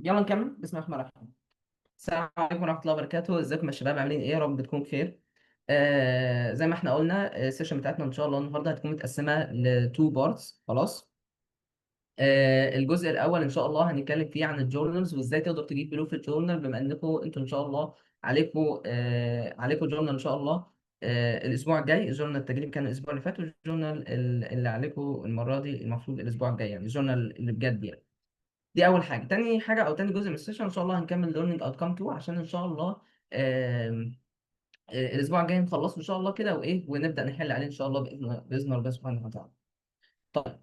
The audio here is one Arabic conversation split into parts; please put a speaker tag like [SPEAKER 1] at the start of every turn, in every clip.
[SPEAKER 1] يلا نكمل. بسم الله الرحمن الرحيم. السلام عليكم ورحمة الله وبركاته. ازيكم يا شباب؟ عاملين ايه؟ يا رب تكون بخير. زي ما احنا قلنا، السيشن بتاعتنا ان شاء الله النهارده هتكون متقسمة لتو بارتس. خلاص. الجزء الاول ان شاء الله هنتكلم فيه عن الجورنالز وازاي تقدر تجيب بلو في الجورنال، بما انكم انتوا ان شاء الله عليكم جورنال ان شاء الله. الاسبوع الجاي الجورنال التجريبي كان الاسبوع اللي فات، والجورنال اللي عليكم المرة دي المفروض الاسبوع الجاي، يعني الجورنال اللي بجد يعني. دي اول حاجه. تاني حاجه او تاني جزء من السيشن ان شاء الله هنكمل learning outcome 2، عشان ان شاء الله آم، الاسبوع الجاي نخلصه ان شاء الله كده، وايه ونبدا نحل عليه ان شاء الله باذن الله سبحانه وتعالى. طيب.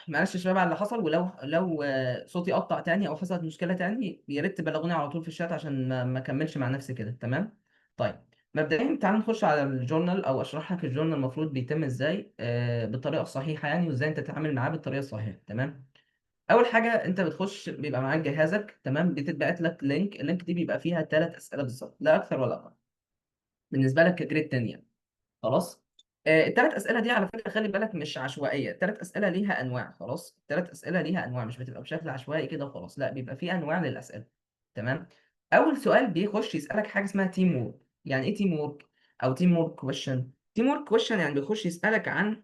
[SPEAKER 1] معلش يا شباب على اللي حصل، ولو صوتي قطع تاني او حصلت مشكله تاني يا ريت تبلغوني على طول في الشات عشان ما اكملش مع نفسي كده. تمام. طيب. مبدئيا تعال نخش على الجورنال او اشرح لك الجورنال المفروض بيتم ازاي بالطريقه الصحيحه يعني، وازاي انت تتعامل معاه بالطريقه الصحيحه. تمام. اول حاجه انت بتخش بيبقى معاك جهازك، تمام، بتتبعت لك لينك. اللينك دي بيبقى فيها 3 اسئله بالظبط، لا اكثر ولا اقل، بالنسبه لك كجريد تانية. خلاص. ال3 اسئله دي على فكره خلي بالك مش عشوائيه، ال3 اسئله ليها انواع. خلاص، ال3 اسئله ليها انواع، مش بتبقى بشكل عشوائي كده وخلاص، لا بيبقى في انواع للاسئله. تمام. اول سؤال بيخش يسالك حاجه اسمها تيم وورك. يعني ايه تيم وورك؟ او تيم وورك كويشن. تيم وورك كويشن يعني بيخش يسالك عن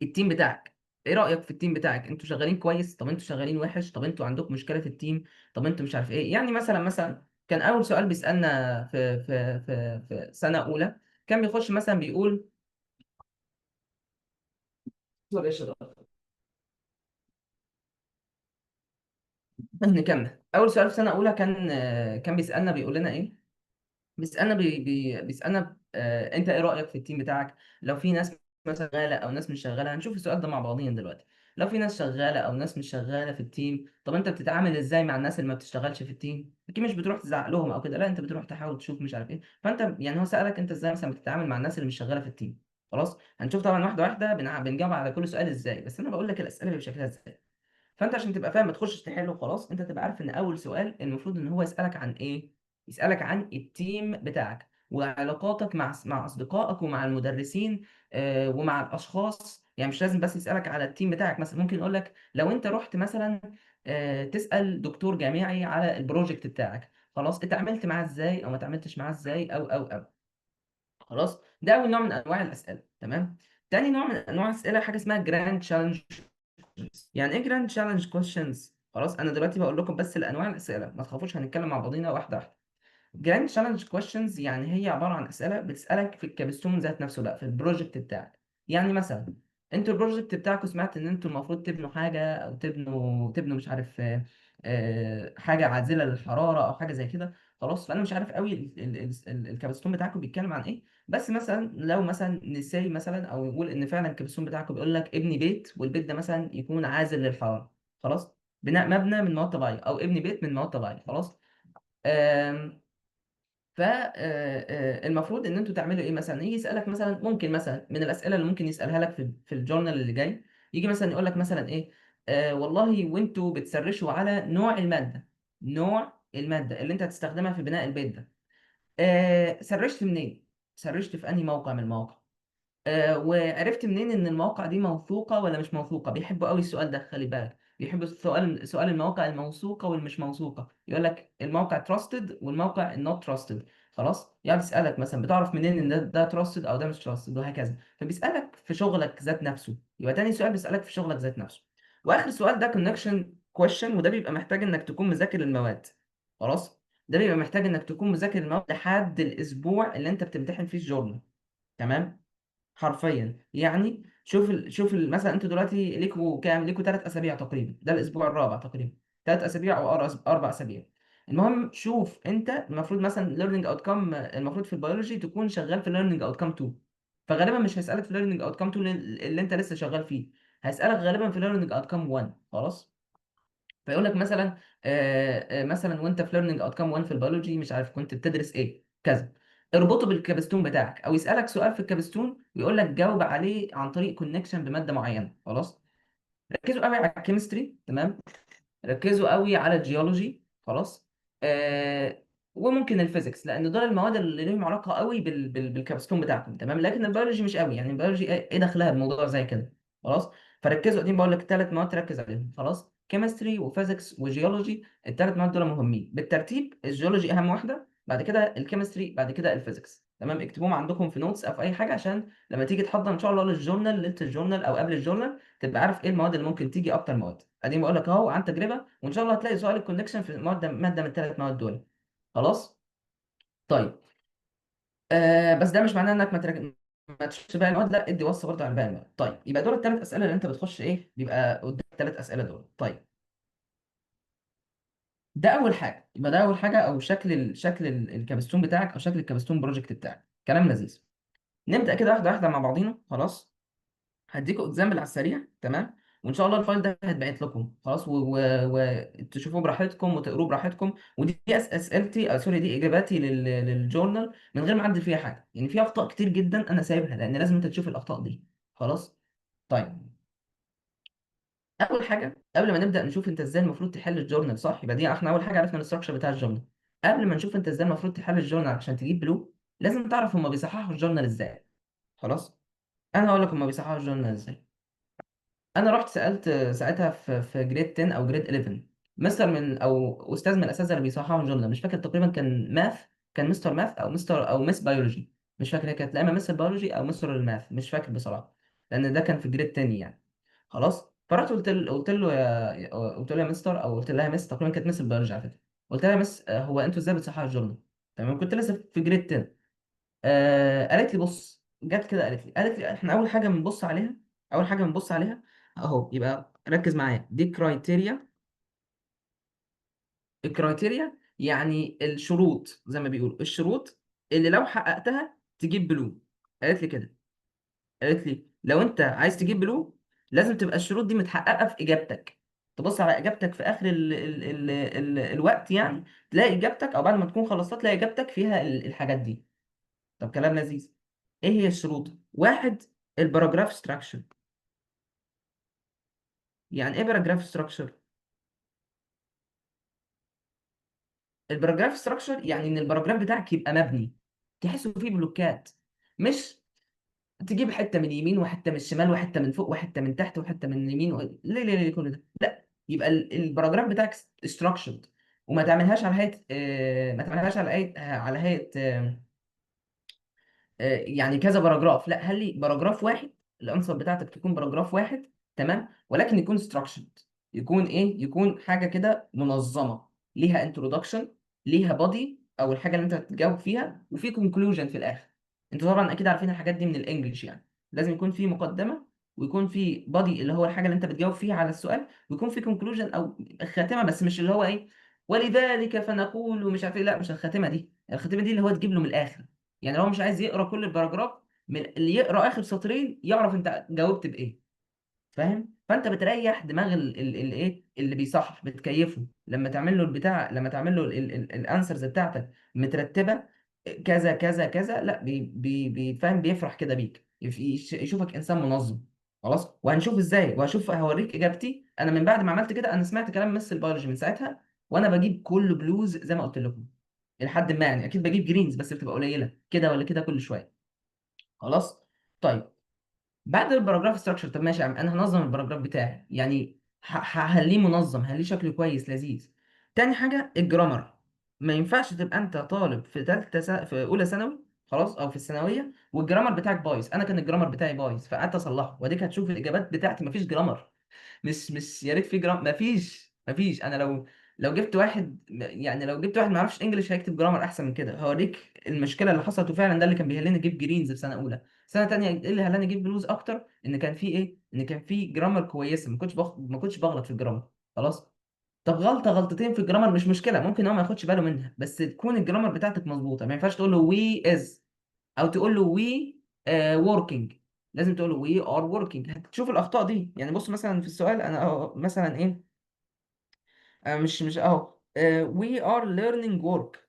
[SPEAKER 1] التيم بتاعك. ايه رأيك في التيم بتاعك؟ انتوا شغالين كويس؟ طب انتوا شغالين وحش؟ طب انتوا عندكم مشكلة في التيم؟ طب انتوا مش عارف ايه. يعني مثلا كان اول سؤال بيسألنا في سنة اولى، كان بيخش مثلا بيقول نكمل. اول سؤال في سنة اولى كان بيسألنا بيقول لنا ايه. بيسألنا انت ايه رأيك في التيم بتاعك؟ لو في ناس مثلا شغالة او ناس مش شغالة، هنشوف السؤال ده مع بعضين دلوقتي. لو في ناس شغالة او ناس مش شغالة في التيم، طب انت بتتعامل ازاي مع الناس اللي ما بتشتغلش في التيم؟ اكيد مش بتروح تزعق لهم او كده، لا انت بتروح تحاول تشوف مش عارف ايه. فانت يعني هو سألك انت ازاي مثلا بتتعامل مع الناس اللي مش شغالة في التيم. خلاص، هنشوف طبعا واحدة واحدة بنجاوب على كل سؤال ازاي، بس انا بقول لك الأسئلة بيبقى شكلها ازاي. فانت عشان تبقى فاهم ما تخشش تحله وخلاص، انت تبقى عارف ان اول سؤال المفروض ان هو يسالك عن ايه. يسالك عن التيم بتاعك وعلاقاتك مع اصدقائك ومع المدرسين ومع الاشخاص. يعني مش لازم بس يسالك على التيم بتاعك، مثلا ممكن يقول لك لو انت رحت مثلا تسال دكتور جامعي على البروجكت بتاعك، خلاص اتعاملت معاه ازاي او ما اتعاملتش معاه ازاي او. خلاص، ده اول نوع من انواع الاسئله. تمام. تاني نوع من انواع الاسئله حاجه اسمها جراند تشالنج. يعني ايه جراند تشالنج كويشنز؟ خلاص، انا دلوقتي بقول لكم بس الانواع الاسئله، ما تخافوش هنتكلم مع بعضينا واحده واحده. جراند تشالنج كويشنز يعني هي عباره عن اسئله بتسالك في الكابستون ذات نفسه، لا في البروجكت بتاعك. يعني مثلا انتوا البروجكت بتاعكم سمعت ان انتوا المفروض تبنوا حاجه او تبنوا مش عارف حاجه عازله للحراره او حاجه زي كده. خلاص، فانا مش عارف قوي الكابستون بتاعكم بيتكلم عن ايه. بس مثلا لو مثلا نسي مثلا او نقول ان فعلا الكابستون بتاعكم بيقول لك ابني بيت والبيت ده مثلا يكون عازل للحراره. خلاص، بناء مبنى من مواد طبيعيه او ابني بيت من مواد طبيعيه. خلاص. فالمفروض ان انتوا تعملوا ايه. مثلا يجي يسالك مثلا، ممكن مثلا من الاسئله اللي ممكن يسالها لك في الجورنال اللي جاي، يجي مثلا يقول لك مثلا ايه. والله وانتوا بتسرشوا على نوع الماده، نوع الماده اللي انت هتستخدمها في بناء البيت ده، سرشت منين؟ سرشت في انهي موقع من المواقع؟ وعرفت منين ان المواقع دي موثوقه ولا مش موثوقه؟ بيحبوا قوي السؤال ده، خلي بالك بيحبوا سؤال المواقع الموثوقه والمش موثوقه. يقول لك الموقع تراستد والموقع نوت تراستد. خلاص، يعني بيسالك مثلا بتعرف منين ان ده تراستد او ده مش تراستد، وهكذا. فبيسالك في شغلك ذات نفسه. يبقى تاني سؤال بيسالك في شغلك ذات نفسه. واخر سؤال ده كونكشن كويشن، وده بيبقى محتاج انك تكون مذاكر المواد. خلاص، ده بيبقى محتاج انك تكون مذاكر المواد لحد الاسبوع اللي انت بتمتحن فيه الجورنال. تمام. حرفيا يعني مثلا انتوا دلوقتي ليكوا كام؟ ليكوا 3 اسابيع تقريبا، ده الاسبوع الرابع تقريبا. 3 اسابيع او 4 اسابيع. المهم شوف انت المفروض مثلا ليرنينج اوتكم، المفروض في البيولوجي تكون شغال في ليرنينج اوتكم 2. فغالبا مش هيسالك في ليرنينج اوتكم 2 اللي انت لسه شغال فيه، هيسالك غالبا في ليرنينج اوتكم 1. خلاص. فيقول لك مثلا مثلا وانت في ليرنينج اوتكم 1 في البيولوجي مش عارف كنت بتدرس ايه كذا، اربطه بالكابستون بتاعك. او يسالك سؤال في الكابستون ويقول لك جاوب عليه عن طريق كونكشن بماده معينه. خلاص. ركزوا قوي على الكيمستري. تمام. ركزوا قوي على الجيولوجي. خلاص. آه وممكن الفيزيكس، لان دول المواد اللي لهم علاقه قوي بالكابستون بتاعكم. تمام. لكن البيولوجي مش قوي، يعني البيولوجي ايه دخلها بموضوع زي كده. خلاص. فركزوا، قاعدين بقول لك 3 مواد تركز عليهم خلاص: كيمستري وفيزيكس وجيولوجي. ال3 مواد دول مهمين بالترتيب. الجيولوجي اهم واحده، بعد كده الكيمستري، بعد كده الفيزيكس. تمام، اكتبوهم عندكم في نوتس او في اي حاجه، عشان لما تيجي تحضر ان شاء الله للجورنال، ليله الجورنال او قبل الجورنال، تبقى عارف ايه المواد اللي ممكن تيجي اكتر مواد. قاعدين بقول لك اهو عن تجربه، وان شاء الله هتلاقي سؤال الكونكشن في ماده من ال3 مواد دول. خلاص. طيب. بس ده مش معناه انك ما تشوفش باقي المواد، لا ادي بص برضه على باقي المواد. طيب، يبقى دول ال3 اسئله اللي انت بتخش ايه، بيبقى قدام ال3 اسئله دول. طيب، ده اول حاجه. يبقى ده اول حاجه، او شكل الكابستون بتاعك، او شكل الكابستون بروجكت بتاعك. كلام لذيذ. نبدا كده واحده واحده مع بعضينا. خلاص. هديكوا اكزامبل على السريع. تمام. وان شاء الله الفايل ده هيتبعت لكم خلاص، وتشوفوه براحتكم وتقروه براحتكم. ودي اسئلتي، سوري، دي اجاباتي للجورنال، من غير ما اعدل فيها حاجه. يعني في اخطاء كتير جدا انا سايبها، لان لازم انت تشوف الاخطاء دي. خلاص. طيب، اول حاجه قبل ما نبدا نشوف انت ازاي المفروض تحل الجورنال صح، يبقى دي احنا اول حاجه عرفنا الاستراكشر بتاع الجورنال. قبل ما نشوف انت ازاي المفروض تحل الجورنال عشان تجيب بلو، لازم تعرف هما بيصححوا الجورنال ازاي. خلاص. انا هقول لك هما بيصححوا الجورنال ازاي. انا رحت سالت ساعتها في جريد 10 او جريد 11، مستر من او استاذ من الاساتذه اللي بيصححوا الجورنال، مش فاكر، تقريبا كان ماث. كان مستر ماث او مستر او مس بيولوجي. مش فاكر، هي كانت لا اما مستر بيولوجي او مستر الماث، مش فاكر بصراحه، لان ده كان في جريد 10 يعني. خلاص. فرحت قلت له يا مستر، او قلت لها يا مس، تقريبا كانت مس البيولوجي على فكره. قلت لها يا مس، هو انتوا ازاي بتصححوا الجورنال؟ تمام، كنت لسه في جريد 10. قالت لي بص، جت كده قالت لي احنا اول حاجه بنبص عليها، اهو، يبقى ركز معايا، دي كرايتيريا. الكرايتيريا يعني الشروط، زي ما بيقولوا الشروط اللي لو حققتها تجيب بلو. قالت لي كده. قالت لي لو انت عايز تجيب بلو، لازم تبقى الشروط دي متحققه في اجابتك. تبص على اجابتك في اخر الوقت يعني، تلاقي اجابتك، او بعد ما تكون خلصت تلاقي اجابتك فيها الحاجات دي. طب كلام لذيذ. ايه هي الشروط؟ واحد، الباراجراف ستراكشر. يعني ايه باراجراف ستراكشر؟ الباراجراف ستراكشر يعني ان الباراجراف بتاعك يبقى مبني، تحسه فيه بلوكات، مش تجيب حته من اليمين وحته من الشمال وحته من فوق وحته من تحت وحته من اليمين ليه ليه ليه كل ده؟ لا، يبقى الباراجراف بتاعك ستراكشرد، وما تعملهاش على هيئه ما تعملهاش على هيئه يعني كذا باراجراف. لا، خلي باراجراف واحد، الانسر بتاعتك تكون باراجراف واحد. تمام، ولكن يكون structured. يكون ايه؟ يكون حاجه كده منظمه، ليها انترودكشن، ليها بادي او الحاجه اللي انت هتجاوب فيها، وفي كونكلوجن في الاخر. انتوا طبعا اكيد عارفين الحاجات دي من الانجليش يعني. لازم يكون في مقدمه، ويكون في بادي اللي هو الحاجه اللي انت بتجاوب فيها على السؤال، ويكون في كونكلوجن او خاتمه، بس مش اللي هو ايه، ولذلك فنقول ومش عارف ايه. لا، مش الخاتمه دي. الخاتمه دي اللي هو تجيب له من الاخر. يعني لو هو مش عايز يقرا كل الباراجراف، من اللي يقرا اخر سطرين يعرف انت جاوبت بايه. فاهم؟ فانت بتريح دماغ الايه اللي بيصحح، بتكيفه لما تعمل له البتاع، لما تعمل له الانسرز بتاعتك مترتبه كذا كذا كذا. لا، بيفهم، بيفرح كده بيك، يشوفك انسان منظم. خلاص. وهنشوف ازاي، وهشوف هوريك اجابتي انا من بعد ما عملت كده. انا سمعت كلام مس البيولوجي من ساعتها، وانا بجيب كل بلوز زي ما قلت لكم. لحد ما يعني اكيد بجيب جرينز، بس بتبقى قليله كده ولا كده كل شويه. خلاص. طيب، بعد الباراجراف ستراكشر، طب ماشي يا عم، انا هنظم الباراجراف بتاعي يعني، هخليه منظم، هخليه شكله كويس لذيذ. تاني حاجه الجرامر. ما ينفعش تبقى انت طالب في في اولى ثانوي خلاص، او في الثانويه، والجرامر بتاعك بايظ. انا كان الجرامر بتاعي بايظ، فقعدت اصلحه، واديك هتشوف الاجابات بتاعتي مفيش جرامر. مش يا ريت في جرامر، مفيش. انا لو جبت واحد، يعني لو جبت واحد ما يعرفش انجلش هيكتب جرامر احسن من كده. هوريك المشكله اللي حصلت، وفعلا ده اللي كان بيخليني اجيب جرينز في سنه اولى. سنه تانية ايه اللي خلاني اجيب بلوز اكتر؟ ان كان في جرامر كويسه، ما كنتش بغلط في الجرامر. خلاص. طب غلطه غلطتين في الجرامر مش مشكله، ممكن هو ما ياخدش باله منها، بس تكون الجرامر بتاعتك مظبوطه. ما ينفعش تقول له وي از، او تقول له وي working. لازم تقول له وي ار working. هتشوف الاخطاء دي يعني. بص مثلا في السؤال انا مثلا ايه، مش اهو we are learning work.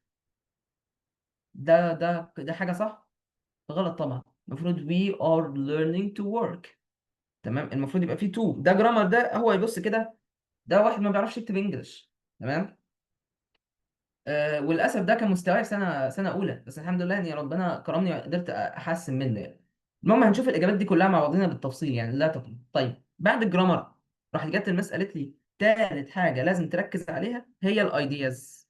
[SPEAKER 1] ده حاجه صح؟ غلط طبعا. المفروض we are learning to work. تمام، المفروض يبقى فيه to. ده جرامر، ده هو يبص كده، ده واحد ما بيعرفش يكتب انجلش. تمام. وللاسف ده كان مستواي في سنه اولى، بس الحمد لله يعني ربنا كرمني وقدرت احسن منه يعني. المهم هنشوف الاجابات دي كلها مع بعضنا بالتفصيل يعني، لا تقلق. طيب، بعد الجرامر راحت جت المس قالت لي تالت حاجه لازم تركز عليها هي الايدياز.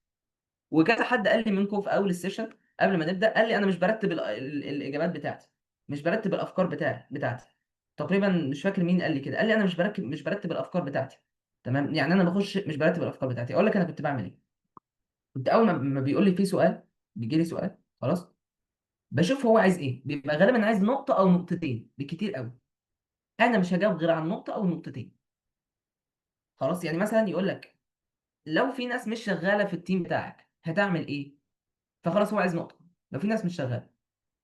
[SPEAKER 1] وكذا حد قال لي منكم في اول السيشن قبل ما نبدا، قال لي انا مش برتب الاجابات بتاعتي، مش برتب الافكار بتاعتي. تقريبا مش فاكر مين قال لي كده، قال لي انا مش برتب الافكار بتاعتي. تمام، يعني انا بخش مش برتب الافكار بتاعتي. اقول لك انا كنت بعمل ايه. كنت اول ما بيقول لي في سؤال، بيجي لي سؤال خلاص، بشوف هو عايز ايه. بيبقى غالبا عايز نقطه او نقطتين بالكتير قوي. انا مش هجاوب غير عن نقطه او نقطتين. خلاص، يعني مثلا يقول لك لو في ناس مش شغاله في التيم بتاعك هتعمل ايه؟ فخلاص هو عايز نقطه. لو في ناس مش شغاله،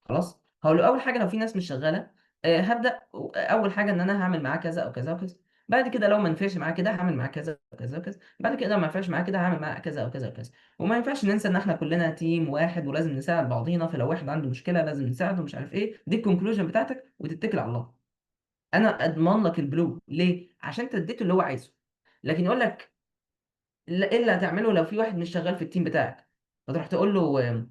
[SPEAKER 1] خلاص هقول له اول حاجه لو في ناس مش شغاله هبدا اول حاجه ان انا هعمل معاه كذا او كذا وكذا. بعد كده لو ما نفعش معاه كده هعمل معاه كذا وكذا وكذا. بعد كده لو ما نفعش معاه كده هعمل معاه كذا وكذا وكذا. وما ينفعش ننسى ان احنا كلنا تيم واحد ولازم نساعد بعضينا، فلو واحد عنده مشكله لازم نساعده مش عارف ايه. دي الكونكلوجن بتاعتك وتتكل على الله. انا اضمن لك البلو ليه؟ عشان انت اديته اللي هو عايزه. لكن يقول لك ايه اللي هتعمله لو في واحد مش شغال في التيم بتاعك؟ فتروح تقول له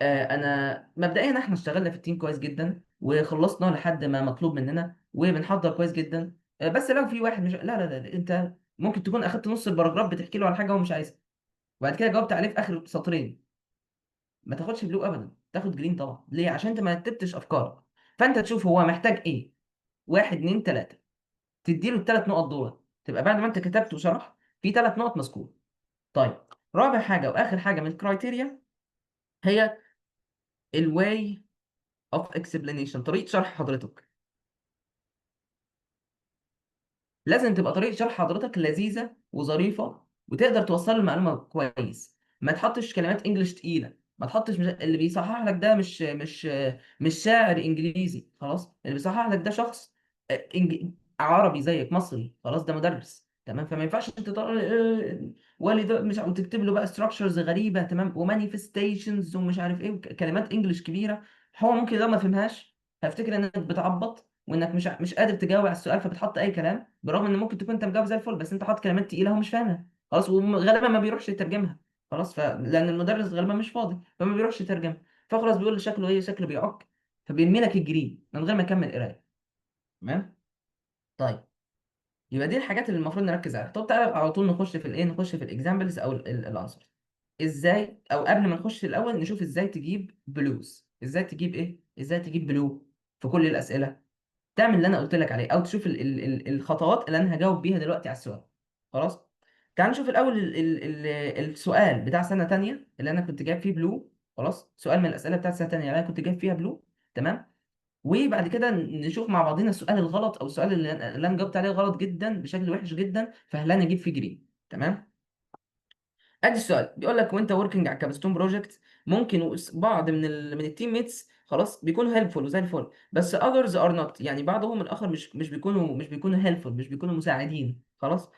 [SPEAKER 1] انا مبدئيا احنا اشتغلنا في التيم كويس جدا وخلصنا لحد ما مطلوب مننا وبنحضر كويس جدا. بس لو في واحد مش لا انت ممكن تكون اخدت نص الباراجراف بتحكي له على حاجه هو مش عايزها، وبعد كده جاوبت عليه في اخر سطرين. ما تاخدش بلو ابدا، تاخد جرين طبعا. ليه؟ عشان انت ما رتبتش افكارك. فانت تشوف هو محتاج ايه، واحد اتنين تلاته، تديله الثلاث نقط دول. تبقى بعد ما انت كتبت وشرحت في ثلاث نقط مذكور. طيب، رابع حاجه واخر حاجه من الكرايتيريا هي الواي اوف اكسبلانيشن، طريقه شرح حضرتك. لازم تبقى طريقة شرح حضرتك لذيذة وظريفة وتقدر توصل المعلومة كويس. ما تحطش كلمات انجليش تقيلة، ما تحطش اللي بيصحح لك ده مش شاعر انجليزي. خلاص، اللي بيصحح لك ده شخص عربي زيك مصري. خلاص، ده مدرس. تمام، فما ينفعش انت والد مش وتكتب له بقى structures غريبة تمام ومانيفستيشنز ومش عارف ايه كلمات انجليش كبيرة. هو ممكن لو ما فهمهاش هيفتكر انك بتعبط وانك مش قادر تجاوب على السؤال، فبتحط اي كلام برغم ان ممكن تكون انت مجاوب زي الفل، بس انت حاطط كلمات تقيله هو مش فاهمها. خلاص، وغالبا ما بيروحش يترجمها. خلاص، لان المدرس غالبا مش فاضي فما بيروحش يترجمها. فخلاص بيقول لي شكله ايه، شكله بيعك، فبيرمي لك الجرين من غير ما يكمل قرايه. تمام. طيب، يبقى دي الحاجات اللي المفروض نركز عليها. طب تعالى على طول نخش في الايه، نخش في الاكزامبلز او الانسرز. ازاي، او قبل ما نخش الاول نشوف ازاي تجيب بلوز، ازاي تجيب ايه، ازاي تجيب بلو في كل الاسئله. تعمل اللي انا قلت لك عليه او تشوف الخطوات اللي انا هجاوب بيها دلوقتي على السؤال. خلاص، تعال نشوف الاول السؤال بتاع سنه تانية اللي انا كنت جايب فيه بلو. خلاص، سؤال من الاسئله بتاعت سنه تانية اللي انا كنت جايب فيها بلو. تمام. وبعد كده نشوف مع بعضنا السؤال الغلط او السؤال اللي انا جاوبت عليه غلط جدا بشكل وحش جدا، فهل انا اجيب فيه جرين. تمام. ادي السؤال بيقول لك وانت وركينج على كابستون بروجكت ممكن بعض من التيم ميتس خلاص بيكونوا هيلفول وزي الفل، بس others are not، يعني بعضهم الاخر مش بيكونوا هيلفول، مش بيكونوا مساعدين. خلاص.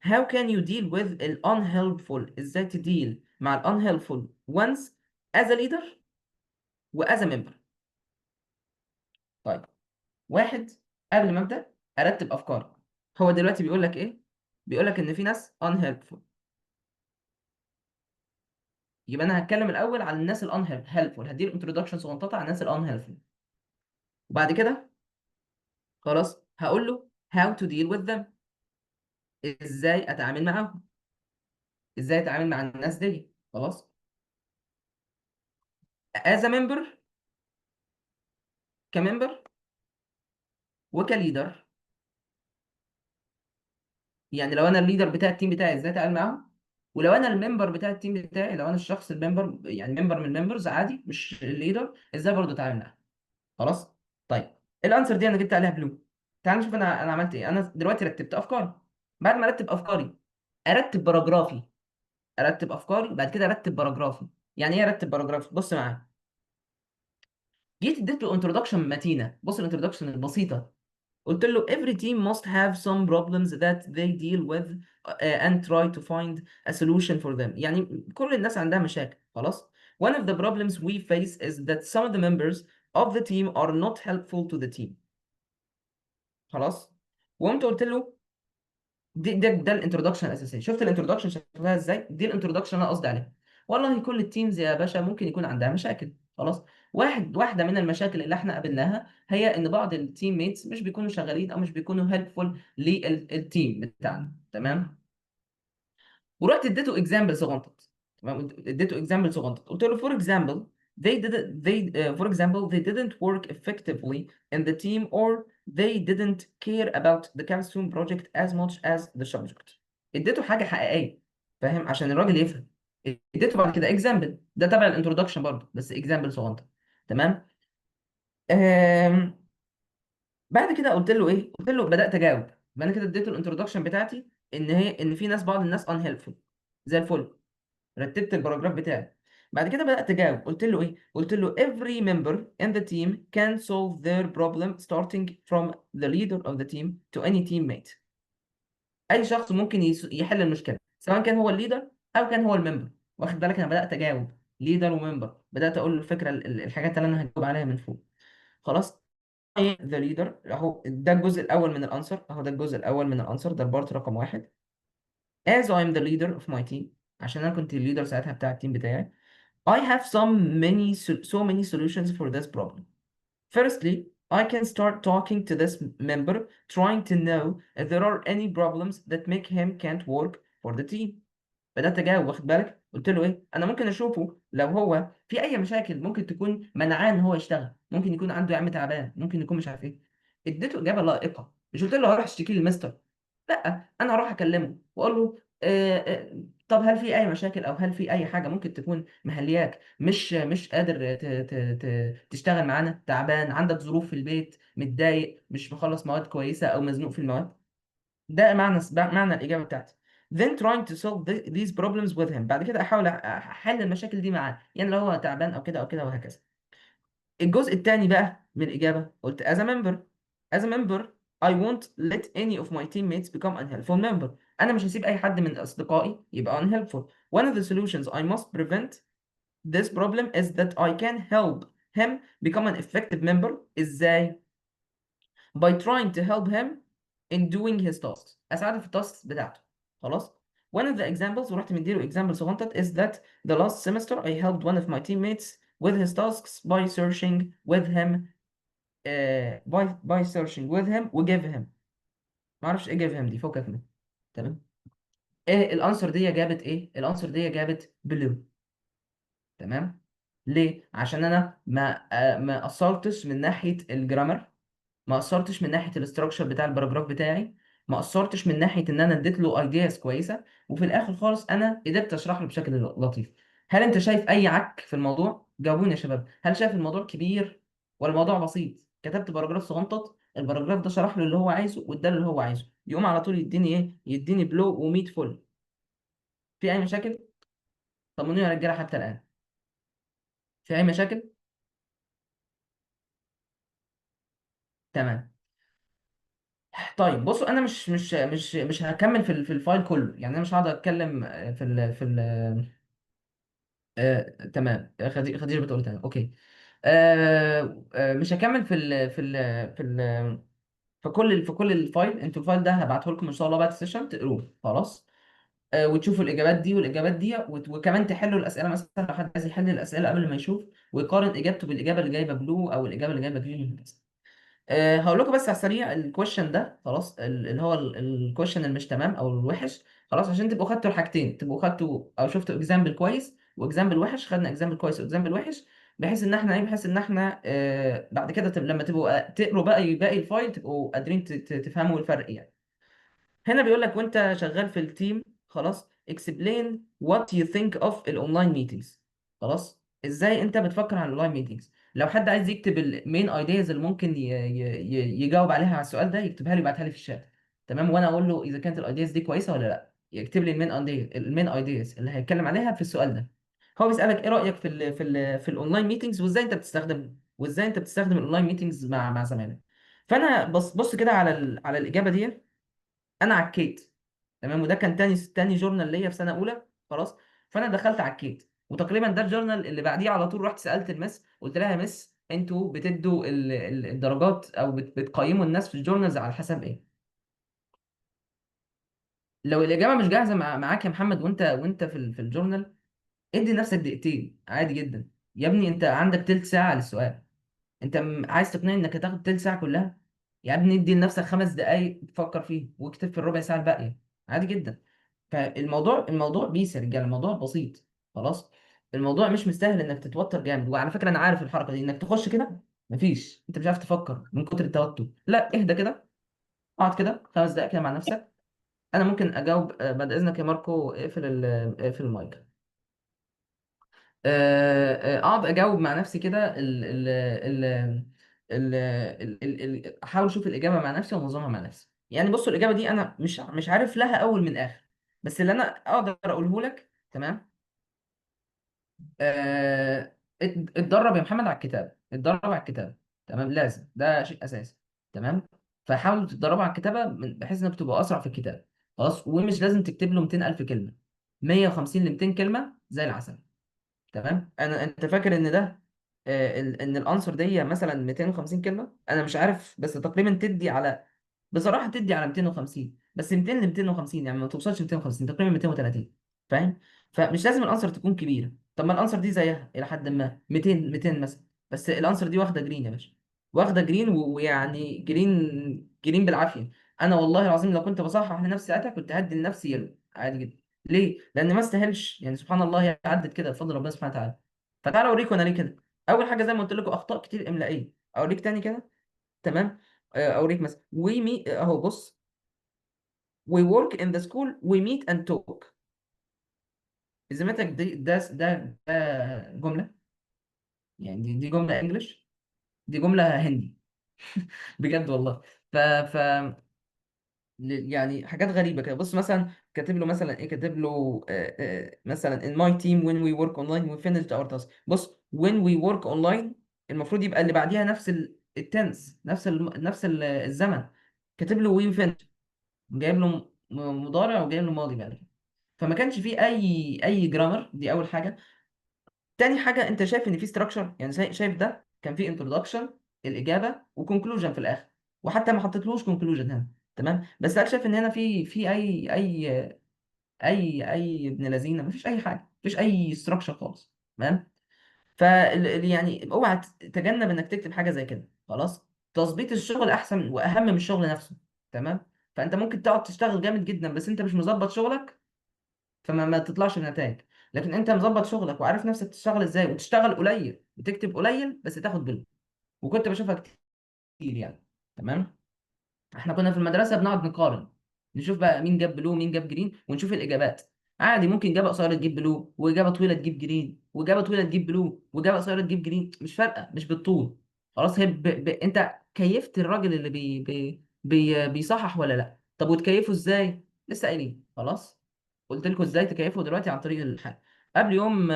[SPEAKER 1] how can you deal with ال unhelpful، ازاي تديل مع ال unhelpful ones as a leader و as a member. طيب، واحد، قبل ما ابدا ارتب افكاري. هو دلوقتي بيقول لك ايه؟ بيقول لك ان في ناس unhelpful. يبقى انا هتكلم الاول عن الناس الان هيلفول، هدي انتروداكشن صغنططه عن الناس الان هيلفول. وبعد كده خلاص هقول له how to deal with them، ازاي اتعامل معاهم، ازاي اتعامل مع الناس دي. خلاص، as a member، كممبر وكليدر. يعني لو انا الليدر بتاع التيم بتاعي ازاي اتعامل معاهم، ولو انا الممبر بتاع التيم بتاعي، لو انا الشخص الممبر يعني ممبر من الممبرز عادي مش الليدر، ازاي برضه اتعامل معاهم. خلاص. طيب، الانسر دي انا جبت عليها بلو. تعال نشوف انا عملت ايه. انا دلوقتي رتبت افكاري. بعد ما ارتب افكاري ارتب باراجرافي. ارتب افكاري بعد كده ارتب باراجرافي. يعني ايه ارتب باراجرافي؟ بص معايا. جيت اديت له انتروداكشن متينه. بص الانتروداكشن البسيطه. قلت له every team must have some problems that they deal with and try to find a solution for them. يعني كل الناس عندها مشاكل. خلاص. One of the problems we face is that some of the members of the team are not helpful to the team. خلاص. وقمت قلت له ده الانترودكشن الاساسيه. شفت الانترودكشن شكلها ازاي؟ دي الانترودكشن اللي انا قصدي عليها. والله كل التيمز يا باشا ممكن يكون عندها مشاكل. خلاص. واحده من المشاكل اللي احنا قابلناها هي ان بعض التيم ميتس مش بيكونوا شغالين او مش بيكونوا هيلبفول للتيم بتاعنا. تمام. ورحت اديته اكزامبل صغنطط. تمام، اديته اكزامبل صغنطط، قلت له فور اكزامبل for example they didn't work effectively in the team, or they didn't care about the capstone project as much as the subject. اديته حاجه حقيقيه، فاهم، عشان الراجل يفهم. اديته بعد كده اكزامبل، ده تبع الانترودكشن برضه بس اكزامبل صغنطط. تمام. آم، بعد كده قلت له ايه، قلت له بدات اجاوب. انا كده اديته الانترودكشن بتاعتي، ان في ناس، بعض الناس unhelpful، زي الفل. رتبت الباراجراف بتاعي. بعد كده بدأت أجاوب، قلت له إيه؟ قلت له every member in the team can solve their problem starting from the leader of the team to any teammate. أي شخص ممكن يحل المشكلة، سواء كان هو الليدر أو كان هو الممبر. واخد بالك، أنا بدأت أجاوب ليدر وممبر، بدأت أقول له الفكرة، الحاجات اللي أنا هجاوب عليها من فوق. خلاص. ذا ليدر أهو، ده الجزء الأول من الأنسر، أهو ده الجزء الأول من الأنسر، ده البارت رقم واحد. as I'm the leader of my team، عشان أنا كنت الليدر ساعتها بتاع التيم بتاعي. I have so many solutions for this problem. Firstly, I can start talking to this member, trying to know if there are any problems that make him can't work for the team. بدأت أجاوب، واخد بالك، قلت له إيه، أنا ممكن أشوفه لو هو في أي مشاكل ممكن تكون منعاه إن هو يشتغل، ممكن يكون عنده يا عم تعبان، ممكن يكون مش عارف إيه. اديته إجابة لائقة، مش قلت له هروح أشتكي للمستر، لا، انا هروح اكلمه واقول له طب هل في اي مشاكل، او هل في اي حاجه ممكن تكون مهلياك مش قادر تشتغل معانا، تعبان، عندك ظروف في البيت، متضايق، مش مخلص مواد كويسه او مزنوق في المواد. ده معنى الاجابه بتاعتي. then trying to solve these problems with him. بعد كده احاول احل المشاكل دي معاه، يعني لو هو تعبان او كده او كده وهكذا. الجزء الثاني بقى من الإجابة، قلت as a member I won't let any of my teammates become unhelpful member. أنا مش هسيب أي حد من أصدقائي يبقى unhelpful. One of the solutions I must prevent this problem is that I can help him become an effective member. إزاي؟ by trying to help him in doing his tasks. أساعده في التاسكس بتاعته. خلاص. One of the examples، ورحت مديله example صغنطت، is that the last semester I helped one of my teammates with his tasks by searching with him by searching with him و give him. ما اعرفش ايه give him دي، فكك منها. تمام. ايه الانسر دي جابت ايه؟ الانسر دي جابت بلو. تمام. ليه؟ عشان انا ما قصرتش من ناحيه الجرامر، ما قصرتش من ناحيه الاستراكشر بتاع الباراجراف بتاعي، ما قصرتش من ناحيه ان انا اديت له ايدياز كويسه، وفي الاخر خالص انا قدرت اشرح له بشكل لطيف. هل انت شايف اي عك في الموضوع؟ جاوبوني يا شباب، هل شايف الموضوع كبير ولا الموضوع بسيط؟ كتبت باراجراف صغنطط، الباراجراف ده شرح له اللي هو عايزه واداله اللي هو عايزه، يقوم على طول يديني ايه؟ يديني بلو و100 فل. في اي مشاكل؟ طمنوني يا رجاله حتى الان، في اي مشاكل؟ تمام. طيب بصوا، انا مش هكمل في الفايل كله، يعني انا مش هقعد اتكلم تمام. خديجه بتقول تمام، اوكي. مش هكمل في كل الفايل. انتوا الفايل ده هبعته لكم ان شاء الله بعد السيشن تقروه. خلاص. وتشوفوا الاجابات دي والاجابات دي، وكمان تحلوا الاسئله، مثلا لو حد عايز يحل الاسئله قبل ما يشوف، ويقارن اجابته بالاجابه اللي جايبه بلو او الاجابه اللي جايبه جرين. هقول لكم بس على السريع الكويشن ده، خلاص، اللي هو الكويشن اللي مش تمام او الوحش، خلاص، عشان تبقوا خدتوا الحاجتين، تبقوا خدتوا او شفتوا اكزامبل كويس واكزامبل وحش. خدنا اكزامبل كويس واكزامبل وحش، بحيث ان احنا بعد كده لما تبقوا تقروا بقى باقي الفايل تبقوا قادرين تفهموا الفرق يعني. هنا بيقول لك وانت شغال في التيم، خلاص، explain what you think of الاونلاين ميتينجز. خلاص، ازاي انت بتفكر عن الاونلاين ميتينجز؟ لو حد عايز يكتب المين ايدياز اللي ممكن يجاوب عليها على السؤال ده، يكتبها لي يبعتها لي في الشات. تمام، وانا اقول له اذا كانت الايدياز دي كويسه ولا لا، يكتب لي المين ايديز اللي هيتكلم عليها في السؤال ده. هو بيسالك ايه رايك في الاونلاين ميتينجز، وازاي انت بتستخدم، الاونلاين ميتينجز مع زمايلك. فانا بص كده على الاجابه دي، انا عكيت. تمام، وده كان تاني جورنال ليا في سنه اولى. خلاص. فانا دخلت عكيت، وتقريبا ده الجورنال اللي بعديه على طول رحت سالت المس، قلت لها يا مس انتوا بتدوا الدرجات او بتقيموا الناس في الجورنالز على حسب ايه؟ لو الاجابه مش جاهزه معاك يا محمد، وانت في الجورنال، ادي نفسك دقيقتين عادي جدا. يا ابني انت عندك تلت ساعه للسؤال، انت عايز تقنعني انك هتاخد تلت ساعه كلها؟ يا ابني ادي لنفسك 5 دقايق تفكر فيه واكتب في الربع ساعه الباقيه، عادي جدا. فالموضوع بيس يا رجاله، الموضوع بسيط. خلاص. الموضوع مش مستاهل انك تتوتر جامد. وعلى فكره انا عارف الحركه دي، انك تخش كده مفيش، انت مش عارف تفكر من كتر التوتر. لا اهدى كده، اقعد كده 5 دقايق كده مع نفسك. انا ممكن اجاوب بعد اذنك يا ماركو، اقفل المايك. اقعد اجاوب مع نفسي كده احاول اشوف الاجابه مع نفسي وانظمها مع نفسي. يعني بصوا الاجابه دي انا مش عارف لها اول من اخر، بس اللي انا اقدر اقوله لك تمام. اتدرب يا محمد على الكتاب، اتدرب على الكتاب. تمام، لازم، ده شيء اساسي. تمام. فحاولوا تتدربوا على الكتابه بحيث انك تبقوا اسرع في الكتاب. خلاص. ومش لازم تكتب له 200,000 كلمه، 150 ل 200 كلمه زي العسل. تمام. انت فاكر ان ده ان الانسر دي مثلا 250 كلمه؟ انا مش عارف، بس تقريبا تدي على، بصراحه تدي على 250، بس 200 ل 250 يعني ما توصلش 250، تقريبا 230. فاهم؟ فمش لازم الانسر تكون كبيره. طب ما الانسر دي زيها الى حد ما 200 200 مثلا، بس الانسر دي واخده جرين يا باشا، واخده جرين ويعني جرين بالعافيه. انا والله العظيم لو كنت بصحح لنفسي ساعتها كنت هدي لنفسي يلو عادي جدا. ليه؟ لان ما استاهلش يعني، سبحان الله هي عدت كده بفضل ربنا سبحانه وتعالى. فتعالى اوريكم انا ليه كده. اول حاجه زي ما قلت لكم اخطاء كتير املائيه، اوريك تاني كده. تمام. اوريك مثلا وي مي اهو بص. we work in the school we meet and talk. بذمتك ده جمله؟ يعني دي جمله انجلش؟ دي جمله هندي. بجد والله. ف يعني حاجات غريبه كده. بص مثلا كاتب له مثلا ايه، كاتب له مثلا in my team when we work online we finished our task. بص when we work online المفروض يبقى اللي بعديها نفس التنس، نفس الزمن. كاتب له we finished، جايب له مضارع وجايب له ماضي بعد كده. فما كانش فيه اي جرامر، دي اول حاجه. تاني حاجه انت شايف ان في ستراكشر، يعني شايف ده كان في انترودكشن، الاجابه وكونكلوجن في الاخر. وحتى ما حطيتلوش كونكلوجن هنا. تمام. بس هل شايف ان هنا في اي ابن لذينه؟ مفيش اي حاجه، مفيش اي ستراكشر خالص. تمام. يعني اوعى تتجنب انك تكتب حاجه زي كده. خلاص. تظبيط الشغل احسن واهم من الشغل نفسه. تمام. فانت ممكن تقعد تشتغل جامد جدا بس انت مش مظبط شغلك، فما تطلعش بنتائج. لكن انت مظبط شغلك وعارف نفسك تشتغل ازاي، وتشتغل قليل وتكتب قليل بس تاخد بالك. وكنت بشوفها كتير يعني. تمام. احنا كنا في المدرسه بنقعد نقارن، نشوف بقى مين جاب بلو ومين جاب جرين ونشوف الاجابات. عادي ممكن اجابه قصيره تجيب بلو، واجابه طويله تجيب جرين، واجابه طويله تجيب بلو، واجابه قصيره تجيب جرين، مش فارقه، مش بالطول. خلاص. هي انت كيفت الراجل اللي بيصحح ولا لا؟ طب وتكيفه ازاي؟ لسه قايلين. خلاص. قلت لكم ازاي تكيفه دلوقتي عن طريق الحل. قبل يوم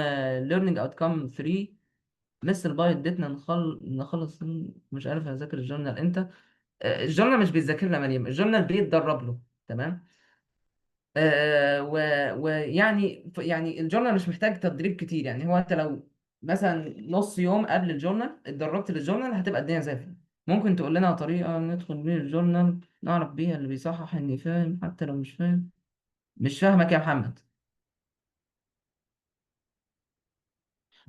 [SPEAKER 1] learning outcome 3 مس البايت ادتنا نخلص. مش عارف اذاكر الجورنال امتى. الجورنال مش بيذاكر له مريم، الجورنال بيتدرب له. تمام. ويعني يعني الجورنال مش محتاج تدريب كتير. يعني هو انت لو مثلا نص يوم قبل الجورنال اتدربت للجورنال هتبقى الدنيا زي الفل. ممكن تقول لنا طريقة ندخل بيها الجورنال نعرف بيها اللي بيصحح اني فاهم حتى لو مش فاهم؟ مش فاهمك يا محمد.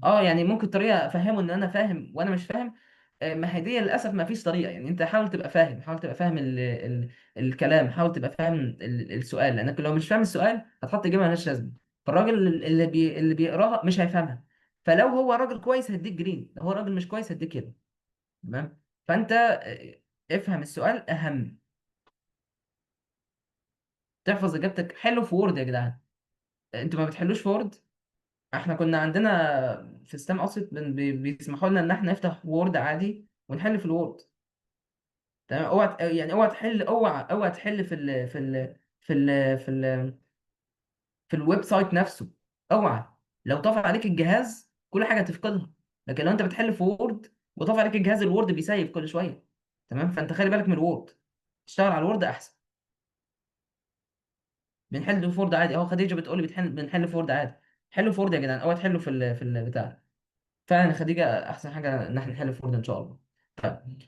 [SPEAKER 1] اه يعني ممكن طريقه افهمه ان انا فاهم وانا مش فاهم. ما هي دي للاسف ما فيش طريقه. يعني انت حاول تبقى فاهم، حاول تبقى فاهم الكلام، حاول تبقى فاهم السؤال، لانك لو مش فاهم السؤال هتحط اجابه مالهاش لازمه. فالراجل اللي بيقراها مش هيفهمها. فلو هو راجل كويس هيديك جرين، لو هو راجل مش كويس هيديك كده. تمام. فانت افهم السؤال اهم. تحفظ اجابتك حلو في وورد يا جدعان. انتوا ما بتحلوش في وورد؟ احنا كنا عندنا في ستام اسيوط بيسمحوا لنا ان احنا نفتح وورد عادي ونحل في الوورد. تمام. اوعى يعني اوعى تحل، اوعى تحل في الويب سايت نفسه. اوعى. لو طفى عليك الجهاز كل حاجه تفقدها. لكن لو انت بتحل في وورد وطفى عليك الجهاز، الوورد بيسيف كل شويه. تمام. فانت خلي بالك من الوورد، اشتغل على الوورد احسن. بنحل في وورد عادي اهو. خديجه بتقول لي بنحل في وورد عادي. حلوا في وورد يا جدعان، اوعى تحلوا في البتاع. فعلا يا خديجه احسن حاجه ان احنا نحل في وورد ان شاء الله. طيب.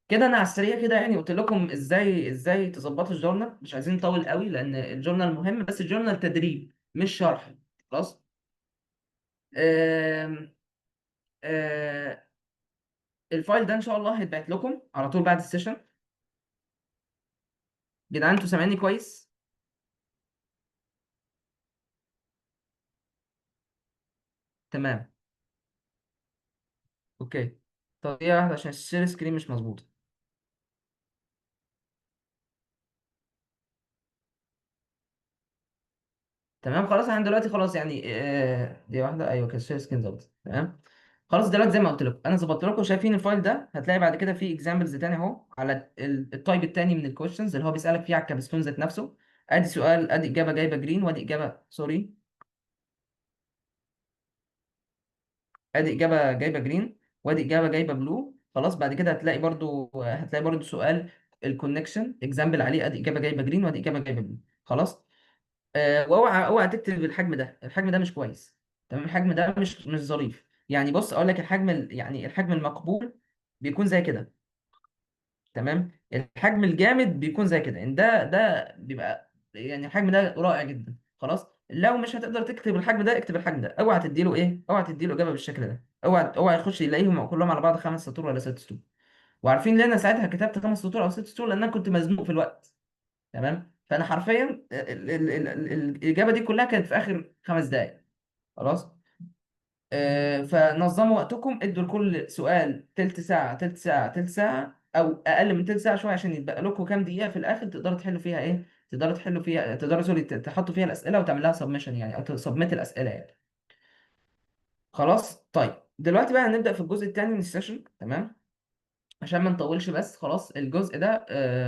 [SPEAKER 1] كده انا على السريع كده يعني قلت لكم ازاي تظبطوا الجورنال. مش عايزين نطول قوي لان الجورنال مهم، بس الجورنال تدريب مش شرح. خلاص. آه الفايل ده ان شاء الله هيتبعت لكم على طول بعد السيشن. جدعان انتوا سامعيني كويس؟ تمام. اوكي. طب ايه واحده عشان الشير سكرين مش مظبوط. تمام خلاص احنا دلوقتي خلاص يعني دي واحده، ايوه كده الشير سكرين ظبط تمام. خلاص دلوقتي زي ما قلت لكم انا ظبطت لكم، شايفين الفايل ده هتلاقي بعد كده فيه اكزامبلز تاني اهو على التايب التاني من الكويشنز اللي هو بيسالك فيه على الكابستون ذات نفسه. ادي سؤال، ادي اجابه جايبه جرين، وادي اجابه سوري، ادي اجابه جايبه جرين، وادي اجابه جايبه بلو. خلاص بعد كده هتلاقي برضو سؤال الكونكشن اكزامبل عليه، ادي اجابه جايبه جرين وادي اجابه جايبه بلو. خلاص. واوعى اوعى تكتب الحجم ده، الحجم ده مش كويس. تمام الحجم ده مش ظريف. يعني بص اقول لك الحجم يعني الحجم المقبول بيكون زي كده. تمام. الحجم الجامد بيكون زي كده، ان ده بيبقى يعني الحجم ده رائع جدا. خلاص لو مش هتقدر تكتب الحجم ده اكتب الحجم ده، اوعى تديله ايه، اوعى تديله اجابه بالشكل ده، اوعى يخش يلاقيهم كلهم على بعض 5 سطور ولا 6 سطور. وعارفين ليه انا ساعتها كتبت 5 سطور او 6 سطور؟ لان انا كنت مزنوق في الوقت. تمام فانا حرفيا الاجابه دي كلها كانت في اخر 5 دقائق. خلاص. فنظموا وقتكم، ادوا لكل سؤال تلت ساعة تلت ساعة تلت ساعة أو أقل من تلت ساعة شوية، عشان يتبقى لكم كام دقيقة في الآخر تقدروا تحلوا فيها إيه؟ تقدروا سوري تحطوا فيها الأسئلة وتعمل لها سبمشن يعني، أو تسبمت الأسئلة يعني. خلاص طيب دلوقتي بقى هنبدأ في الجزء الثاني من السيشن. تمام. عشان ما نطولش بس خلاص الجزء ده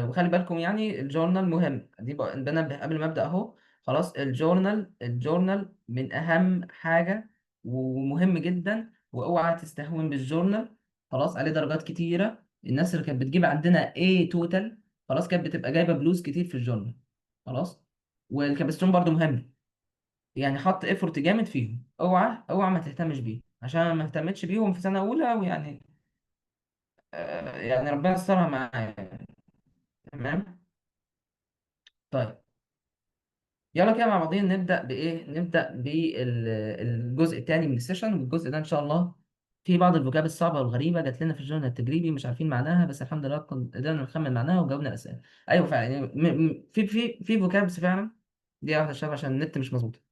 [SPEAKER 1] وخلي بالكم يعني الجورنال مهم، دي بنبه قبل ما ابدا اهو. خلاص الجورنال من اهم حاجه ومهم جدا، واوعى تستهون بالجورنال. خلاص عليه درجات كتيره، الناس اللي كانت بتجيب عندنا A توتال خلاص كانت بتبقى جايبه بلوز كتير في الجورنال. خلاص. والكابستون برضو مهم، يعني حط ايفورت جامد فيهم، اوعى ما تهتمش بيه، عشان أنا ما اهتمتش بيهم في سنه اولى ويعني يعني ربنا يسترها معايا. تمام. طيب يلا كده مع بعضين نبدأ بإيه؟ نبدأ بالجزء الثاني من السيشن، والجزء ده إن شاء الله في بعض الفوكاب الصعبة والغريبة جات لنا في الجورنال التجريبي مش عارفين معناها، بس الحمد لله قدرنا نخمن معناها وجاوبنا الأسئلة. أيوه فعلا يعني في فوكابس فعلا. دي واحدة شباب عشان النت مش مظبوط.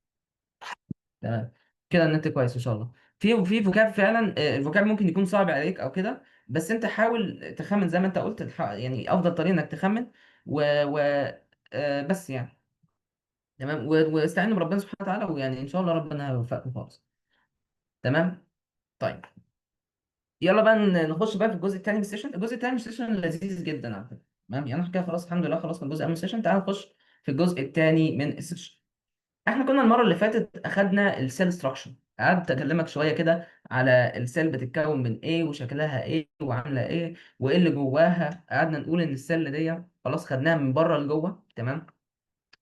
[SPEAKER 1] تمام. كده النت كويس إن شاء الله. في فوكاب فعلا الفوكاب ممكن يكون صعب عليك أو كده، بس أنت حاول تخمن زي ما أنت قلت يعني أفضل طريقة إنك تخمن و بس يعني. تمام واستعينوا بربنا سبحانه وتعالى، ويعني ان شاء الله ربنا هيوفقكم خالص. تمام. طيب يلا بقى نخش بقى في الجزء الثاني من السيشن. الجزء الثاني من السيشن لذيذ جدا على فكره. تمام يعني احنا كده خلاص الحمد لله خلصنا الجزء الاول من السيشن، تعال نخش في الجزء الثاني من السيشن. احنا كنا المره اللي فاتت اخدنا السيل ستراكشر، قعدت اكلمك شويه كده على السيل بتتكون من ايه وشكلها ايه وعامله ايه وايه اللي جواها. قعدنا نقول ان السيل دي خلاص خدناها من بره لجوه. تمام.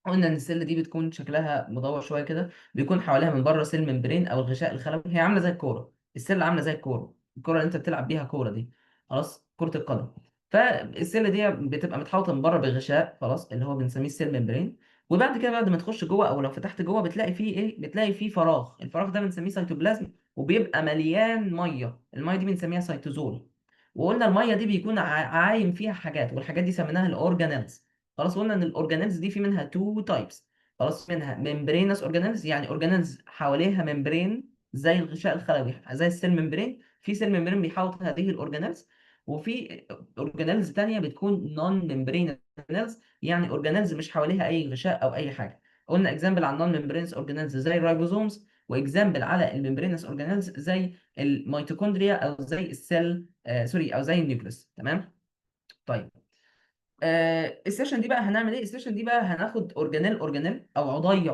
[SPEAKER 1] قلنا ان السيل دي بتكون شكلها مدور شويه كده، بيكون حواليها من بره سيل ممبرين او الغشاء الخلوي، هي عامله زي الكوره. السيل عامله زي الكوره اللي انت بتلعب بيها كوره دي. خلاص كره القدم. فالسيل دي بتبقى متحوطه من بره بغشاء خلاص اللي هو بنسميه السيل ممبرين. وبعد كده بعد ما تخش جوه او لو فتحت جوه بتلاقي فيه ايه، بتلاقي فيه فراغ. الفراغ ده بنسميه سيتوبلازم، وبيبقى مليان ميه. الميه دي بنسميها سيتوزول. وقلنا الميه دي بيكون عايم فيها حاجات، والحاجات دي سميناها الاورجانيلز. خلاص قلنا ان الاورجانيلز دي في منها تو تايبس. خلاص منها ممبرينس اورجانيلز، يعني اورجانيلز حواليها ممبرين زي الغشاء الخلوي زي السيل ممبرين، في سيل ممبرين بيحوط هذه الاورجانيلز. وفي اورجانيلز تانية بتكون نون ممبرين اورجانيلز، يعني اورجانيلز مش حواليها اي غشاء او اي حاجه. قلنا اكزامبل على النون ممبرينس اورجانيلز زي الرايبوزومز، واكزامبل على الممبرينس اورجانيلز زي الميتوكوندريا او زي السيل سوري او زي النيوكليس. تمام. طيب السيشن دي بقى هنعمل ايه؟ السيشن دي بقى هناخد اورجانيل او عضي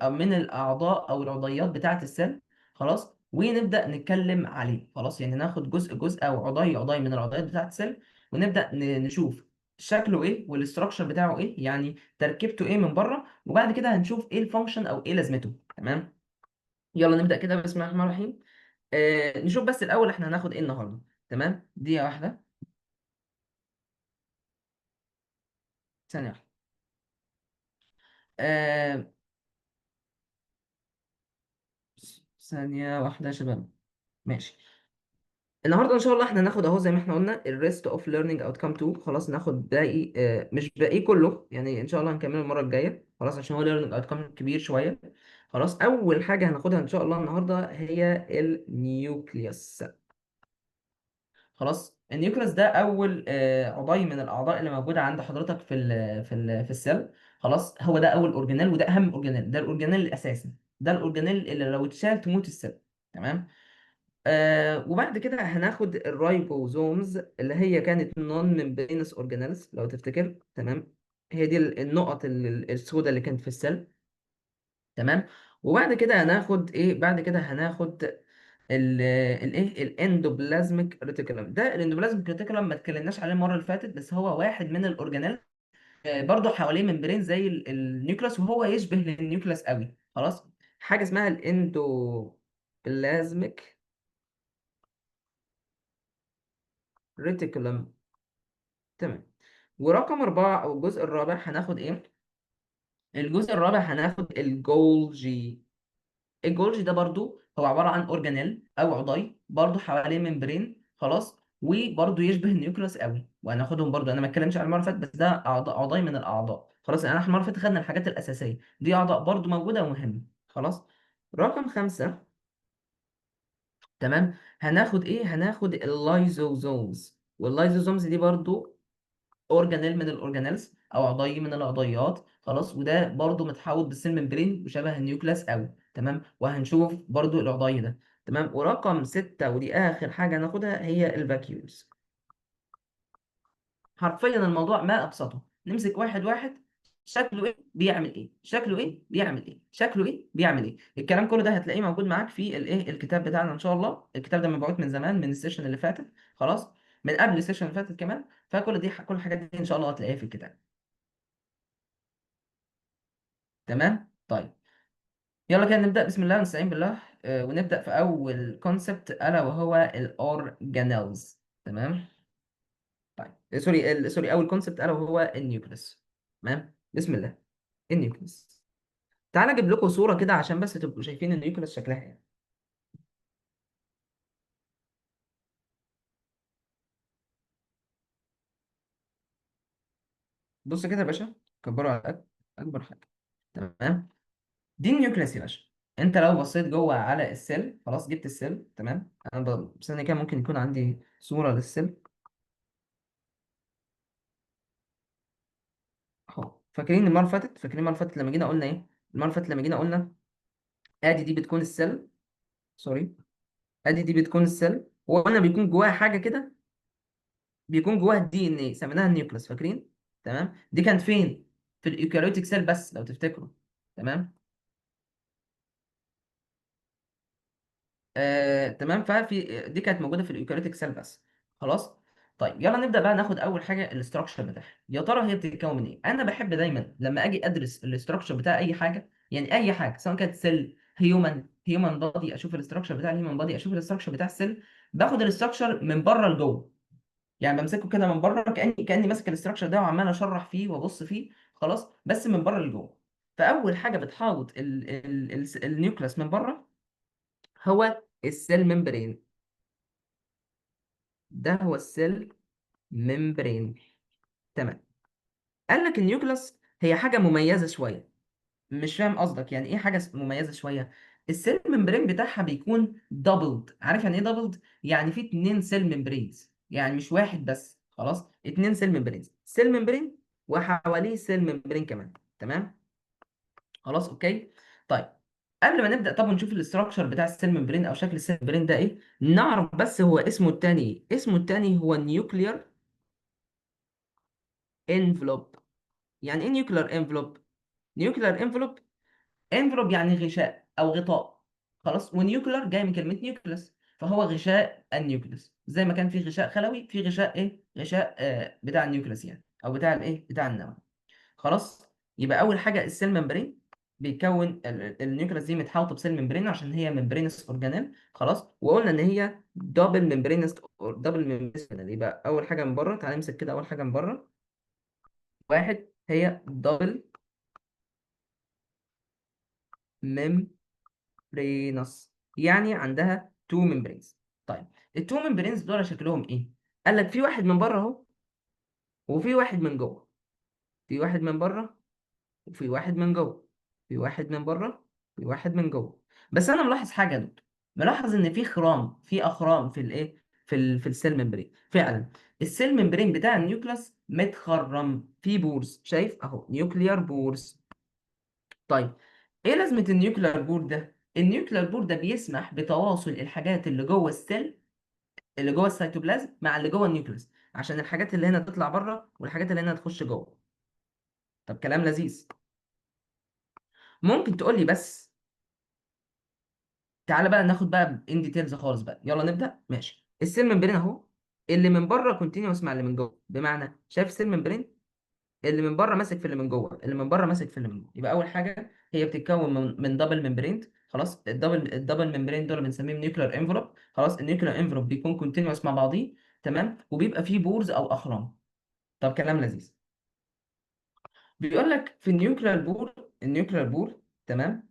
[SPEAKER 1] أو من الاعضاء او العضيات بتاعه السيل. خلاص ونبدا نتكلم عليه. خلاص يعني ناخد جزء او عضي من العضيات بتاعه السيل، ونبدا نشوف شكله ايه والاستراكشر بتاعه ايه، يعني تركيبته ايه من بره، وبعد كده هنشوف ايه الفانكشن او ايه لازمته. تمام. يلا نبدا كده بسم الله الرحمن الرحيم. نشوف بس الاول احنا هناخد ايه النهارده. تمام دقيقه واحده، ثانيه واحده. آه، ثانية واحدة يا شباب. ماشي. النهارده ان شاء الله احنا هناخد اهو زي ما احنا قلنا الريست اوف ليرنينج اوتكم 2. خلاص ناخد باقي مش باقي كله يعني، ان شاء الله هنكمله المره الجايه خلاص عشان هو ليرنينج اوتكم كبير شويه. خلاص اول حاجه هناخدها ان شاء الله النهارده هي النيوكليوس. خلاص النيوكليوس ده اول عضي من الاعضاء اللي موجوده عند حضرتك في السيل. خلاص هو ده اول اورجانيل، وده اهم اورجانيل، ده الاورجانيل الاساسي، ده الاورجانيل اللي لو اتشال تموت السيل. تمام. وبعد كده هناخد الرايبوزومز اللي هي كانت نون ممبرينس اورجانيلز لو تفتكر. تمام. هي دي النقط السوداء اللي كانت في السيل. تمام. وبعد كده هناخد ايه؟ بعد كده هناخد الايه الاندوبلازميك ريتيكولم. ده الاندوبلازميك ريتيكولم ما اتكلمناش عليه المره اللي فاتت، بس هو واحد من الاورجانيل برضه حواليه ممبرين زي النيوكلاس، وهو يشبه للنيوكلاس قوي. خلاص. حاجه اسمها الاندوبلازميك ريتيكولم. تمام. ورقم أربعة أو الجزء الرابع هناخد إيه؟ الجزء الرابع هناخد الجولجي. الجولجي ده برضو هو عبارة عن أورجانيل أو عضي برضو حواليه ممبرين. خلاص. وبرضو يشبه النيوكليوس قوي، وهناخدهم برضو. أنا ما اتكلمش عن المرة اللي فاتت، بس ده أعضاء عضي من الأعضاء. خلاص يعني احنا المرة اللي فاتت خدنا الحاجات الأساسية دي، أعضاء برضو موجودة ومهمة. خلاص. رقم خمسة. تمام. هناخد إيه؟ هناخد اللايزوزومز، واللايزوزومز دي برضو اورجانيل من الاورجانيلز او عضي من العضيات. خلاص. وده برضو متحوط بالسيل ممبرين وشبه النيوكلاس قوي. تمام. وهنشوف برضو العضي ده. تمام. ورقم ستة ودي اخر حاجة ناخدها هي الفاكيولز. حرفيا الموضوع ما ابسطه، نمسك واحد واحد. شكله ايه بيعمل ايه، شكله ايه بيعمل ايه، شكله ايه بيعمل ايه. الكلام كله ده هتلاقيه موجود معاك في الايه الكتاب بتاعنا ان شاء الله. الكتاب ده مبعوث من زمان من السيشن اللي فاتت. خلاص. من قبل السيشن اللي فاتت كمان. فكل دي كل الحاجات دي ان شاء الله هتلاقيها في الكتاب. تمام. طيب يلا كده نبدأ بسم الله ونستعين بالله. ونبدأ في أول كونسبت ألا وهو الأورجانيلز. تمام. طيب سوري أول كونسبت ألا وهو النيوكليس. تمام بسم الله. النيوكليس. تعال أجيب لكم صورة كده عشان بس تبقوا شايفين النيوكليس شكلها يعني. بص كده يا باشا، كبروا على أكبر حاجة. تمام. دي النيوكليس يا باشا. أنت لو بصيت جوه على السيل، خلاص جبت السيل. تمام. أنا بس أنا كده ممكن يكون عندي صورة للسيل. اهو فاكرين المره اللي فاتت، فاكرين المره اللي فاتت لما جينا قلنا ايه؟ المره اللي فاتت لما جينا قلنا ادي دي بتكون السيل. سوري. ادي دي بتكون السيل، وقلنا بيكون جواها حاجه كده، بيكون جواها الدي ان ايه، سميناها النيوكليس. فاكرين؟ تمام. دي كانت فين؟ في الايوكاريوتيك سيل بس لو تفتكروا. تمام. تمام. دي كانت موجوده في الايوكاريوتيك سيل بس. خلاص. طيب يلا نبدا بقى ناخد اول حاجه الاستراكشر بتاعها. يا ترى هي بتتكون من ايه؟ انا بحب دايما لما اجي ادرس الاستراكشر بتاع اي حاجه، يعني اي حاجه سواء كانت سيل، هيومن بادي، اشوف الاستراكشر بتاع الهيومن بادي، اشوف الاستراكشر بتاع السيل. باخد الاستراكشر من بره لجوه، يعني بمسكه كده من بره كاني ماسك الاستراكشر ده وعمال اشرح فيه وابص فيه. خلاص. بس من بره لجوه. فاول حاجه بتحاوط النيوكليس من بره هو السيل ممبرين. ده هو السيل ممبرين. تمام. قال لك النيوكليوس هي حاجه مميزه شويه. مش فاهم قصدك يعني ايه حاجه مميزه شويه؟ السيل ممبرين بتاعها بيكون دبلد. عارف يعني ايه دبلد؟ يعني في اتنين سيل ممبرينز، يعني مش واحد بس. خلاص. اتنين سيل ممبرينز، سيل ممبرين وحواليه سيل ممبرين كمان. تمام. خلاص. اوكي. طيب قبل ما نبدا طب نشوف الاستراكشر بتاع السيل ممبرين او شكل السيل ممبرين ده ايه، نعرف بس هو اسمه التاني ايه. اسمه التاني هو نيوكلير انفلوب. يعني ايه نيوكلير انفلوب؟ نيوكلير انفلوب، انفلوب يعني غشاء او غطاء. خلاص. ونيوكلير جاي من كلمه نيوكليس، فهو غشاء النيوكليس. زي ما كان في غشاء خلوي، في غشاء ايه؟ غشاء بتاع النيوكليس يعني، او بتاع الايه بتاع النواه. خلاص. يبقى اول حاجه السيل ممبرين بيكون النيوكليس دي متحوطه بسيل ممبرين عشان هي ممبرينس اورجانيل. خلاص. وقلنا ان هي دبل ممبرينس. يبقى اول حاجه من بره، تعالى نمسك كده اول حاجه من بره. واحد هي دبل ممبرينس، يعني عندها تو ممبرينز. طيب التو ممبرينز دول شكلهم ايه؟ قال لك في واحد من بره اهو، وفي واحد من جوه. في واحد من بره وفي واحد من جوه. في واحد من بره في واحد من جوه. بس انا ملاحظ حاجه يا دكتور، ملاحظ ان في خرام، في اخرام في الايه، في السيل ممبرين فعلا. السيل ممبرين بتاع النيوكلاس متخرم، في بورز، شايف اهو نيوكليار بورز. طيب ايه لازمه النيوكليار بور ده؟ النيوكليار بور ده بيسمح بتواصل الحاجات اللي جوه السيل، اللي جوه السيتوبلازم مع اللي جوه النيوكليوس، عشان الحاجات اللي هنا تطلع بره والحاجات اللي هنا تخش جوه. طب كلام لذيذ. ممكن تقول لي بس، تعالى بقى ناخد بقى ان ديتيلز خالص بقى، يلا نبدا. ماشي، السيل ممبرين اهو، اللي من بره كونتينوس مع اللي من جوه. بمعنى شايف السيل ممبرين، اللي من بره ماسك في اللي من جوه، اللي من بره ماسك في اللي من جوه. يبقى اول حاجه هي بتتكون من دبل ممبرين. خلاص، الدبل ممبرين دول بنسميهم نيوكلير انفلوب. خلاص، النيوكلير انفلوب بيكون كونتينوس مع بعضيه، تمام، وبيبقى فيه بورز او اخرام. طب كلام لذيذ. بيقول لك في النيوكلير بور، النيوكلير بور، تمام،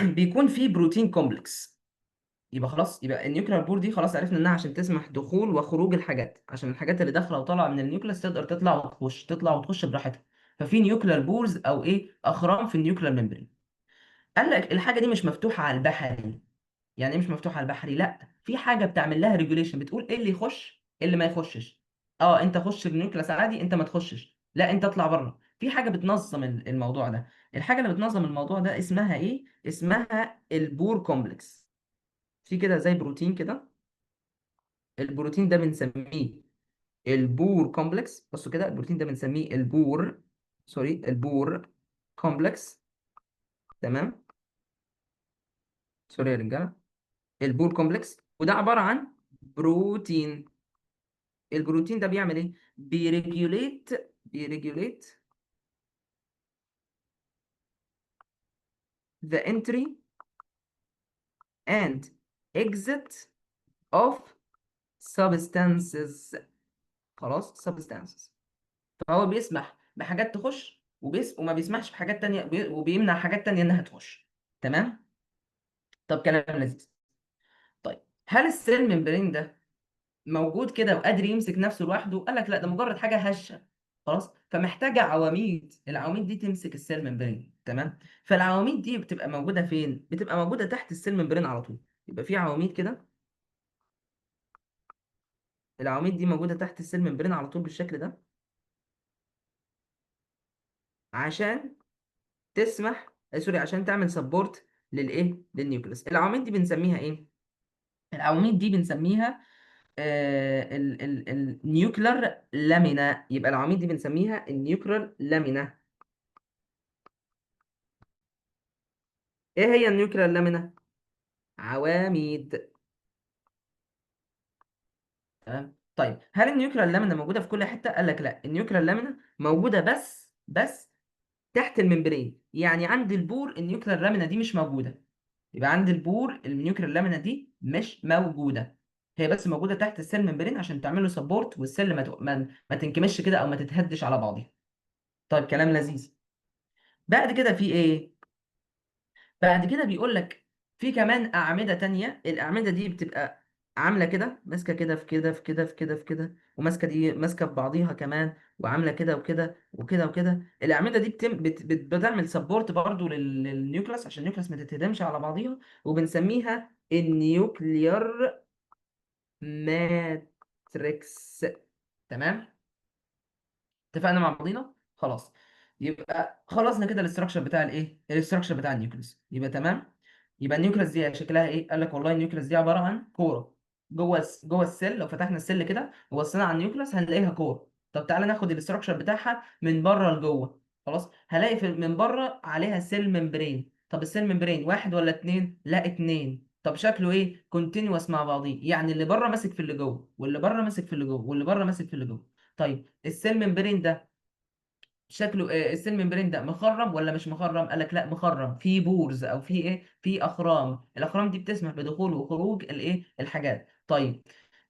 [SPEAKER 1] بيكون فيه بروتين كومبلكس. يبقى خلاص، يبقى النيوكلير بور دي خلاص عرفنا انها عشان تسمح دخول وخروج الحاجات، عشان الحاجات اللي داخله وطالعه من النيوكليس تقدر تطلع وتخش، تطلع وتخش براحتها. ففي نيوكلير بورز او ايه، اخرام في النيوكلير ممبرين. قال لك الحاجه دي مش مفتوحه على البحري. يعني ايه مش مفتوحه على البحري؟ لا، في حاجه بتعمل لها ريجوليشن، بتقول ايه اللي يخش ايه اللي ما يخشش. اه انت خش النيوكليس عادي، انت ما تخشش، لا انت اطلع بره. في حاجه بتنظم الموضوع ده. الحاجه اللي بتنظم الموضوع ده اسمها ايه؟ اسمها البور كومبلكس. في كده زي بروتين كده، البروتين ده بنسميه البور كومبلكس. بصوا كده، البروتين ده بنسميه البور، سوري، البور كومبلكس، تمام. سوري يا رجاله، البور كومبلكس، وده عباره عن بروتين. البروتين ده بيعمل ايه؟ بيريجوليت the entry and exit of substances. خلاص substances. فهو بيسمح بحاجات تخش وما بيسمحش بحاجات تانية، وبيمنع حاجات تانية انها تخش. تمام. طب كلام لذيذ. طيب هل السيل ممبرين ده موجود كده وقادر يمسك نفسه لوحده؟ قال لك لا، ده مجرد حاجه هشه. خلاص، فمحتاجه عواميد، العواميد دي تمسك السيل ممبرين، تمام. فالعواميد دي بتبقى موجوده فين؟ بتبقى موجوده تحت السيل ممبرين على طول. يبقى في عواميد كده، العواميد دي موجوده تحت السيل ممبرين على طول بالشكل ده، عشان تسمح، سوري، عشان تعمل سبورت للايه، للنيوكليس. العواميد دي بنسميها ايه؟ العواميد دي بنسميها النيوكلر لامينا. يبقى العواميد دي بنسميها النيوكلر لامينا. ايه هي النيوكلر لامينا؟ عواميد. تمام. طيب هل النيوكلر لامينا موجوده في كل حته؟ قال لك لا، النيوكلر لامينا موجوده بس تحت الممبرين. يعني عند البور النيوكلر لامينا دي مش موجوده. يبقى عند البور النيوكلر لامينا دي مش موجوده، هي بس موجوده تحت السيل ممبرين عشان تعمل له سبورت، والسيل ما تنكمش كده او ما تتهدش على بعضها. طيب كلام لذيذ. بعد كده في ايه؟ بعد كده بيقول لك في كمان أعمدة تانية. الأعمدة دي بتبقى عاملة كده، ماسكة كده في كده في كده في كده في كده، وماسكة دي ماسكة في بعضيها كمان، وعاملة كده وكده وكده وكده. الأعمدة دي بتعمل سبورت برضو للنيوكلاس عشان النيوكلاس ما تتهدمش على بعضيها، وبنسميها النيوكليار ماتريكس. تمام. اتفقنا مع بعضينا خلاص. يبقى خلصنا كده الاستراكشر بتاع الايه، الاستراكشر بتاع النيوكليس. يبقى تمام. يبقى النيوكليس دي شكلها ايه؟ قال لك والله النيوكليس دي عباره عن كوره جوه السيل. لو فتحنا السيل كده وبصينا على النيوكليس هنلاقيها كوره. طب تعالى ناخد الاستراكشر بتاعها من بره لجوه. خلاص، هلاقي من بره عليها سيل ممبرين. طب السيل ممبرين واحد ولا اتنين؟ لا اتنين. طب شكله ايه؟ كونتينوس مع بعضيه، يعني اللي بره ماسك في اللي جوه، واللي بره ماسك في اللي جوه، واللي بره ماسك في اللي جوه. طيب السيل ممبرين ده شكله السيل ممبرين ده مخرم ولا مش مخرم؟ قال لك لا مخرم، في بورز او في ايه، في اخرام. الاخرام دي بتسمح بدخول وخروج الايه، الحاجات. طيب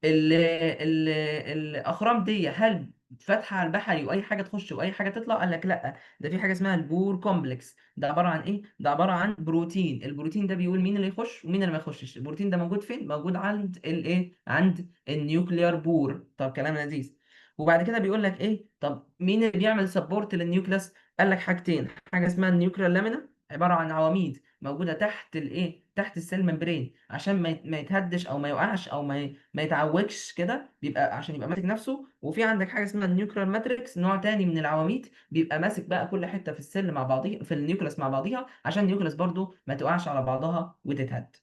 [SPEAKER 1] ال ال الاخرام دي هل فاتحه على البحري واي حاجه تخش واي حاجه تطلع، قال لك لا، ده في حاجه اسمها البور كومبلكس. ده عباره عن ايه؟ ده عباره عن بروتين. البروتين ده بيقول مين اللي يخش ومين اللي ما يخشش. البروتين ده موجود فين؟ موجود عند الايه، عند النيوكليار بور. طب كلام لذيذ. وبعد كده بيقول لك ايه، طب مين اللي بيعمل سبورت للنيوكليس؟ قال لك حاجتين. حاجه اسمها النيوكليار لامينا، عباره عن عواميد موجوده تحت الايه، تحت السيل ممبرين، عشان ما يتهدش او ما يوقعش او ما يتعوجش كده، بيبقى عشان يبقى ماسك نفسه. وفي عندك حاجه اسمها النيوكلير ماتريكس، نوع تاني من العواميد، بيبقى ماسك بقى كل حته في السيل مع بعضيها، في النيوكليس مع بعضيها، عشان النيوكليس برضو ما تقعش على بعضها وتتهد.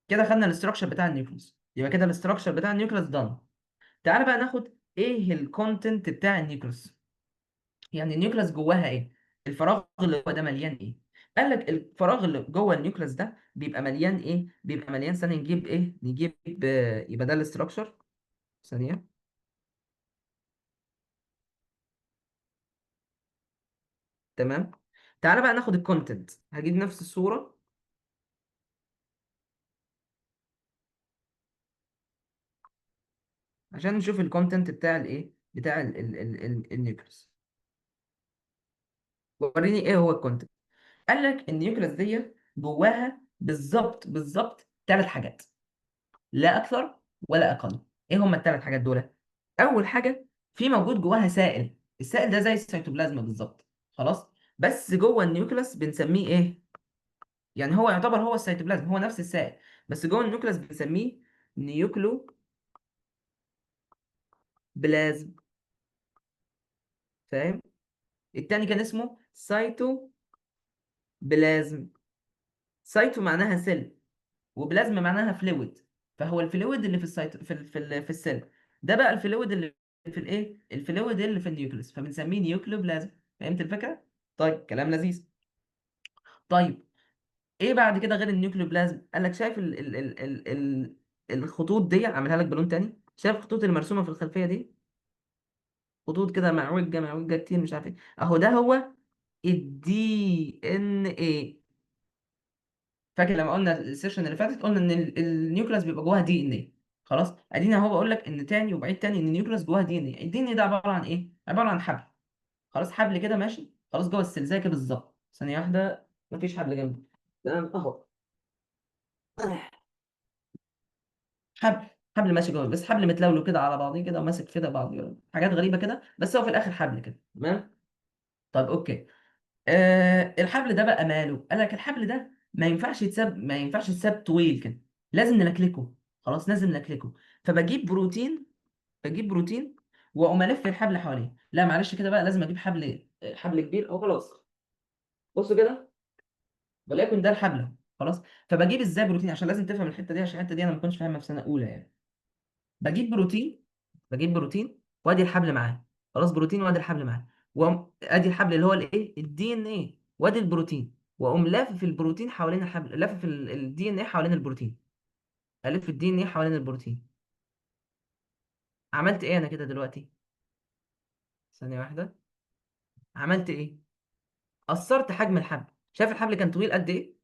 [SPEAKER 1] كده خدنا الاستراكشر بتاع النيوكليس، يبقى كده الاستراكشر بتاع النيوكليس دان. تعال بقى ناخد ايه الكونتنت بتاع النيوكليس. يعني النيوكليس جواها ايه؟ الفراغ اللي هو ده مليان ايه؟ قال لك الفراغ اللي جوه النيوكليس ده بيبقى مليان ايه؟ بيبقى مليان، ثانيه نجيب ايه، نجيب يبقى ده الاستراكشر. ثانيه. تمام. تعالى بقى ناخد الكونتنت، هجيب نفس الصورة عشان نشوف الكونتنت بتاع الايه، بتاع النيوكليس. وريني ايه هو الكونتنت. قال لك النيوكليس دي جواها بالظبط بالظبط ثلاث حاجات، لا اكثر ولا اقل. ايه هما الثلاث حاجات دول؟ اول حاجة، في موجود جواها سائل. السائل ده زي السيتوبلازم بالظبط، خلاص، بس جوه النيوكليس بنسميه ايه؟ يعني هو يعتبر هو السيتوبلازم، هو نفس السائل، بس جوه النيوكليس بنسميه نيوكلو بلازم. فاهم؟ التاني كان اسمه سايتو بلازم. سايتو معناها سيل، وبلازم معناها فلويد. فهو الفلويد اللي في السايتو في السيل، ده بقى الفلويد اللي في الايه، الفلويد اللي في النيوكليس، فبنسميه نيوكليو بلازم. فهمت الفكره؟ طيب كلام لذيذ. طيب ايه بعد كده غير النيوكليو بلازم؟ قال لك شايف الخطوط دي، اعملها لك باللون تاني. شايف الخطوط اللي مرسومه في الخلفيه دي؟ خطوط كده معوجه معوجه كتير مش عارف ايه، اهو ده هو الدي ان ايه. فاكر لما قلنا السيشن اللي فاتت، قلنا ان النيوكلاس بيبقى جواها دي ان ايه. خلاص، ادينا اهو بقول لك ان تاني وبعيد تاني ان النيوكلاس جواها دي ان ايه. الدي ان ايه ده عباره عن ايه؟ عباره عن حبل. خلاص، حبل كده ماشي، خلاص، جوه السيل زي كده بالظبط. ثانيه واحده، مفيش حبل جنبي. تمام اهو. حبل، حبل ماشي جوه، بس حبل متلولو كده على بعضيه كده وماسك في ده بعض، حاجات غريبه كده، بس هو في الاخر حبل كده. تمام. طيب اوكي. الحبل ده بقى ماله؟ قال لك الحبل ده ما ينفعش يتساب، ما ينفعش يتساب طويل كده، لازم نلكلكه. خلاص، لازم نلكلكه. فبجيب بروتين، بجيب بروتين واقوم الف الحبل حواليه. لا معلش كده بقى، لازم اجيب حبل، حبل كبير او خلاص. بصوا كده، وليكن ده الحبل. خلاص. فبجيب ازاي بروتين؟ عشان لازم تفهم الحته دي، عشان الحته دي انا ما كنتش فاهمها في سنه اولى يعني. بجيب بروتين، بجيب بروتين وادي الحبل معاه. خلاص، بروتين وادي الحبل معاه، وادي الحبل اللي هو الايه، الدي ان ايه، وادي البروتين، واقوم لافف البروتين حوالين الحبل، لافف الدي ان ايه حوالين البروتين. الف الدي ان ايه حوالين البروتين. عملت ايه انا كده دلوقتي؟ ثانيه واحده. عملت ايه؟ قصرت حجم الحبل. شايف الحبل كان طويل قد ايه؟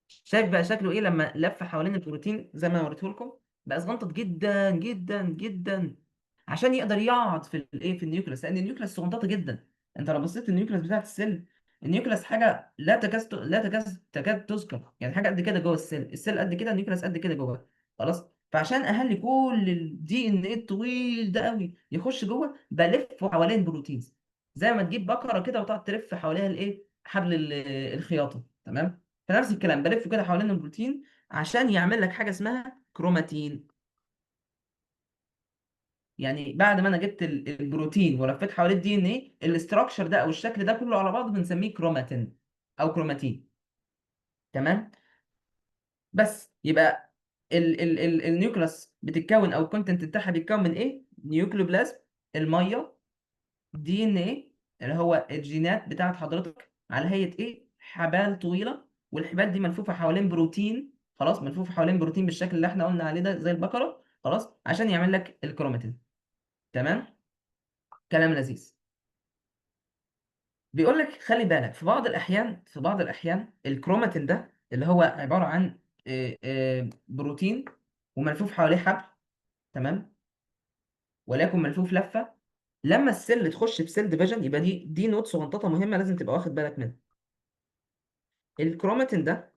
[SPEAKER 1] شايف بقى شكله ايه لما لف حوالين البروتين زي ما وريته لكم؟ بقى صغنطط جدا جدا جدا، عشان يقدر يقعد في الايه، في النيوكليس، لان النيوكليس صغنططه جدا. انت لو بصيت النيوكليس بتاعت السيل، النيوكليس حاجه لا تكاد تذكر، يعني حاجه قد كده جوه السيل، السيل قد كده، النيوكليس قد كده جوه. خلاص. فعشان اهلي كل الدي ان ايه الطويل ده قوي يخش جوه، بلفه حوالين بروتينز، زي ما تجيب بقره كده وتقعد تلف حواليها الايه، حبل الخياطه. تمام. فنفس الكلام بلف كده حوالين البروتين عشان يعمل لك حاجه اسمها كروماتين. يعني بعد ما انا جبت البروتين ولفيت حوالين الدي ان ايه، الاستراكشر ده او الشكل ده كله على بعضه بنسميه كروماتين او كروماتين. تمام. بس يبقى النيوكلاس بتتكون، او الكونتنت بتاعها بيتكون من ايه؟ نيوكليوبلازم، الميه، دي ان ايه اللي هو الجينات بتاعت حضرتك، على هيئه ايه، حبال طويله، والحبال دي ملفوفه حوالين بروتين. خلاص، ملفوفه حوالين بروتين بالشكل اللي احنا قلنا عليه ده زي البقره. خلاص، عشان يعمل لك الكروماتين. تمام. كلام لذيذ. بيقول لك خلي بالك، في بعض الاحيان، في بعض الاحيان الكروماتين ده اللي هو عباره عن بروتين وملفوف حواليه حبل. تمام. وليكن ملفوف لفه. لما السيل تخش في سيل ديفيجن، يبقى دي نوت صغنططه مهمه لازم تبقى واخد بالك منها. الكروماتين ده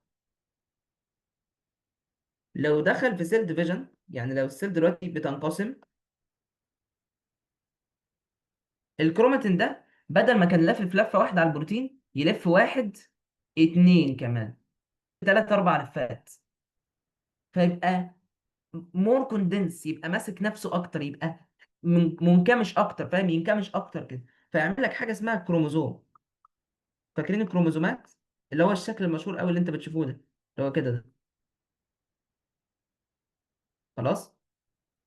[SPEAKER 1] لو دخل في سيل ديفيجن، يعني لو السيل دلوقتي بتنقسم، الكروماتين ده بدل ما كان لافف لفه واحده على البروتين، يلف واحد، اتنين كمان، تلات اربع لفات، فيبقى مور كوندنس، يبقى ماسك نفسه اكتر، يبقى منكمش اكتر، فاهم؟ ينكمش اكتر كده، فيعمل لك حاجه اسمها كروموزوم. فاكرين الكروموزومات؟ اللي هو الشكل المشهور قوي اللي انت بتشوفوه ده، اللي هو كده ده. خلاص.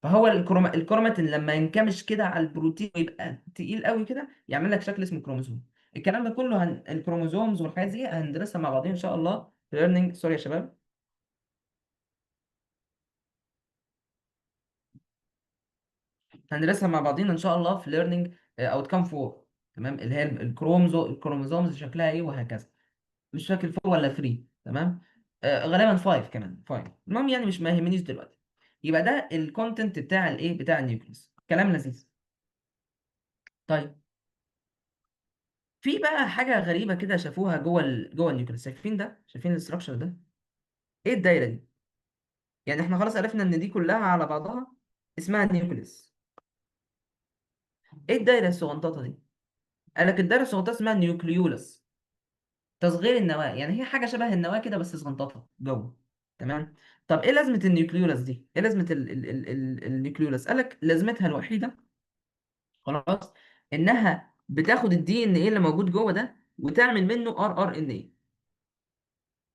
[SPEAKER 1] فهو الكروماتين لما ينكمش كده على البروتين ويبقى تقيل قوي كده، يعمل لك شكل اسمه كروموزوم. الكلام ده كله الكروموزومز والحاجات دي هندرسها مع بعضين ان شاء الله في ليرنينج. سوري يا شباب. هندرسها مع بعضين ان شاء الله في ليرنينج اوت كام فور. تمام، اللي هي الكروموزومز شكلها ايه وهكذا. مش فاكر فور ولا 3. تمام. غالبا 5، كمان 5. المهم يعني مش ما يهمنيش دلوقتي. يبقى ده الكونتنت بتاع الايه، بتاع النيوكليوس. كلام لذيذ. طيب، في بقى حاجه غريبه كده شافوها جوه النيوكليوس. شايفين ده؟ شايفين الاستراكشر ده؟ ايه الدايره دي؟ يعني احنا خلاص عرفنا ان دي كلها على بعضها اسمها نيوكليوس. ايه الدايره الصغنططه دي؟ قال لك الدايره الصغنططه اسمها نيوكليولس. تصغير النواه، يعني هي حاجه شبه النواه كده بس صغنططه جوه. تمام. طب ايه لازمه النيوكليولس دي؟ ايه لازمه النيوكليولس؟ قال لك لازمتها الوحيده، خلاص، انها بتاخد الدي ان ايه اللي موجود جوه ده وتعمل منه ار ان ايه.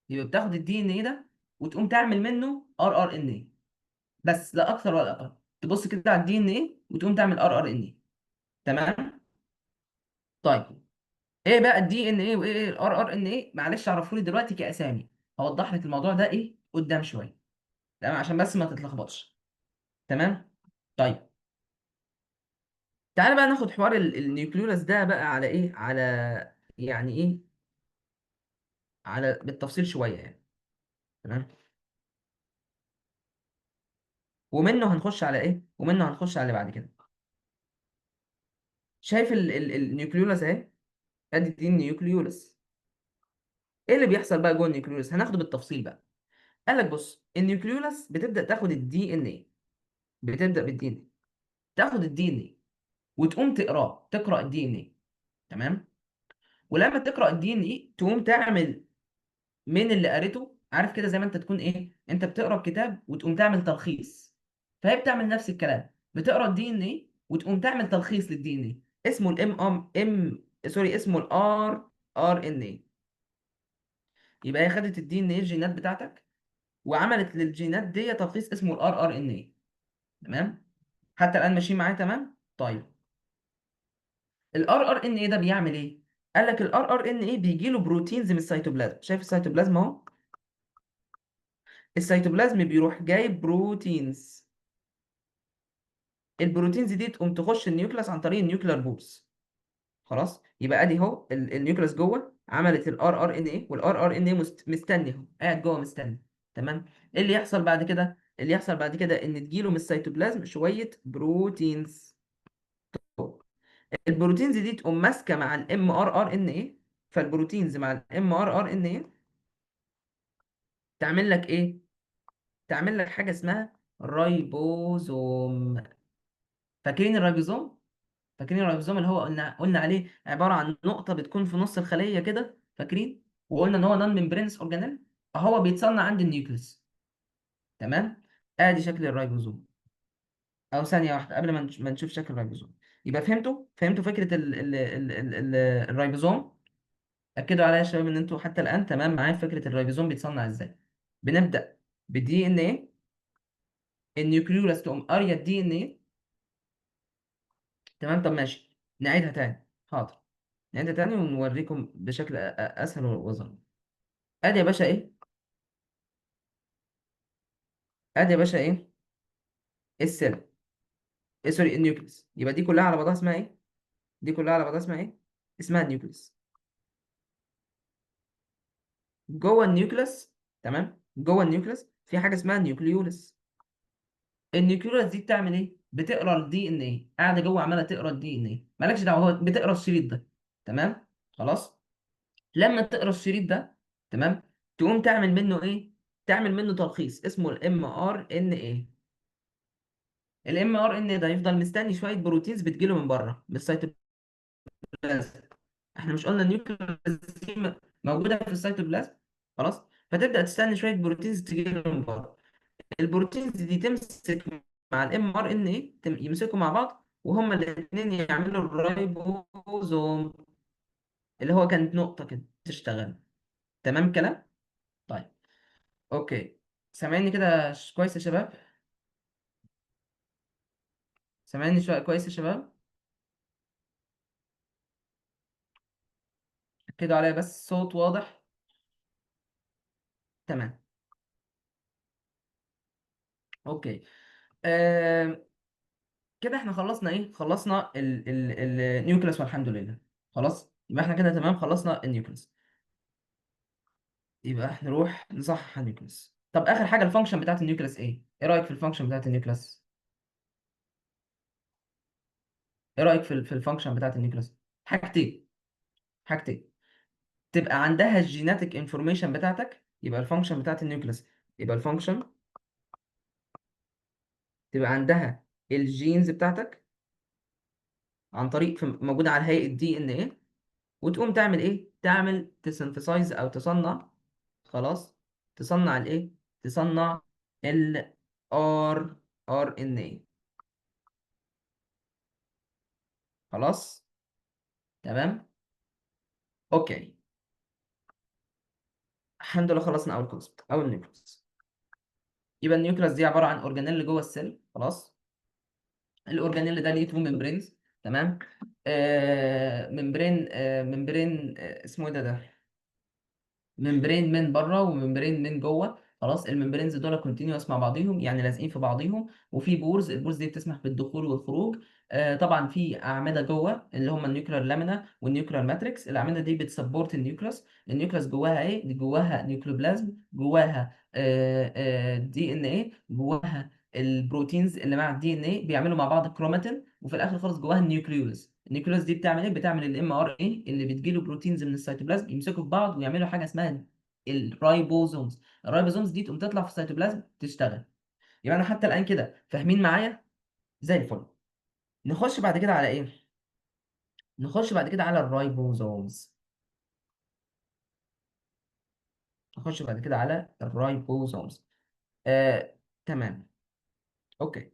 [SPEAKER 1] يبقى بتاخد الدي ان ايه ده وتقوم تعمل منه ار ان ايه، بس لا اكثر ولا اقل. تبص كده على الدي ان ايه وتقوم تعمل ار ان ايه. تمام. طيب، ايه بقى الدي ان ايه وايه الار ان ايه؟ معلش عرفوني دلوقتي كاسامي، هوضح لك الموضوع ده ايه قدام شويه. تمام، عشان بس ما تتلخبطش. تمام. طيب، تعالى بقى ناخد حوار النيوكليولاس ده بقى على ايه، على يعني ايه، على بالتفصيل شويه يعني. تمام. ومنه هنخش على ايه، ومنه هنخش على اللي بعد كده. شايف النيوكليولاس اهي؟ ادي دي النيوكليولاس. ايه اللي بيحصل بقى جوه النيوكليولاس؟ هناخده بالتفصيل بقى. قال لك بص، النيوكليولاس بتبدا تاخد الدي ان ايه. بتبدا بالدي ان ايه، تاخد الدي ان ايه وتقوم تقرا الدي ان ايه. تمام. ولما تقرا الدي ان ايه تقوم تعمل من اللي قريته، عارف كده، زي ما انت تكون ايه، انت بتقرا الكتاب وتقوم تعمل تلخيص. فهي بتعمل نفس الكلام، بتقرا الدي ان ايه وتقوم تعمل تلخيص للدي ان ايه، اسمه سوري، اسمه ار ان ايه. يبقى هي خدت الدي ان ايه الجينات بتاعتك وعملت للجينات دي تلخيص اسمه الار ان ايه. تمام. حتى الان ماشيين معايا؟ تمام. طيب، الار ان ايه ده بيعمل ايه؟ قال لك الار ان ايه بيجي له بروتينز من السيتوبلازم. شايف السيتوبلازم اهو؟ السيتوبلازم بيروح جايب بروتينز. البروتينز دي تقوم تخش النيوكلاس عن طريق النيوكلير بولز. خلاص، يبقى ادي اهو النيوكلاس جوه عملت الار ان ايه، والار ان ايه مستني اهو، قاعد جوه مستني. تمام. ايه اللي يحصل بعد كده؟ اللي يحصل بعد كده ان تجيله من السيتوبلازم شويه بروتينز. البروتينز دي تقوم ماسكه مع الام ان ايه. فالبروتينز مع الام ان ايه تعمل لك ايه؟ تعمل لك حاجه اسمها رايبوزوم. فاكرين الرايبوزوم؟ فاكرين الرايبوزوم اللي هو قلنا عليه عباره عن نقطه بتكون في نص الخليه كده، فاكرين؟ وقلنا ان هو نون ممبرينس اورجانيل. هو بيتصنع عند النيوكليوس. تمام. ادي شكل الرايبوزوم. او ثانيه واحده قبل ما نشوف شكل الرايبوزوم. يبقى فهمتوا فكره الرايبوزوم؟ اكدوا عليا يا شباب ان انتوا حتى الان تمام معايا في فكره الرايبوزوم بيتصنع ازاي. بنبدا بالدي ان ايه، النيوكليولاس تقوم قاريه الدي ان ايه. تمام. طب ماشي، نعيدها تاني. حاضر. نعيدها تاني ونوريكم بشكل اسهل وظريف. ادي يا باشا ايه، ادي يا باشا ايه، السيل، إيه سوري، النيوكليس. يبقى دي كلها على بعضها اسمها ايه؟ دي كلها على بعضها اسمها ايه؟ اسمها النيوكليس. جوه النيوكليس، تمام، جوه النيوكليس في حاجه اسمها نيوكليولس. النيوكليولس دي بتعمل ايه؟ بتقرا الدي ان ايه، قاعده جوه عماله تقرا الدي ان ايه، مالكش دعوه، هو بتقرا الشريط ده. تمام. خلاص. لما تقرا الشريط ده، تمام، تقوم تعمل منه ايه؟ تعمل منه تلخيص اسمه الام ار ان ايه. الام ار ان ده يفضل مستني شويه بروتينز بتجيله من بره من السيتوبلازم. احنا مش قلنا النيوكليوس دي موجوده في السيتوبلازم؟ خلاص. فتبدا تستني شويه بروتينز تجيله من بره. البروتينز دي تمسك مع الام ار ان ايه، يمسكوا مع بعض وهما الاثنين يعملوا الرايبوزوم، اللي هو كانت نقطه كده تشتغل. تمام كلام. طيب. اوكي. سامعني كده كويس يا شباب؟ سامعني شويه كويس يا شباب؟ اكدوا عليا بس صوت واضح. تمام. اوكي. آه كده احنا خلصنا ايه؟ خلصنا النيوكليس والحمد لله. خلاص يبقى احنا كده تمام، خلصنا النيوكليس. يبقى احنا نروح نصحح النيوكليس. طب اخر حاجه الفانكشن بتاعت النيوكليس ايه؟ ايه رايك في الفانكشن بتاعت النيوكليس؟ ايه رايك في الفانكشن بتاعت النيوكليس؟ حاجتين. حاجتين. تبقى عندها الجيناتيك انفورميشن بتاعتك، يبقى الفانكشن بتاعت النيوكليس، يبقى الفانكشن تبقى عندها الجينز بتاعتك عن طريق موجوده على هيئه دي ان ايه، وتقوم تعمل ايه؟ تعمل تسنثسايز او تصنع. خلاص. تصنع الايه؟ تصنع ال ار ان ايه. خلاص. تمام. اوكي. الحمد لله خلصنا اول كونسبت، اول نيوكليس. يبقى النيوكليس دي عباره عن اورجانيل جوه السيل. خلاص. الاورجانيل ده ليه تو ممبرينز. تمام. ممبرين اسمه ايه ده؟ ممبرين من بره وممبرين من جوه. خلاص. الممبرينز دول كونتينوس مع بعضهم، يعني لازقين في بعضهم، وفي بورز، البورز دي بتسمح بالدخول والخروج. طبعا في اعمده جوه اللي هم النيوكلير لامينا والنيوكلير ماتريكس. الاعمده دي بتسبورت النيوكليوس. النيوكليوس جواها ايه؟ دي جواها نيوكلوبلازم، جواها دي ان ايه، جواها البروتينز اللي مع الدي ان ايه بيعملوا مع بعض كروماتين، وفي الاخر خالص جواها النيوكليوز. النيوكليوس دي بتعمل ايه؟ بتعمل الام ار ايه اللي بتجيله بروتينز من السيتوبلازم يمسكوا في بعض ويعملوا حاجه اسمها الرايبوزومز. الرايبوزومز دي تقوم تطلع في السيتوبلازم تشتغل. يبقى انا حتى الان كده فاهمين معايا؟ زي الفل. نخش بعد كده على ايه؟ نخش بعد كده على الرايبوزومز. نخش بعد كده على الرايبوزومز. تمام. اوكي.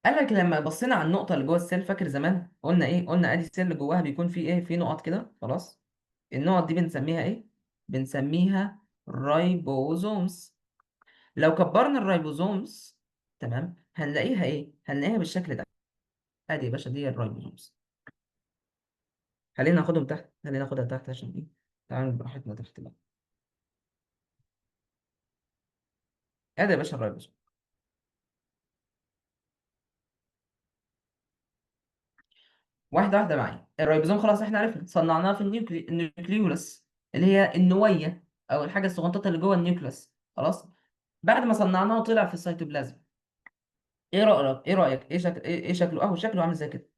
[SPEAKER 1] قال لك لما بصينا على النقطه اللي جوه السيل، فاكر زمان قلنا ايه؟ قلنا ادي السيل اللي جواها بيكون فيه ايه؟ فيه نقط كده. خلاص. النقط دي بنسميها ايه؟ بنسميها رايبوزومز. لو كبرنا الرايبوزومز، تمام، هنلاقيها ايه؟ هنلاقيها بالشكل ده. ادي يا باشا دي الرايبوزومز. خلينا ناخدهم تحت، خلينا ناخدها تحت عشان ايه؟ تعالوا براحتنا تحت بقى. ادي يا باشا الرايبوزوم. واحده واحده معايا. الرايبوزوم خلاص احنا عرفنا صنعناها في النيوكليولس، اللي هي النويه او الحاجه الصغنططه اللي جوه النيوكليوس. خلاص. بعد ما صنعناه طلع في السيتوبلازم. ايه رايك؟ ايه رايك؟ ايه شكل ايه شكله؟ اهو شكله عامل زي كده.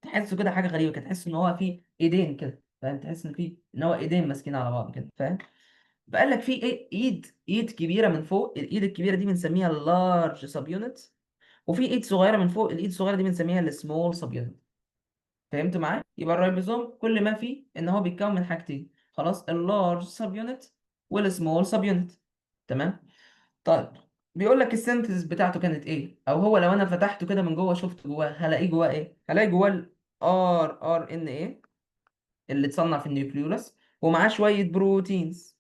[SPEAKER 1] تحسه كده حاجه غريبه كده، تحس ان هو فيه ايدين كده، فاهم؟ تحس ان هو ايدين ماسكين على بعض كده، فاهم؟ بقى لك في ايه؟ ايد كبيره من فوق، الايد الكبيره دي بنسميها اللارج سب يونت، وفي ايد صغيره من فوق، الايد الصغيره دي بنسميها السمول سب يونت. فهمت معايا؟ يبقى الرايبوزوم كل ما فيه ان هو بيتكون من حاجتين. خلاص. اللارج سب يونت والسمول سب يونت. تمام. طيب. بيقول لك السنتز بتاعته كانت ايه؟ او هو لو انا فتحته كده من جوه شفت جواه، هلاقيه جواه ايه؟ هلاقي جواه ار ان ايه اللي اتصنع في النيوكليولاس، ومعاه شويه بروتينز.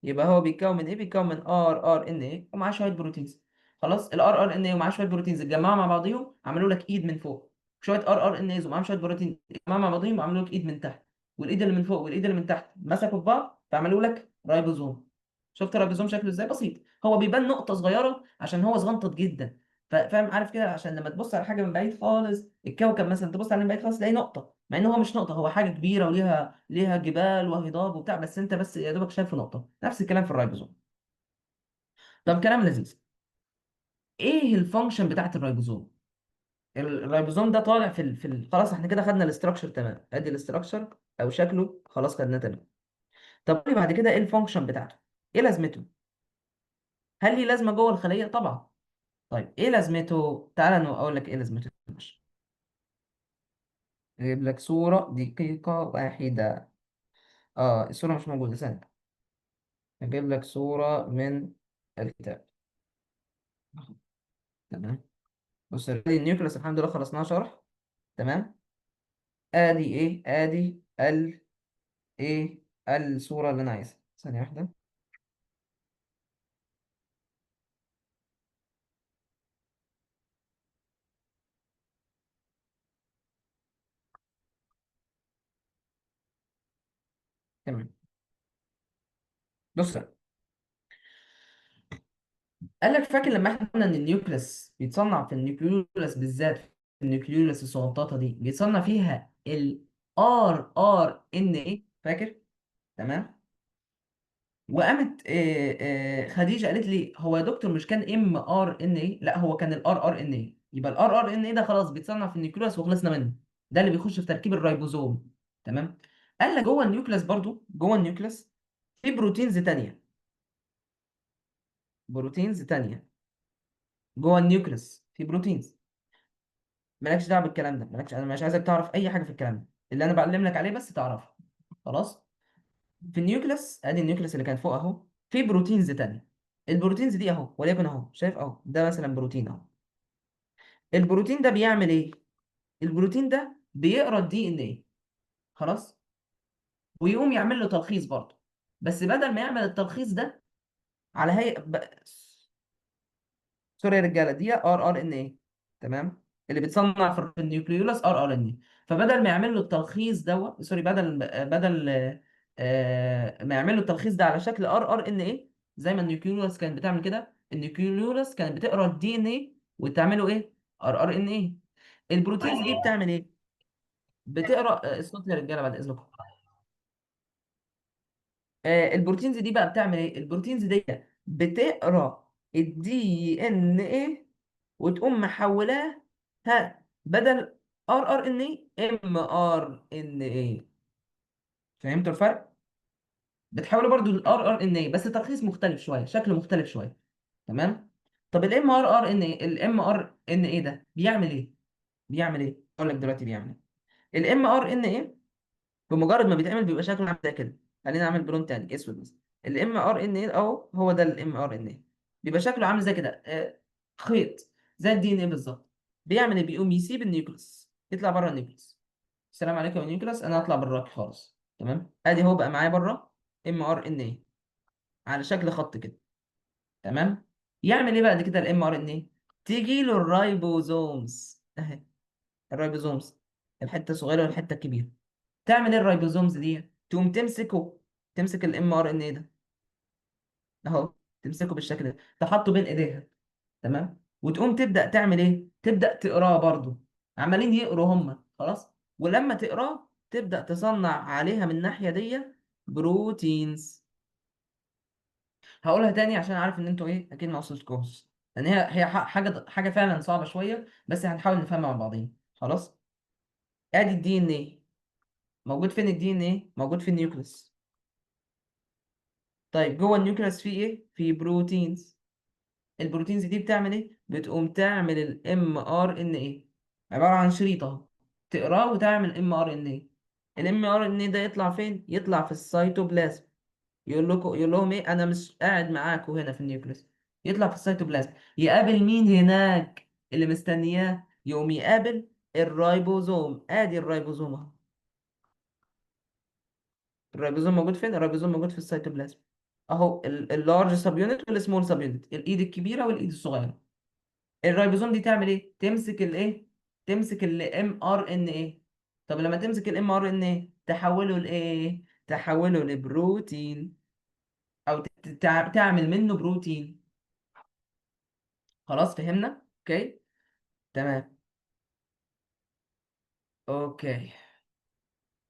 [SPEAKER 1] يبقى هو بيتكون من ايه؟ بيتكون من ار ان ايه ومعاه شويه بروتينز. خلاص. ار ان ايه ومعاه شويه بروتينز اتجمعوا مع بعضهم عملوا لك ايد من فوق. شويه ار ان ايز ومعاهم شويه بروتين اتجمعوا مع بعضهم وعملوا لك ايد من تحت. والايد اللي من فوق والايد اللي من تحت مسكوا في بعض فعملوا لك رايبوزوم. شفت الرايبوزوم شكله ازاي؟ بسيط. هو بيبان نقطه صغيره عشان هو صغنطط جدا. فاهم؟ عارف كده؟ عشان لما تبص على حاجه من بعيد خالص، الكوكب مثلا، تبص عليه من بعيد خالص تلاقي نقطه، مع ان هو مش نقطه، هو حاجه كبيره وليها جبال وهضاب وبتاع، بس انت بس يا دوبك شايفه نقطه. نفس الكلام في الرايبوزوم. طب كلام لذيذ. ايه الفانكشن بتاعت الريبوزوم؟ الريبوزوم ده طالع خلاص احنا كده خدنا الاستراكشر تمام، ادي الاستراكشر او شكله خلاص خدناه تمام. طب قولي بعد كده ايه الفانكشن بتاعته؟ ايه لازمته؟ هل ليه لازمه جوه الخليه؟ طبعا. طيب ايه لازمته؟ تعالى انا اقول لك ايه لازمته. ماشي. اجيب لك صوره دقيقه واحده. اه الصوره مش موجوده، ثانيه. اجيب لك صوره من الكتاب. تمام. بص ادي النيوكليس الحمد لله خلصناها شرح. تمام. ادي ايه؟ ادي ايه الصوره اللي انا عايزها. ثانيه واحده. تمام. بص، قال لك فاكر لما احنا قلنا ان النيوكليس بيتصنع في النيوكليولاس بالذات، في النيوكليولاس الصغنطاطه دي بيتصنع فيها ال RRNA، فاكر؟ تمام. وقامت خديجه قالت لي هو يا دكتور مش كان mRNA؟ لا هو كان ال RRNA. يبقى ال RRNA ده خلاص بيتصنع في النيوكليولاس وخلصنا منه. ده اللي بيخش في تركيب الريبوزوم. تمام. قال لك جوه النيوكليوس برضو، جوه النيوكليوس في بروتينز تانية. بروتينز تانية جوه النيوكليوس، في بروتينز. مالكش دعوه بالكلام ده، مالكش، انا مش عايزك تعرف اي حاجه في الكلام ده، اللي انا بعلم لك عليه بس تعرفه. خلاص. في النيوكليوس، ادي النيوكليوس اللي كان فوق اهو، في بروتينز تانية. البروتينز دي اهو، وليكن اهو شايف اهو، ده مثلا بروتين اهو. البروتين ده بيعمل ايه؟ البروتين ده بيقرا الدي ان ايه. خلاص. ويقوم يعمل له تلخيص برضه. بس بدل ما يعمل التلخيص ده على هيئه سوري يا رجاله، دي RRNA. تمام. اللي بيتصنع في النيوكليولاس RRNA. فبدل ما يعمل له التلخيص دوت، سوري، بدل ما يعمل له التلخيص ده على شكل RRNA زي ما النيوكليولاس كانت بتعمل كده، النيوكليولاس كانت بتقرا الدي ان ايه وتعمله ايه؟ RRNA. البروتينز دي بتعمل ايه؟ بتقرا الصوت يا رجاله بعد اذنكم. البروتينز دي بقى بتعمل ايه؟ البروتينز دي بتقرا الدي ان ايه وتقوم محولاه، ها، بدل RRNA mRNA. فهمتوا الفرق؟ بتحولوا برضو ال RRNA بس ترخيص مختلف شويه، شكل مختلف شويه. تمام. طب ال mRNA، ال mRNA ده بيعمل ايه؟ بيعمل ايه؟ اقول لك دلوقتي بيعمل ايه. ال mRNA بمجرد ما بيتعمل بيبقى شكله عامل زي كده. خلينا نعمل بلون تاني اسود مثلا. الام ار ان ايه اهو، هو ده الام ار ان ايه. بيبقى شكله عامل زي كده خيط، زي الدي ان ايه بالظبط. بيعمل ايه؟ بيقوم يسيب النيوكليس، يطلع بره النيوكليس. السلام عليكم يا نيوكليس، انا هطلع براك خالص. تمام. ادي هو بقى معايا بره ام ار ان ايه على شكل خط كده. تمام. يعمل ايه بعد كده الام ار ان ايه؟ تيجي له الرايبوزومز اهي. الرايبوزومز، الحته الصغيره والحته الكبيره. تعمل ايه الرايبوزومز دي؟ تقوم تمسكه، تمسك الام ار ان ايه ده اهو، تمسكه بالشكل ده، تحطه بين ايديها. تمام. وتقوم تبدا تعمل ايه؟ تبدا تقراه برضو. عمالين يقروا هم خلاص. ولما تقراه تبدا تصنع عليها من الناحيه دي بروتينز. هقولها تاني عشان عارف ان انتوا ايه اكيد ما وصلتكوش، لان هي حاجه فعلا صعبه شويه، بس هنحاول نفهمها مع بعضين. خلاص. ادي الدي ان ايه. موجود فين الدي ان ايه؟ موجود في النيوكليس. طيب جوه النيوكليس في ايه؟ في بروتينز. البروتينز دي بتعمل ايه؟ بتقوم تعمل الام ار ان ايه. عباره عن شريط اهو، تقراه وتعمل ام ار ان ايه. الام ار ان ايه ده يطلع فين؟ يطلع في السيتوبلازم. يقول لهم ايه؟ انا مش قاعد معاكم هنا في النيوكليس. يطلع في السيتوبلازم. يقابل مين هناك اللي مستنياه؟ يقوم يقابل الرايبوزوم. ادي الرايبوزوم اهو. الرايبوزوم موجود فين؟ الرايبوزوم موجود في السيتوبلازم اهو. اللارج سب يونت والسمول سب يونت، الايد الكبيره والايد الصغيره. الرايبوزوم دي تعمل ايه؟ تمسك الايه؟ تمسك الام ار ان ايه. طب لما تمسك الام ار ان ايه تحوله لايه؟ تحوله لبروتين، او تعمل منه بروتين. خلاص فهمنا؟ اوكي. تمام. اوكي.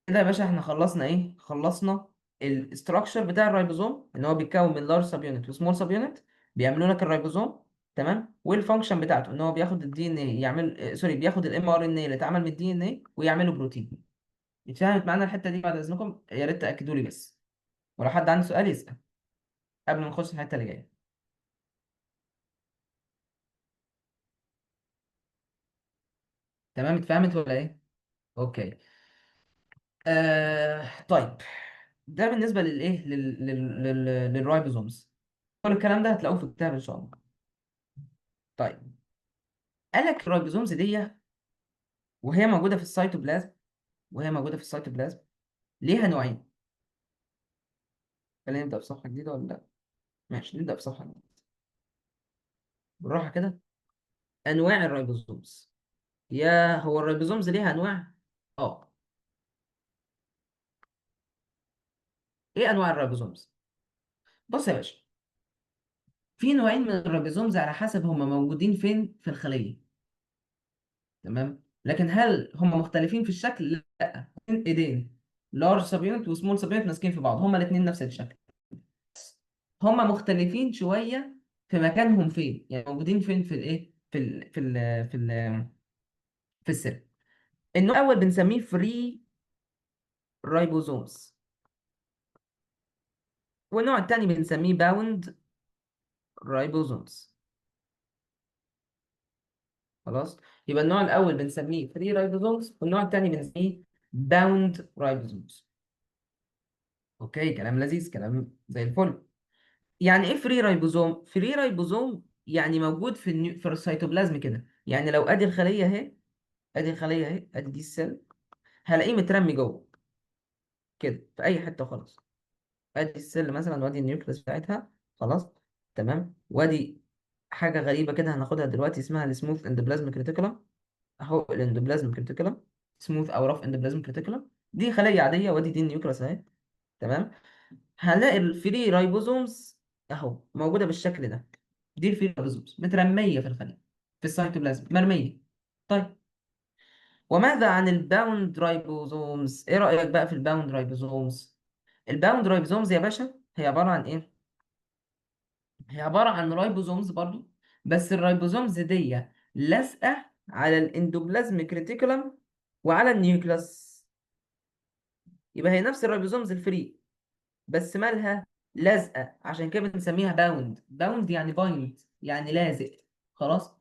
[SPEAKER 1] كده يا باشا احنا خلصنا ايه؟ خلصنا الاستراكشر بتاع الرايبوزوم، ان هو بيتكون من لارج سب يونت وسمول سب يونت، بيعملوا لك الرايبوزوم. تمام. والفانكشن بتاعته ان هو بياخد الدي ان اي يعمل سوري، بياخد الام ار ان اي اللي اتعمل من الدي ان اي ويعمله بروتين. اتفهمت معانا الحته دي بعد اذنكم؟ يا ريت تاكدوا لي بس، ولو حد عنده سؤال يسال قبل ما نخش الحته اللي جايه. تمام، اتفهمت ولا ايه؟ اوكي. طيب، ده بالنسبه للايه للرايبوزومز. كل الكلام ده هتلاقوه في الكتاب ان شاء الله. طيب، قال لك الرايبوزومز دي وهي موجوده في السيتوبلازم، وهي موجوده في السيتوبلازم ليها نوعين. خلينا نبدا بصفحه جديده ولا لا؟ ماشي، نبدا بصفحه جديده بالراحه كده. انواع الرايبوزومز. هو الرايبوزومز ليها انواع؟ اه. ايه انواع الرايبوزومز؟ بص يا باشا، في نوعين من الرايبوزومز على حسب هم موجودين فين في الخليه. تمام، لكن هل هم مختلفين في الشكل؟ لا. ايدين لارج سابيونت وسمول سابيونت ماسكين في بعض، هما الاثنين نفس الشكل. هما مختلفين شويه في مكانهم فين، يعني موجودين فين في الايه في السيل. النوع الاول بنسميه فري رايبوزومز، والنوع الثاني بنسميه باوند رايبوزومز. خلاص، يبقى النوع الاول بنسميه فري رايبوزومز، والنوع الثاني بنسميه باوند رايبوزومز. اوكي، كلام لذيذ، كلام زي الفل. يعني ايه فري رايبوزوم؟ فري رايبوزوم يعني موجود في السيتوبلازم كده. يعني لو ادي الخليه اهي، ادي الخليه اهي، ادي دي السيل، هلاقيه مترمي جوه كده في اي حته خالص. ادي السيل مثلا، وادي النيوكليس بتاعتها. خلاص، تمام. وادي حاجه غريبه كده هناخدها دلوقتي اسمها السموث اندوبلازم كريتيكولم. اهو الاندوبلازم كريتيكولم، سموث او رف اندوبلازم كريتيكولم. دي خليه عاديه، وادي دي النيوكليس اهي. تمام. هنلاقي الفري رايبوزومز اهو موجوده بالشكل ده. دي الفري رايبوزومز مترميه في الخليه، في السيتوبلازم مرميه. طيب، وماذا عن الباوند رايبوزومز؟ ايه رايك بقى في الباوند رايبوزومز؟ الباوند رايبوزومز يا باشا هي عباره عن ايه؟ هي عباره عن رايبوزومز برضو، بس الرايبوزومز دي لازقه على الاندوبلازم كريتيكولم وعلى النيوكلاس. يبقى هي نفس الرايبوزومز الفري، بس مالها لازقه، عشان كده بنسميها باوند. باوند يعني بايند، يعني لازق. خلاص،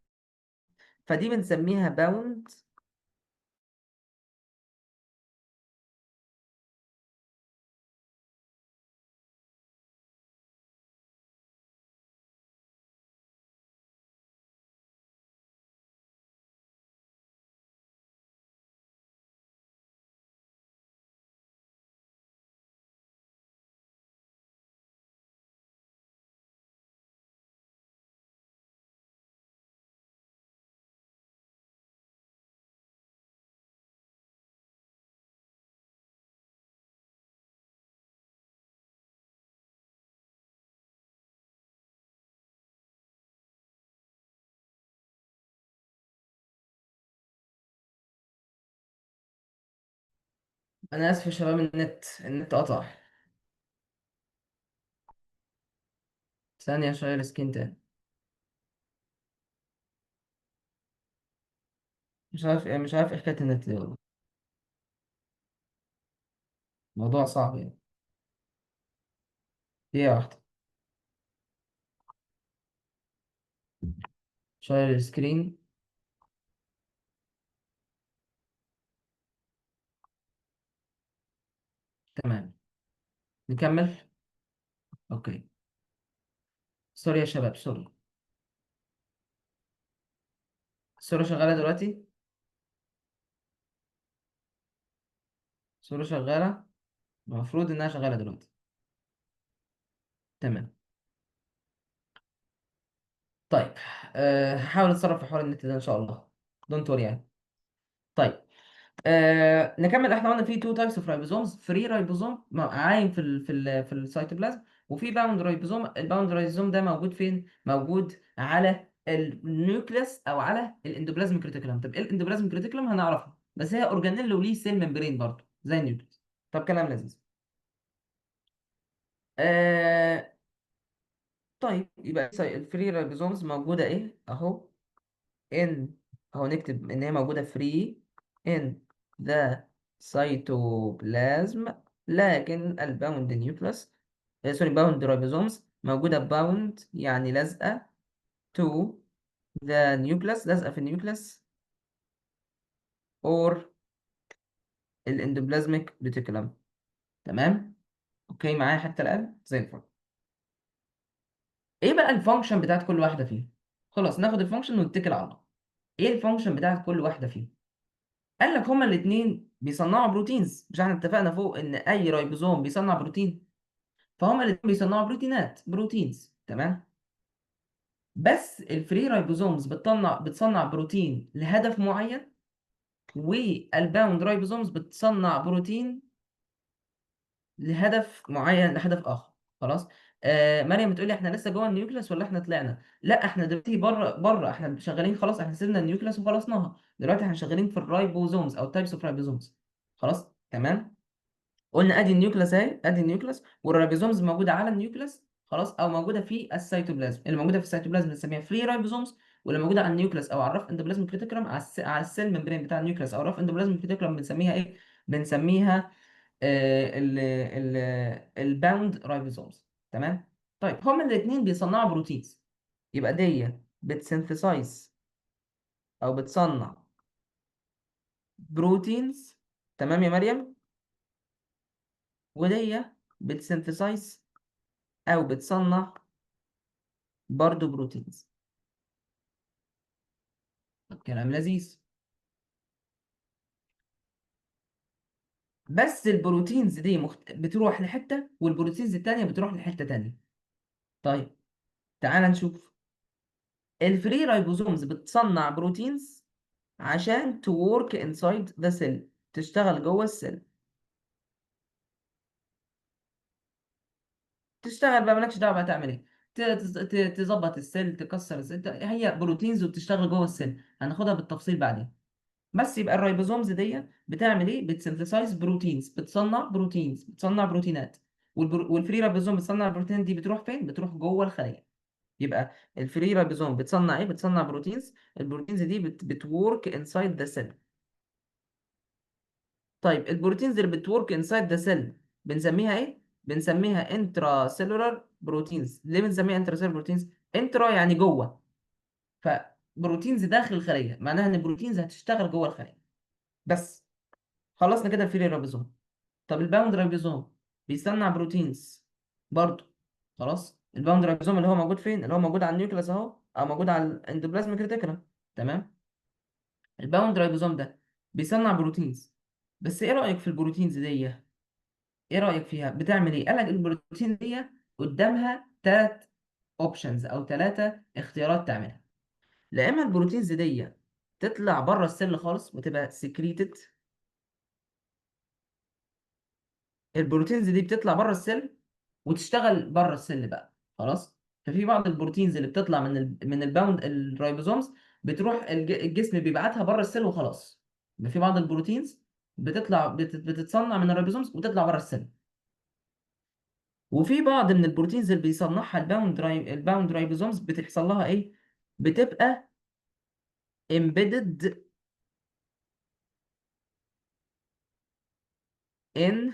[SPEAKER 1] فدي بنسميها باوند. انا اسف يا شباب، النت قطع. ثانيه شويه السكين تاني. مش عارف ايه حكايه النت دي والله. موضوع صعب يعني. دقيقه واحده، شويه السكرين. تمام، نكمل. اوكي، سوري يا شباب، سوري. الصوره شغاله دلوقتي؟ الصوره شغاله، المفروض انها شغاله دلوقتي. تمام. طيب، هحاول اتصرف في حوار النت ده ان شاء الله. دونت وري يعني. طيب، نكمل. احنا قلنا في تو تايبس اوف رايبوزومز: فري رايبوزوم عايم في السيتوبلازم، وفي باوند رايبوزوم. الباوند رايبوزوم ده موجود فين؟ موجود على النيوكليس او على الاندوبلازم كريتيكولم. طب ايه الاندوبلازم كريتيكولم؟ هنعرفها، بس هي اورجانيل وليه سيل ممبرين برضه زي النيوكليس. طب كلام لذيذ. آه طيب يبقى الفري رايبوزومز موجودة ايه اهو، ان اهو نكتب ان هي موجودة فري ان ذا سيتوبلازم، لكن الباوند نيوكلاس سوري باوند رايبوزومز موجودة باوند يعني لازقة تو ذا نيوكلاس، لازقة في النيوكلاس اور الاندوبلازميك ريتيكولم. تمام، اوكي معايا حتى الآن زي الفل. ايه بقى الفانكشن بتاعت كل واحدة فيهم؟ خلاص ناخد الفانكشن ونتكل على الله. ايه الفانكشن بتاعت كل واحدة فيهم؟ قال لك هما الاثنين بيصنعوا بروتينز، مش احنا اتفقنا فوق ان اي رايبوزوم بيصنع بروتين؟ فهما الاثنين بيصنعوا بروتينات، بروتينز. تمام، بس الفري رايبوزومز بتصنع بروتين لهدف معين، والباوند رايبوزومز بتصنع بروتين لهدف معين، لهدف اخر. خلاص. مريم بتقول لي احنا لسه جوه النيوكليس ولا احنا طلعنا؟ لا احنا دلوقتي بره بره، احنا شغالين خلاص، احنا سيبنا النيوكليس وخلصناها، دلوقتي احنا شغالين في الرايبوزومز او تايبس اوف رايبوزومز. خلاص تمام. قلنا ادي النيوكليس اهي، ادي النيوكليس والرايبوزومز موجوده على النيوكليس، خلاص، او موجوده في السيتوبلازم. اللي موجوده في السيتوبلازم بنسميها فري رايبوزومز، واللي موجوده على النيوكليس او على الرف اندوبلازم كريتيكولم، على السيل ممبرين بتاع النيوكليس او الرف اندوبلازم كريتيكولم، بنسميها ايه؟ بنسميها الباوند رايبوزومز. تمام. طيب هما الاثنين بيصنعوا بروتينز، يبقى دي بتسنثسايز او بتصنع بروتينز، تمام يا مريم، ودي بتسنثسايز او بتصنع برضو بروتينز. كلام لذيذ. بس البروتينز دي بتروح لحتة، والبروتينز التانية بتروح لحتة تانية. طيب تعال نشوف. الفري رايبوزومز بتصنع بروتينز عشان to work inside the cell، تشتغل جوه السيل. تشتغل بقى، مالكش دعوه بقى تعمل ايه، تظبط السيل، تكسر السيل، هي بروتينز وبتشتغل جوه السيل، هناخدها بالتفصيل بعدين. بس يبقى الرايبوزومز دي بتعمل ايه؟ بتسنثسايز بروتينز، بتصنع بروتينز، بتصنع بروتينات. والفري رايبوزوم بتصنع البروتين دي بتروح فين؟ بتروح جوه الخليه. يبقى الفري رايبوزوم بتصنع ايه؟ بتصنع بروتينز، البروتينز دي بتورك انسايد ذا سيل. طيب البروتينز اللي بتورك انسايد ذا سيل بنسميها ايه؟ بنسميها انترا سيلولار بروتينز. ليه بنسميها انترا سيلولار بروتينز؟ انترا يعني جوه، فبروتينز داخل الخليه، معناها ان البروتينز هتشتغل جوه الخليه. بس خلصنا كده الفري رايبوزوم. طب الباوند رايبوزوم بيصنع بروتينز برضه. خلاص، الباوند رايبوزوم اللي هو موجود فين؟ اللي هو موجود على النيوكليس اهو، او موجود على الاندوبلازميك ريتيكولم. تمام. الباوند رايبوزوم ده بيصنع بروتينز. بس ايه رايك في البروتينز دي؟ ايه رأيك فيها؟ بتعمل ايه؟ قال لك البروتين دي قدامها ثلاث اوبشنز او ثلاثة اختيارات تعملها. لا اما البروتينز دي تطلع بره السيل خالص وتبقى سكريتد، البروتينز دي بتطلع بره السيل وتشتغل بره السيل بقى. خلاص. ففي بعض البروتينز اللي بتطلع من الباوند الرايبوزومز بتروح الجسم بيبعتها بره السيل وخلاص. يبقى في بعض البروتينز بتطلع بتتصنع من الرايبوزومز وتطلع بره السيل. وفي بعض من البروتينز اللي بيصنعها الباوند رايبوزومز بتحصل لها ايه؟ بتبقى embedded in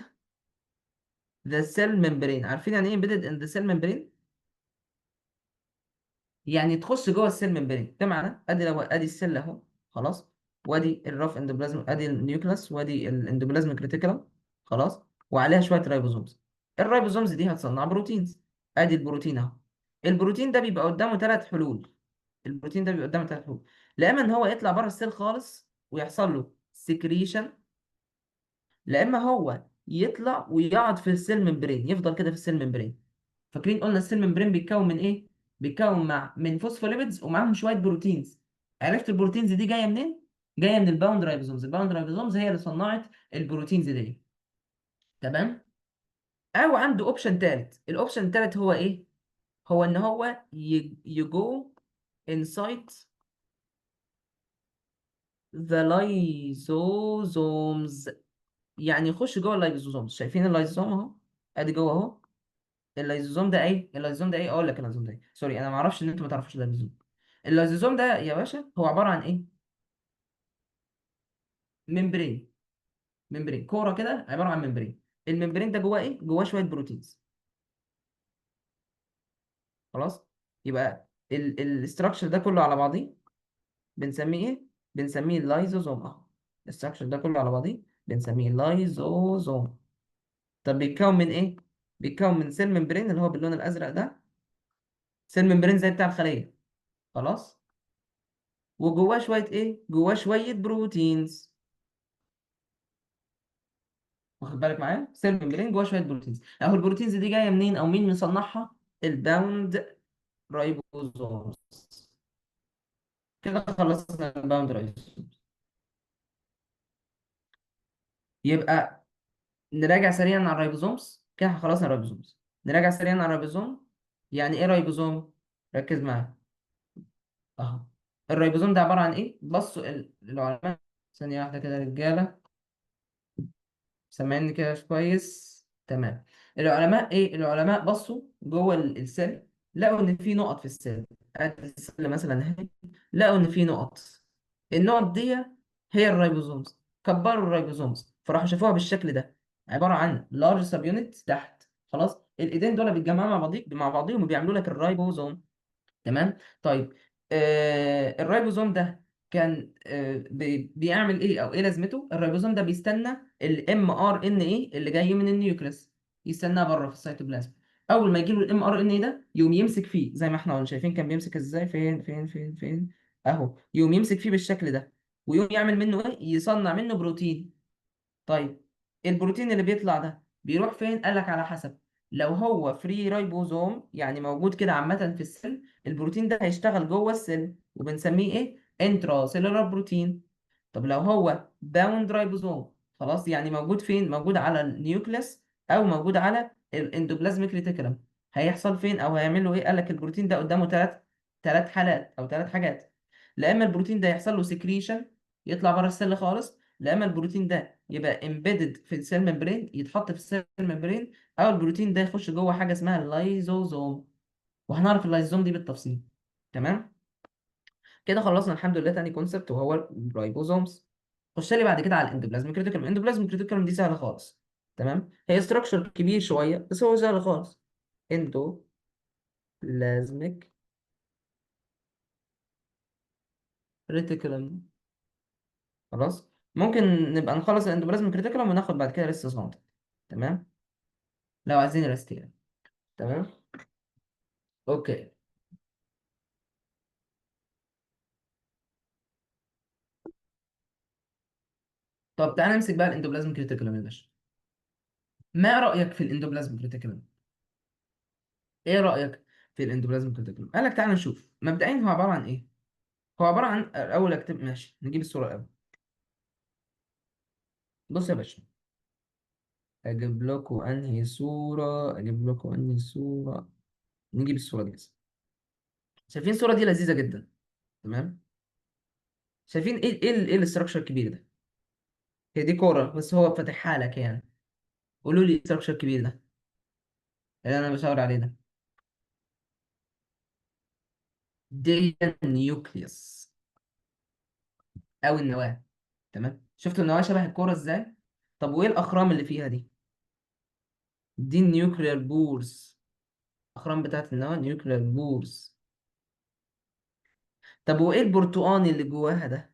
[SPEAKER 1] the cell membrane. عارفين يعني ايه embedded in the cell membrane؟ يعني تخش جوه السيل ممبرين. بمعنى ادي لو ادي السيل اهو، خلاص، وادي الرف اندوبلازم، ادي النيوكلاس، وادي الاندوبلازم كريتيكولم، خلاص، وعليها شويه رايبوزومز. الرايبوزومز دي هتصنع بروتينز. ادي البروتين اهو. البروتين ده بيبقى قدامه ثلاث حلول. البروتين ده بيبقى قدامه ثلاث حلول. لا اما ان هو يطلع بره السيل خالص ويحصل له سكريشن، لا اما هو يطلع ويقعد في السيل ممبرين، يفضل كده في السيل ممبرين. فاكرين قلنا السيل ممبرين بيتكون من ايه؟ بيتكون من فوسفوليبيدز ومعاهم شويه بروتينز. عرفت البروتينز دي جايه منين؟ جايه من الباوند رايبوزومز. الباوند رايبوزومز هي اللي صنعت البروتينز دي. تمام. او عنده اوبشن ثالث. الاوبشن الثالث هو ايه؟ هو ان هو يجو انسايد ذا لايزوزومز، يعني يخش جوه اللايزوزومز. شايفين اللايزوزوم اهو، ادي جوه اهو، اللايزوزوم ده ايه؟ اللايزوزوم ده ايه؟ اقول لك اللايزوزوم ده ايه. سوري انا ما اعرفش ان انتوا ما تعرفوش اللايزوزوم. اللايزوزوم ده يا باشا هو عباره عن ايه؟ ممبرين. ممبرين كوره كده، عباره عن ممبرين. الممبرين ده جواه ايه؟ جواه شويه بروتينز. خلاص. يبقى الاستراكشر ده كله على بعضيه بنسميه ايه؟ بنسميه اللايزوزوم اهو. الاستراكشر ده كله على بعضيه بنسميه اللايزوزوم. طب بيتكون من ايه؟ بيتكون من سيل ممبرين اللي هو باللون الازرق ده. سيل ممبرين زي بتاع الخليه. خلاص. وجواه شويه ايه؟ جواه شويه بروتينز. واخد بالك معايا؟ سيل ممبرين جواه شويه بروتينز. اهو البروتينز دي جايه منين او مين مصنعها؟ الباوند رايبوزومز. كده خلصنا الباوند رايبوزومز. يبقى نراجع سريعا على الرايبوزومز. كده خلصنا الرايبوزومز. نراجع سريعا على الرايبوزوم. يعني ايه رايبوزوم؟ ركز معايا اهو. الرايبوزوم ده عباره عن ايه؟ بصوا العلماء. ثانيه واحده كده يا رجاله. سامعني كده كويس؟ تمام. العلماء ايه؟ العلماء بصوا جوه السيل. لقوا ان في نقط في السيل. ادي السيل مثلا اهي. لقوا ان في نقط. النقط دي هي الرايبوزومز. كبروا الرايبوزومز فراحوا شافوها بالشكل ده. عباره عن لارج سب يونت تحت. خلاص. الايدين دول بيتجمعوا مع بعضهم وبيعملوا لك الرايبوزوم. تمام. طيب. الرايبوزوم ده كان بيعمل ايه او ايه لازمته؟ الرايبوزوم ده بيستنى الام ار ان اي اللي جاي من النيوكليس. يستناه بره في السيتوبلازم. اول ما يجي له الام ار ان اي ده يقوم يمسك فيه زي ما احنا قلنا. شايفين كان بيمسك ازاي؟ فين اهو. يقوم يمسك فيه بالشكل ده. ويقوم يعمل منه ايه؟ يصنع منه بروتين. طيب. البروتين اللي بيطلع ده بيروح فين؟ قال لك على حسب. لو هو فري رايبوزوم يعني موجود كده عامة في السيل، البروتين ده هيشتغل جوه السيل وبنسميه ايه؟ انترا سيلولار بروتين. طب لو هو باوند رايبوزوم خلاص، يعني موجود فين؟ موجود على النيوكليس او موجود على الاندوبلازميك ريتيكولم. هيحصل فين او هيعمل له ايه؟ قال لك البروتين ده قدامه ثلاث حالات او ثلاث حاجات. لا اما البروتين ده يحصل له سكريشن يطلع بره السيل خالص. لا اما البروتين ده يبقى امبيدد في السيل ممبرين يتحط في السيل ممبرين. او البروتين ده يخش جوه حاجه اسمها اللايزوزوم. وهنعرف اللايزوزوم دي بالتفصيل. تمام. كده خلصنا الحمد لله تاني كونسبت وهو الرايبوزومز. خش لي بعد كده على الاندوبلازميك ريتيكولم. الاندوبلازميك ريتيكولم دي سهله خالص. تمام. هي ستراكشر كبير شويه بس هو سهل خالص. اندوبلازميك ريتيكولم. خلاص. ممكن نبقى نخلص الاندوبلازميك ريتيكولم وناخد بعد كده ريست سونت. تمام. لو عايزين ريست يعني. تمام. اوكي. طب تعالى نمسك بقى الاندوبلازميك ريتيكولم يا باشا. ما رايك في الاندوبلازميك ريتيكولم؟ ايه رايك في الاندوبلازميك ريتيكولم؟ قال لك تعالى نشوف مبدئيا هو عباره عن ايه. هو عباره عن اول اكتب ماشي نجيب الصوره الاول. بص يا باشا. اجيب لكم انهي صوره. نجيب الصوره دي بس. شايفين الصوره دي لذيذه جدا. تمام. شايفين ايه الاستراكشر الكبير ده؟ هي دي كوره بس هو فاتحها لك يعني. قولوا لي الاستراكشر الكبير ده اللي انا بشاور عليه ده. دي النيوكليوس او النواه. تمام. شفتوا النواه شبه الكوره ازاي؟ طب وايه الاخرام اللي فيها دي؟ دي النيوكلير بورز. الاخرام بتاعت النواه نيوكلير بورز. طب وايه البرتقاني اللي جواها ده؟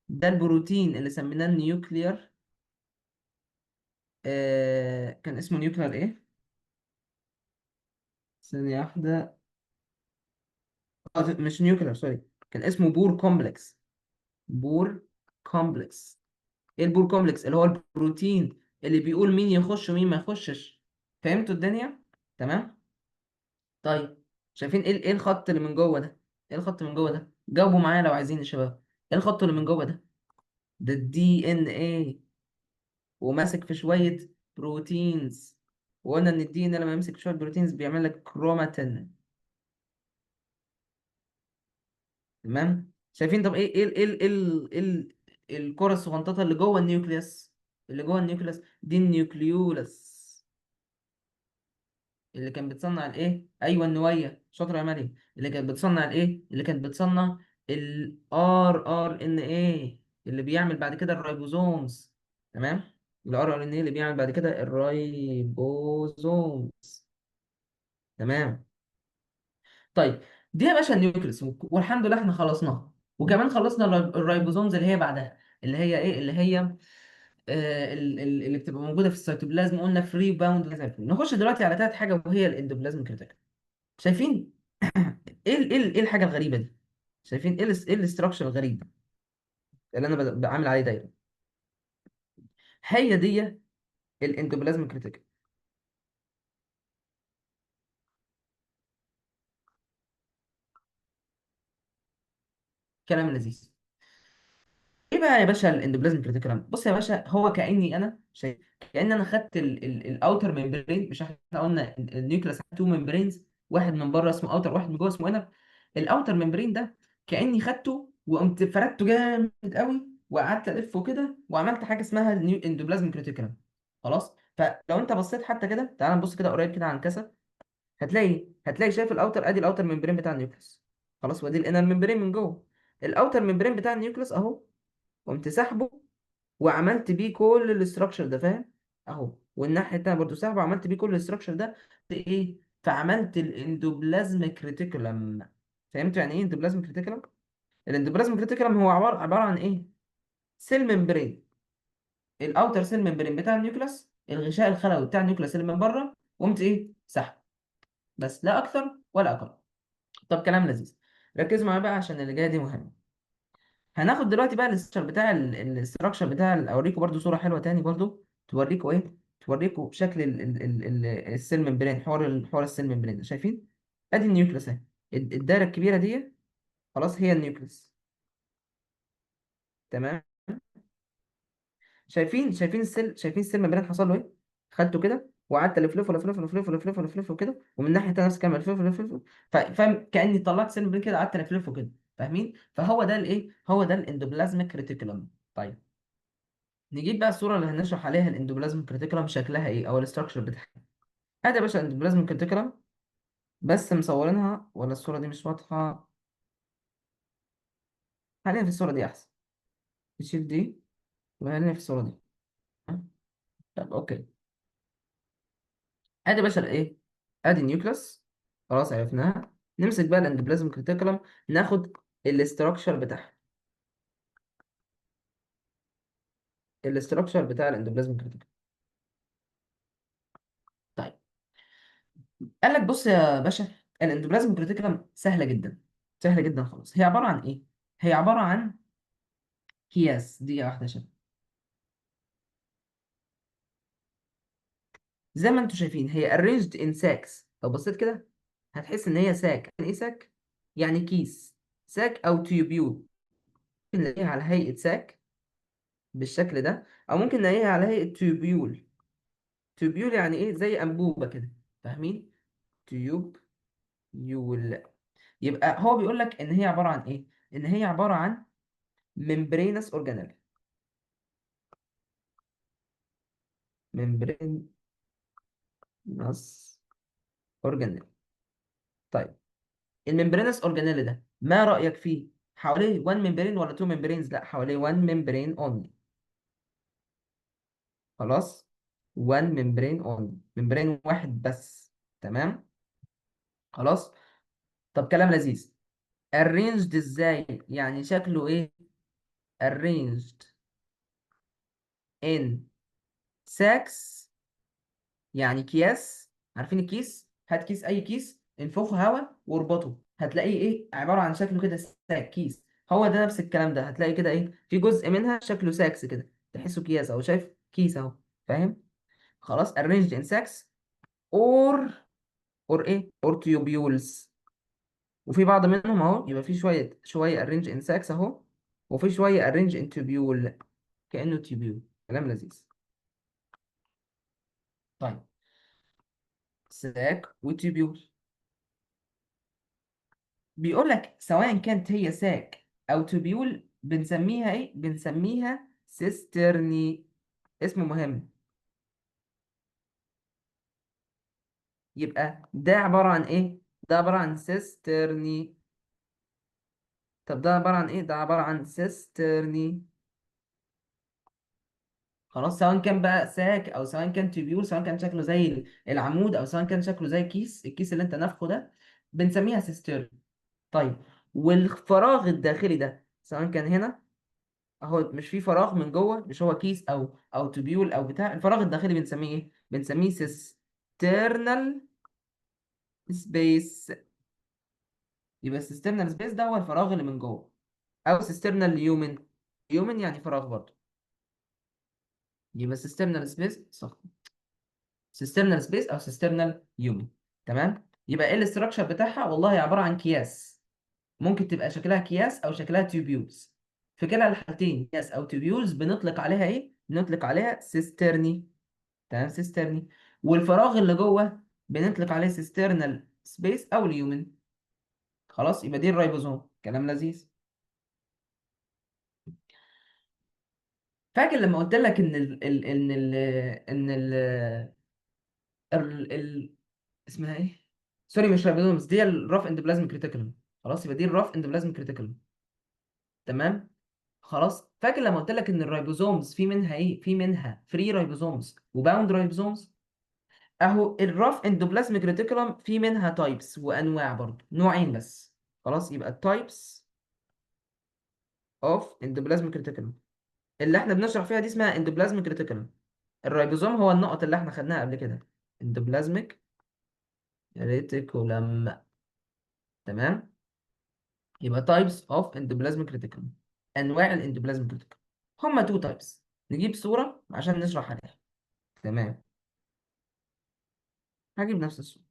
[SPEAKER 1] ده البروتين اللي سميناه النيوكلير. كان اسمه نيوكلير ايه؟ ثانية واحدة. مش نيوكلير سوري. كان اسمه بور كومبلكس. بور كومبلكس. ايه البور كومبلكس؟ اللي هو البروتين اللي بيقول مين يخش ومين ما يخشش. فهمتوا الدنيا؟ تمام. طيب. شايفين ايه الخط اللي من جوه ده؟ ايه الخط من جوه ده؟ جاوبوا معايا لو عايزين يا شباب. ايه الخط اللي من جوه ده؟ ده الدي ان ايه. وماسك في شويه بروتينز. وقلنا ان الدي ان لما يمسك في شويه بروتينز بيعمل لك كروماتين. تمام. شايفين؟ طب الكره الصغنططه اللي جوه النيوكليوس. اللي جوه النيوكليوس دي النيوكليولس. اللي كانت بتصنع الايه، ايوه النويه، شاطره يا مريم، اللي كانت بتصنع الايه، اللي كانت بتصنع الار ار ان ايه، اللي بيعمل بعد كده الرايبوزومز. تمام. الار ار ان ايه اللي بيعمل بعد كده الرايبوزومز. تمام. طيب، دي يا باشا النيوكليس، والحمد لله احنا خلصناها، وكمان خلصنا الرايبوزومز اللي هي بعدها، اللي هي ايه، اللي هي اللي بتبقى موجوده في السيتوبلازم، قلنا فري باوند. نخش دلوقتي على ثالث حاجه وهي الاندوبلازم كريتيكال. شايفين ايه الحاجه الغريبه دي؟ شايفين ايه الاستراكشر الغريب اللي انا بعمل عليه دايره؟ هي دي الاندوبلازم كريتيكال. كلام لذيذ. ايه بقى يا باشا الاندوبلازم كريتيكال؟ بص يا باشا، هو كاني انا شايف، كان انا خدت الاوتر ممبرين. مش احنا قلنا النيوكليس تو ممبرينز، واحد من بره اسمه اوتر، واحد من جوه اسمه انر. الاوتر ممبرين ده كاني خدته وقمت فردته جامد قوي، وقعدت الفه كده، وعملت حاجه اسمها النيو اندوبلازم كريتيكال. خلاص. فلو انت بصيت حتى كده، تعال نبص كده قريب كده على الكاسه، هتلاقي شايف الاوتر، ادي الاوتر ممبرين بتاع النيوكليس. خلاص. وادي الانر ممبرين من جوه. الاوتر ممبرين بتاع النيوكليس اهو، قمت سحبه وعملت بيه كل الاستراكشر ده، فاهم؟ اهو. والناحيه التانيه برضه سحبه وعملت بيه كل الاستراكشر ده. في ايه؟ فعملت الاندوبلازم كريتيكولم. فهمت يعني ايه اندوبلازم كريتيكولم؟ الاندوبلازم كريتيكولم هو عباره عن ايه؟ سيل ممبرين. الاوتر سيل ممبرين بتاع النيوكليس، الغشاء الخلوي بتاع النيوكليس اللي من بره، قمت ايه؟ سحب. بس لا اكثر ولا اقل. طب كلام لذيذ. ركزوا معايا بقى عشان اللي جايه دي مهمه. هناخد دلوقتي بقى الاستراكشر بتاع اوريكم برضو صورة حلوة تاني برضو، توريكم ايه، توريكم شكل السيل ممبرين، حوار السيل ممبرين ده. شايفين؟ ادي النيوكليس اهي، الدايرة الكبيرة دي خلاص هي النيوكليس. تمام. شايفين السيل ممبرين حصل له ايه؟ خدته كده وقعدت الفلفه الفلفه الفلفه الفلفه الفلفه كده، ومن الناحيه التانيه نفس الكلام الفلفه الفلفه. فاهم؟ كاني طلعت سيل ممبرين كده، قعدت الفلفه كده. فاهمين؟ فهو ده الايه، هو ده الاندوبلازميك ريتيكولم. طيب، نجيب بقى الصورة اللي هنشرح عليها الاندوبلازم كريتيكولم شكلها ايه، او الاستراكشر بتاعها. ادي يا باشا الاندوبلازم كريتيكولم، بس مصورينها ولا الصورة دي مش واضحة؟ خلينا في الصورة دي احسن. نشيل دي وخلينا في الصورة دي. ها؟ طب اوكي. ادي يا باشا الايه، ادي النيوكليس. خلاص عرفناها. نمسك بقى الاندوبلازم كريتيكولم، ناخد الاستراكشر بتاعها. الاستراكشر بتاع الاندوبلازم كريتيكولم. طيب، قال لك بص يا باشا، الاندوبلازم كريتيكولم سهلة جدا، سهلة جدا خالص. هي عبارة عن ايه؟ هي عبارة عن اكياس. دقيقة واحدة يا شباب. زي ما انتم شايفين هي arranged in sacks. لو بصيت كده هتحس ان هي ساك. يعني ايه ساك؟ يعني كيس. ساك او تيوبيول. ممكن نلاقيها على هيئة ساك بالشكل ده، او ممكن نلاقيها على هيئة تيوبيول. تيوبيول يعني ايه؟ زي انبوبة كده. فاهمين؟ تيوب يول. يبقى هو بيقول لك ان هي عبارة عن ايه؟ ان هي عبارة عن membranous organelle. membranous organelle. طيب، الممبرينس اورجانيل ده ما رأيك فيه؟ حواليه 1 ممبرين ولا 2 ممبرينز؟ لا، حواليه 1 ممبرين اونلي. خلاص. 1 ممبرين اونلي، ممبرين واحد بس. تمام. خلاص. طب كلام لذيذ. arranged ازاي؟ يعني شكله ايه؟ arranged in sacks، يعني اكياس. عارفين الكيس؟ هات كيس، اي كيس، انفخه هواء واربطه، هتلاقيه ايه؟ عباره عن شكله كده ساك كيس. هو ده نفس الكلام ده، هتلاقي كده ايه، في جزء منها شكله ساكس كده، تحسه اكياس اهو. شايف كيس اهو؟ فاهم؟ خلاص. arranged in sacks or ايه or tubules. وفي بعض منهم اهو يبقى في شويه arrange in sacks اهو، وفي شويه arrange in tubule، كانه تيبيول. كلام لذيذ. طيب، ساك وتيبيول. بيقول لك سواء كانت هي ساك او تبيول، بنسميها ايه؟ بنسميها سيسترني. اسم مهم. يبقى ده عباره عن ايه؟ ده عباره عن سيسترني. طب ده عباره عن ايه؟ ده عباره عن سيسترني. خلاص، سواء كان بقى ساك او سواء كان تيبيول، سواء كان شكله زي العمود او سواء كان شكله زي الكيس اللي انت نافخه ده، بنسميها سيسترن. طيب، والفراغ الداخلي ده سواء كان هنا اهو، مش في فراغ من جوه، مش هو كيس او تبيول او بتاع، الفراغ الداخلي بنسميه ايه؟ بنسميه سيسترنال سبيس. يبقى السيسترنال سبيس ده هو الفراغ اللي من جوه، او سيسترنال يومن. يومن يعني فراغ برضه. يبقى سيسترنال سبيس صح، سيسترنال سبيس او سيسترنال يومن. تمام. يبقى ايه الاستراكشر بتاعها؟ والله عباره عن اكياس، ممكن تبقى شكلها اكياس او شكلها تيوبيولز. في كلا الحالتين اكياس او تيوبيولز بنطلق عليها ايه؟ بنطلق عليها سيسترني. تمام، سيسترني. والفراغ اللي جوه بنطلق عليه سيسترنال سبيس او اليومن. خلاص، يبقى دي الريبوزوم. كلام لذيذ. فاكر لما قلت لك ان ال اسمها ايه؟ سوري، مش ريبوزومز، دي الراف اندوبلازميك ريتيكولوم. خلاص، يبقى دي الراف اندوبلازميك ريتيكولوم. تمام. خلاص، فاكر لما قلت لك ان الريبوزومز في منها ايه؟ في منها فري ريبوزومز وباوند ريبوزومز. اهو الراف اندوبلازميك ريتيكولوم في منها تايبس وانواع برضه، نوعين بس. خلاص، يبقى التايبس اوف اندوبلازميك ريتيكولوم اللي احنا بنشرح فيها دي اسمها اندوبلازميك ريتيكولوم. الريبوزوم هو النقط اللي احنا خدناها قبل كده، اندوبلازميك ريتيكولم. تمام. يبقى تايبس اوف اندوبلازميك ريتيكولم، انواع الاندوبلازميك ريتيكولم. هما تو تايبس، نجيب صورة عشان نشرح عليها. تمام. هجيب نفس الصورة.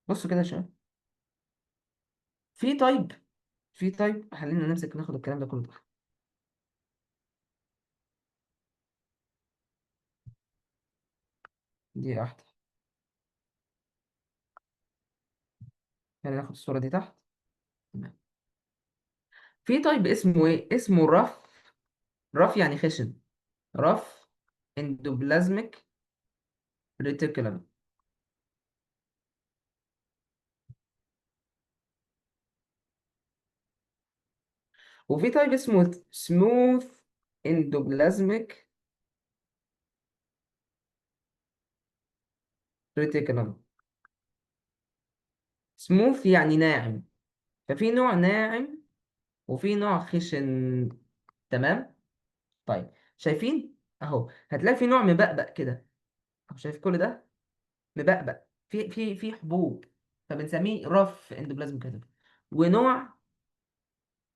[SPEAKER 1] بصوا كده يا شباب، في تايب خلينا نمسك ناخد الكلام ده كله. دي واحدة. خلينا ناخد الصورة دي تحت. تمام. في تايب اسمه ايه؟ اسمه رف. رف يعني خشن. رف اندوبلازميك ريتيكولم. وفي تايب اسمه سموث اندوبلازميك ريتيكولم. سموث يعني ناعم، ففي نوع ناعم وفي نوع خشن. تمام. طيب، شايفين اهو؟ هتلاقي في نوع مبقبق كده أهو، شايف كل ده مبقبق، في حبوب، فبنسميه رف اندوبلازميك ريتيكولم. ونوع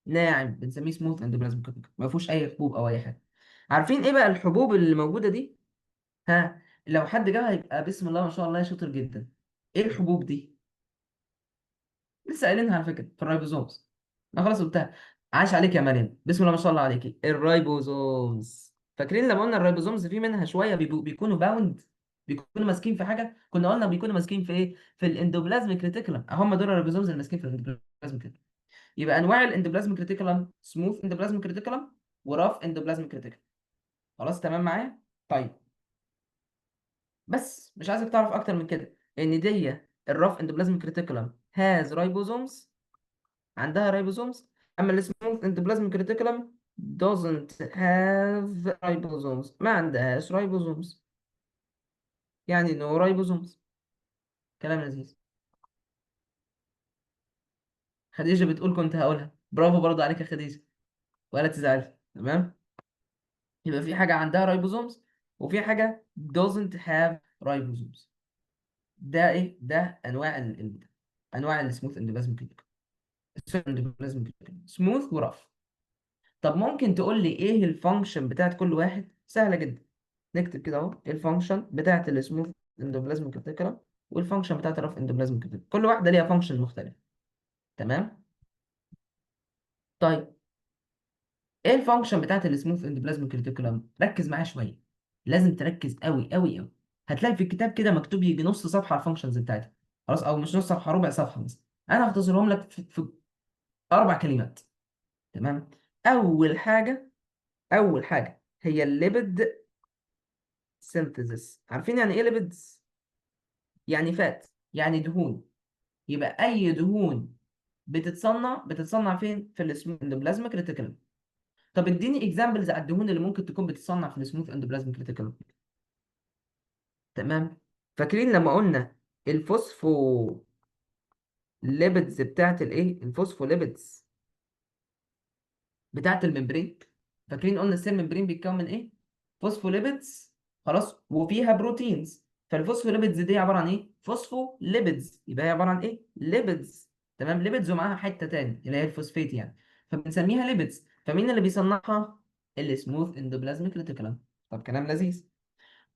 [SPEAKER 1] ناعم بنسميه سموث اندوبلازميك ريتيكولم، ما فيهوش اي حبوب او اي حاجه. عارفين ايه بقى الحبوب اللي موجوده دي؟ ها، لو حد جابها يبقى بسم الله ما شاء الله شاطر جدا. ايه الحبوب دي؟ لسه قايلينها على فكره في الرايبوزومز. انا خلاص قلتها. عاش عليك يا مريم، بسم الله ما شاء الله عليكي. الرايبوزومز، فاكرين لما قلنا الرايبوزومز في منها شويه بيكونوا باوند، بيكونوا ماسكين في حاجه؟ كنا قلنا بيكونوا ماسكين في ايه؟ في الاندوبلازميك ريتيكولم. هم دول الرايبوزومز اللي ماسكين في الاندوبلازميك ريتيكولم. يبقى انواع الاندوبلازميك ريتيكولم: سموث اندوبلازميك ريتيكولم وراف اندوبلازميك ريتيكولم. خلاص، تمام معايا؟ طيب، بس مش عايزك تعرف اكتر من كده، ان دي الراف اندوبلازميك ريتيكولم هاز رايبوزومز، عندها رايبوزومز. اما السموث اندوبلازميك ريتيكولم doesn't have ribosomes، ما عندهاش رايبوزومز، يعني نو رايبوزومز. كلام لذيذ. خديجة بتقول كنت هقولها، برافو برضه عليك يا خديجة، ولا تزعلي. تمام. يبقى في حاجة عندها رايبوزومز وفي حاجة doesn't have ribosomes. ده ايه؟ ده انواع انواع السموث اندوبلازميك ريتيكولم، سموث ورف. طب ممكن تقول لي ايه الفانكشن بتاعت كل واحد؟ سهله جدا. نكتب كده اهو إيه الفانكشن بتاعت السموث اندوبلازميك ريتيكولم والفانكشن بتاعت الرف اندوبلازميك ريتيكولم، كل واحده ليها فانكشن مختلف. تمام. طيب، ايه الفانكشن بتاعت السموث اندوبلازميك ريتيكولم؟ ركز معايا شويه، لازم تركز قوي قوي قوي. هتلاقي في الكتاب كده مكتوب يجي نص صفحه على الفانكشنز بتاعتها. خلاص، او مش نص صفحه، ربع صفحه مثلا. انا هختصرهم لك في 4 كلمات. تمام. اول حاجه اول حاجه هي الليبيد سينثيسيس. عارفين يعني ايه ليبيدز؟ يعني فات يعني دهون. يبقى اي دهون بتتصنع فين؟ في السموث اندوبلازميك ريتيكولم. طب اديني اكزامبلز على الدهون اللي ممكن تكون بتتصنع في السموث اندوبلازميك ريتيكولم. تمام. فاكرين لما قلنا الفوسفو ليبيدز بتاعت الايه، الفوسفوليبيدز بتاعت الممبرين؟ فاكرين قلنا السيل ممبرين بيتكون من ايه؟ فوسفوليبيدز. خلاص، وفيها بروتينز. فالفوسفوليبيدز دي عباره عن ايه؟ فوسفوليبيدز، يبقى هي عباره عن ايه؟ ليبيدز. تمام، ليبيدز ومعاها حته تاني اللي هي الفوسفات يعني، فبنسميها ليبيدز. فمين اللي بيصنعها؟ السموث اندوبلازميك ريتيكولم. طب كلام لذيذ.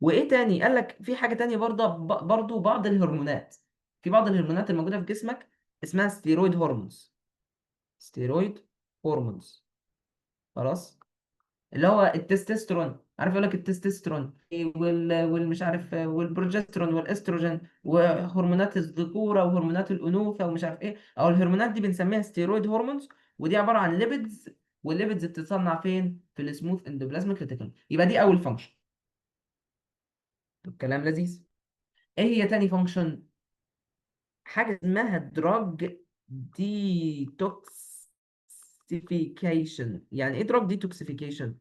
[SPEAKER 1] وايه تاني؟ قال لك في حاجه تانية برضه، برضه بعض الهرمونات. في بعض الهرمونات الموجوده في جسمك اسمها ستيرويد هرمونز. ستيرويد هرمونز. خلاص. اللي هو التستوستيرون، عارف يقول لك التستوستيرون والمش عارف والبروجسترون والاستروجين وهرمونات الذكوره وهرمونات الانوثه ومش عارف ايه، او الهرمونات دي بنسميها ستيرويد هرمونز. ودي عباره عن ليبيدز. والليبيدز بتتصنع فين؟ في السموث اندوبلازميك ريتيكولم. يبقى دي اول فانكشن. كلام لذيذ. ايه هي تاني فانكشن؟ حاجه اسمها دراج ديتوكسيفيكيشن. يعني ايه دراج ديتوكسيفيكيشن؟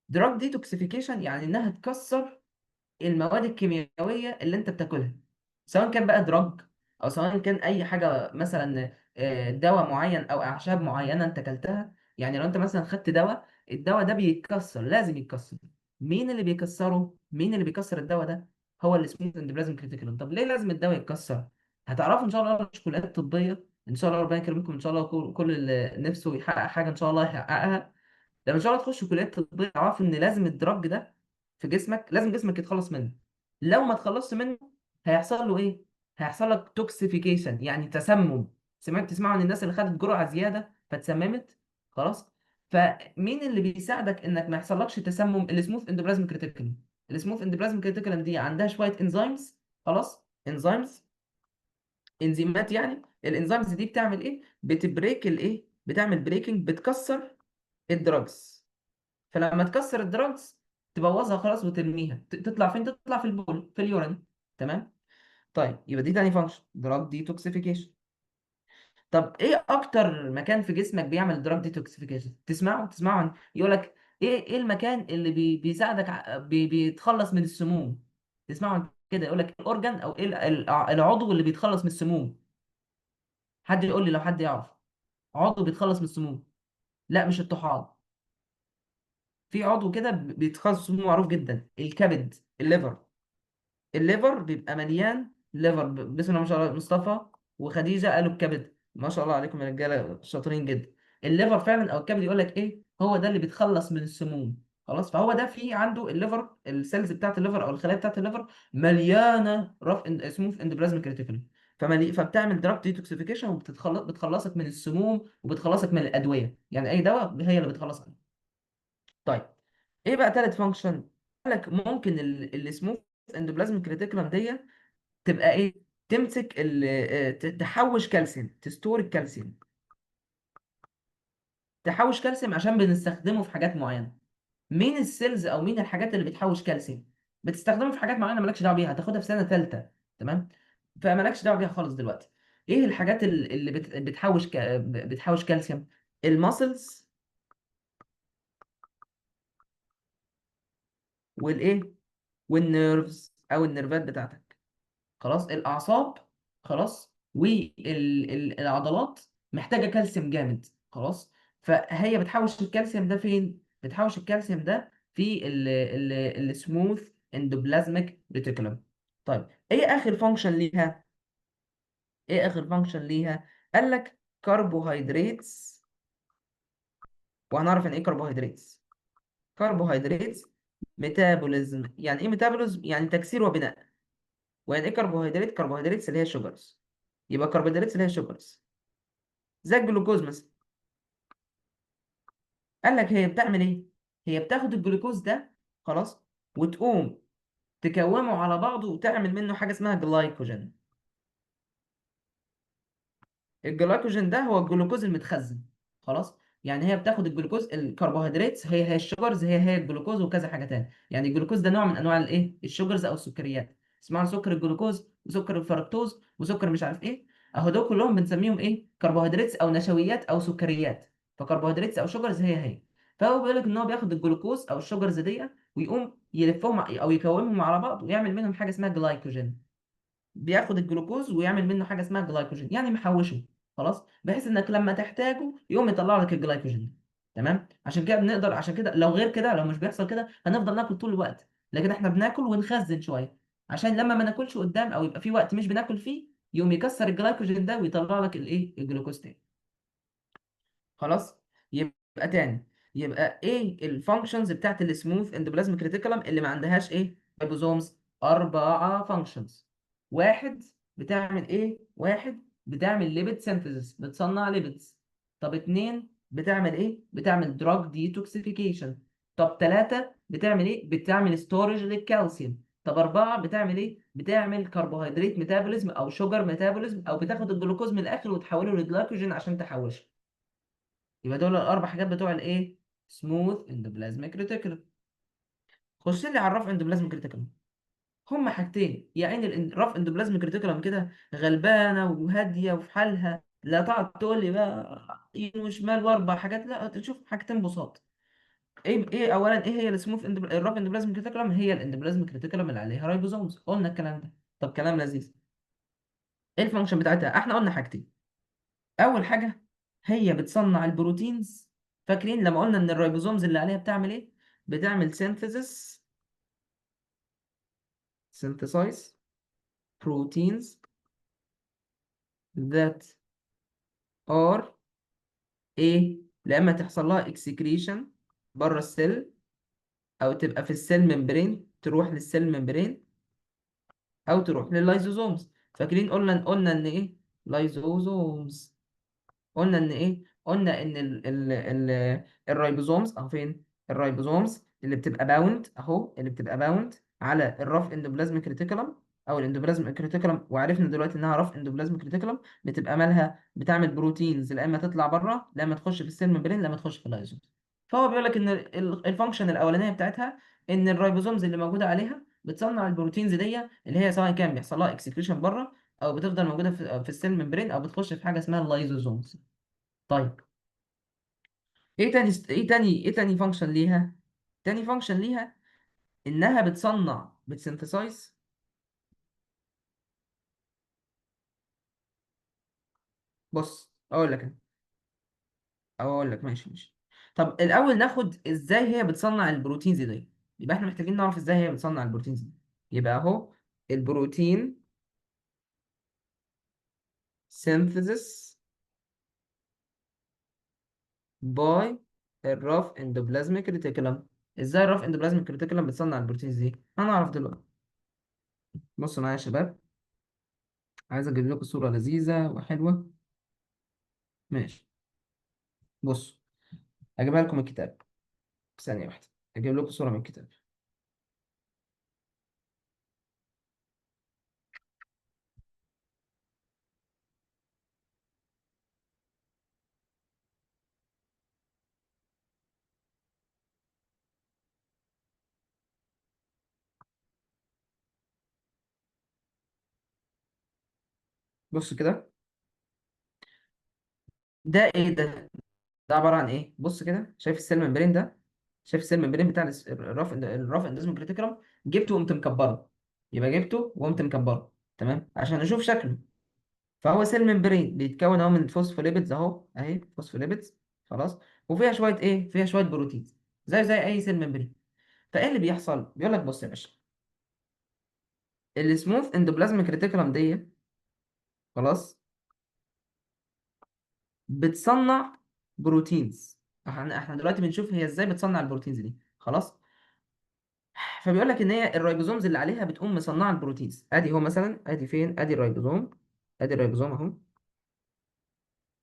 [SPEAKER 1] دراج ديتوكسيفيكيشن يعني انها تكسر المواد الكيميائيه اللي انت بتاكلها، سواء كان بقى دراج، او سواء كان اي حاجه مثلا دواء معين او اعشاب معينه انت اكلتها. يعني لو انت مثلا خدت دواء، الدواء ده بيتكسر، لازم يتكسر. مين اللي بيكسره؟ مين اللي بيكسر الدواء ده؟ هو السموث اندوبلازم كريتيكولم. طب ليه لازم الدواء يتكسر؟ هتعرفوا ان شاء الله في كليات طبيه. ان شاء الله ربنا يكرمكم ان شاء الله، كل اللي نفسه يحقق حاجه ان شاء الله يحققها. لما ان شاء الله تخش كليات طبيه تعرفوا ان لازم الدرج ده في جسمك، لازم جسمك يتخلص منه. لو ما تخلصش منه هيحصل له ايه؟ هيحصل لك توكسيفيكيشن، يعني تسمم. تسمعوا عن الناس اللي خدت جرعه زياده فتسممت؟ خلاص. فمين اللي بيساعدك انك ما يحصلكش تسمم؟ السموث اندوبلازميك ريتيكولم. السموث اندوبلازميك ريتيكولم دي عندها شويه انزيمز. خلاص، انزيمز، انزيمات. يعني الانزيمز دي بتعمل ايه؟ بتبريك الايه، بتعمل بريكنج، بتكسر الدراجز. فلما تكسر الدراجز تبوظها خلاص وترميها، تطلع فين؟ تطلع في البول، في اليورين. تمام. طيب يبقى دي تاني فانكشن، دراج ديتوكسيفيكيشن. طب ايه اكتر مكان في جسمك بيعمل دراج ديتوكسيفيكيشن؟ تسمعوا عن، يقول لك ايه المكان اللي بيساعدك بيتخلص من السموم؟ تسمعوا عن كده، يقول لك الاورجن، او ايه العضو اللي بيتخلص من السموم؟ حد يقول لي لو حد يعرف عضو بيتخلص من السموم. لا مش الطحال. في عضو كده بيتخلص منه معروف جدا، الكبد، الليفر. الليفر بيبقى مليان ليفر، بسم الله ما شاء الله. مصطفى وخديجه قالوا الكبد، ما شاء الله عليكم يا رجاله شاطرين جدا. الليفر فعلا او الكبد يقول لك ايه هو ده اللي بيتخلص من السموم. خلاص، فهو ده في عنده الليفر، السيلز بتاعت الليفر او الخلايا بتاعت الليفر مليانه سموث اندوبلازميك ريتيكولم. فبتعمل دراج ديتوكسيفيكيشن، بتخلصك من السموم وبتخلصك من الادويه، يعني اي دواء هي اللي بتخلصك. طيب ايه بقى تالت فانكشن؟ قال لك ممكن السموث اندوبلازميك ريتيكولم دي تبقى ايه؟ تمسك تحوش كالسيوم، تستور الكالسيوم. تحوش كالسيوم عشان بنستخدمه في حاجات معينه. مين السيلز او مين الحاجات اللي بتحوش كالسيوم؟ بتستخدمه في حاجات معينه مالكش دعوه بيها، هتاخدها في سنه ثالثه. تمام. فمالكش دعوه بيها خالص دلوقتي. ايه الحاجات اللي بتحوش كالسيوم؟ الماسلز، والايه، والنيرفز او النيرفات بتاعتك. خلاص، الاعصاب. خلاص، والعضلات محتاجه كالسيوم جامد. خلاص. فهي بتحوش الكالسيوم ده فين؟ بتحوش الكالسيوم ده في السموث اندوبلازميك ريتيكولم. طيب ايه اخر فانكشن ليها؟ ايه اخر فانكشن ليها؟ قال لك كربوهيدراتس. وهنعرف يعني ايه كربوهيدراتس. كربوهيدراتس ميتابوليزم. يعني ايه ميتابوليزم؟ يعني تكسير وبناء. ويعني ايه كربوهيدرات؟ كربوهيدرات اللي هي شوجرز. يبقى كربوهيدرات اللي هي شوجرز زي الجلوكوز مثلا. قال لك هي بتعمل ايه؟ هي بتاخد الجلوكوز ده، خلاص، وتقوم تكومه على بعضه وتعمل منه حاجه اسمها جلايكوجين. الجلايكوجين ده هو الجلوكوز المتخزن. خلاص. يعني هي بتاخد الجلوكوز، الكربوهيدرات هي الشوجرز، هي الجلوكوز وكذا حاجه تاني. يعني الجلوكوز ده نوع من انواع الايه، الشوجرز او السكريات. تسمعوا عن سكر الجلوكوز وسكر الفركتوز وسكر مش عارف ايه. اهو دول كلهم بنسميهم ايه؟ كربوهيدرات او نشويات او سكريات. فكربوهيدرات او شوجرز هي. فهو بيقول لك ان هو بياخد الجلوكوز او الشوجرز دي ويقوم يلفهم او يكونهم على بعض ويعمل منهم حاجه اسمها جلايكوجين. بياخد الجلوكوز ويعمل منه حاجه اسمها جلايكوجين، يعني محوشه. خلاص، بحيث انك لما تحتاجه يقوم يطلع لك الجلايكوجين. تمام، عشان كده بنقدر، عشان كده لو غير كده، لو مش بيحصل كده هنفضل ناكل طول الوقت. لكن احنا بناكل ونخزن شويه عشان لما ما ناكلش قدام او يبقى في وقت مش بناكل فيه يقوم يكسر الجلايكوجين ده ويطلع لك الايه؟ الجلوكوز تاني. خلاص، يبقى تاني، يبقى ايه الفانكشنز بتاعت السموث اندوبلازميك ريتيكولم اللي ما عندهاش ايه؟ ريبوزومز. اربعه فانكشنز. واحد، بتعمل ايه؟ واحد، بتعمل ليبيد سينثيسيس، بتصنع ليبيدز. طب اتنين، بتعمل ايه؟ بتعمل دراج ديتوكسيفيكيشن. طب تلاتة، بتعمل ايه؟ بتعمل ستورج للكالسيوم. طب أربعة، بتعمل إيه؟ بتعمل كربوهيدرات ميتابوليزم أو شوجر ميتابوليزم، أو بتاخد الجلوكوز من الآخر وتحوله لجلايكوجين عشان تحوشه. يبقى دول الاربع حاجات بتوع الايه؟ سموث اندوبلازميك ريتيكولم. خش لي على الرف اندوبلازميك ريتيكولم. هما حاجتين، يا عين الرف اندوبلازميك ريتيكولم كده غلبانه وهاديه وفي حالها، لا تقعد تقول لي بقى يمين وشمال واربع حاجات، لا تشوف حاجتين بساط. ايه اولا، ايه هي الرف اندوبلازميك ريتيكولم؟ هي الاندوبلازميك ريتيكولم اللي عليها رايبوزومز، قلنا الكلام ده. طب كلام لذيذ. ايه الفانكشن بتاعتها؟ احنا قلنا حاجتين. اول حاجه، هي بتصنع البروتينز. فاكرين لما قلنا ان الريبوزومز اللي عليها بتعمل ايه؟ بتعمل synthesize proteins that are ايه؟ لا اما تحصل لها excretion بره السيل، او تبقى في السيل ممبرين، تروح للسيل ممبرين، او تروح لللايزوزومز. فاكرين قلنا ان ايه؟ لايزوزومز. قلنا ان ايه؟ قلنا ان الرايبوزومز اهو فين؟ الرايبوزومز اللي بتبقى باوند اهو، اللي بتبقى باوند على الرف اندوبلازميك ريتيكولم او الاندوبلازميك ريتيكولم. وعرفنا دلوقتي انها رف اندوبلازميك ريتيكولم، بتبقى مالها؟ بتعمل بروتينز لا اما تطلع بره، لا اما تخش في السيل ممبرين، لا اما تخش في اللايزومز. فهو بيقول لك ان الفانكشن الاولانيه بتاعتها ان الرايبوزومز اللي موجوده عليها بتصنع البروتينز دي، اللي هي سواء كان بيحصل لها اكسكريشن بره، او بتفضل موجوده في السيل ممبرين، او بتخش في حاجه اسمها اللايزوزومز. طيب، ايه تاني فانكشن ليها؟ تاني فانكشن ليها انها بتصنع، بتسنتسايز. بص اقول لك ماشي. طب الاول ناخد ازاي هي بتصنع البروتينز دي. يبقى احنا محتاجين نعرف ازاي هي بتصنع البروتينز دي. يبقى اهو البروتين synthesis باي الرف اندوبلازميك ريتيكولم. ازاي الرف اندوبلازميك ريتيكولم بتصنع البروتينز دي؟ هنعرف دلوقتي. بصوا معايا يا شباب، عايز اجيب لكم صورة لذيذة وحلوة. ماشي، بصوا، هجيبها لكم الكتاب. ثانية واحدة، أجيب لكم صورة من الكتاب. بص كده، ده إيه ده؟ ده عبارة عن إيه؟ بص كده، شايف السيل ممبرين ده؟ شايف السيل ممبرين بتاع الرف اندوزميك ريتيكولم؟ جبته وقمت مكبره. يبقى جبته وقمت مكبره، تمام، عشان أشوف شكله. فهو سيل ممبرين بيتكون أهو من فوسفوليبيدز، أهو أهي فوسفوليبيدز. خلاص، وفيها شوية إيه؟ فيها شوية بروتينز، زي أي سيل ممبرين. فإيه اللي بيحصل؟ بيقول لك بص يا باشا، السموث اندوبلازميك ريتيكولم دي، خلاص، بتصنع بروتينز. احنا دلوقتي بنشوف هي ازاي بتصنع البروتينز دي. خلاص، فبيقول لك ان هي الرايبوزومز اللي عليها بتقوم مصنعه البروتينز. ادي هو مثلا، ادي فين؟ ادي الرايبوزوم. ادي الرايبوزوم اهو.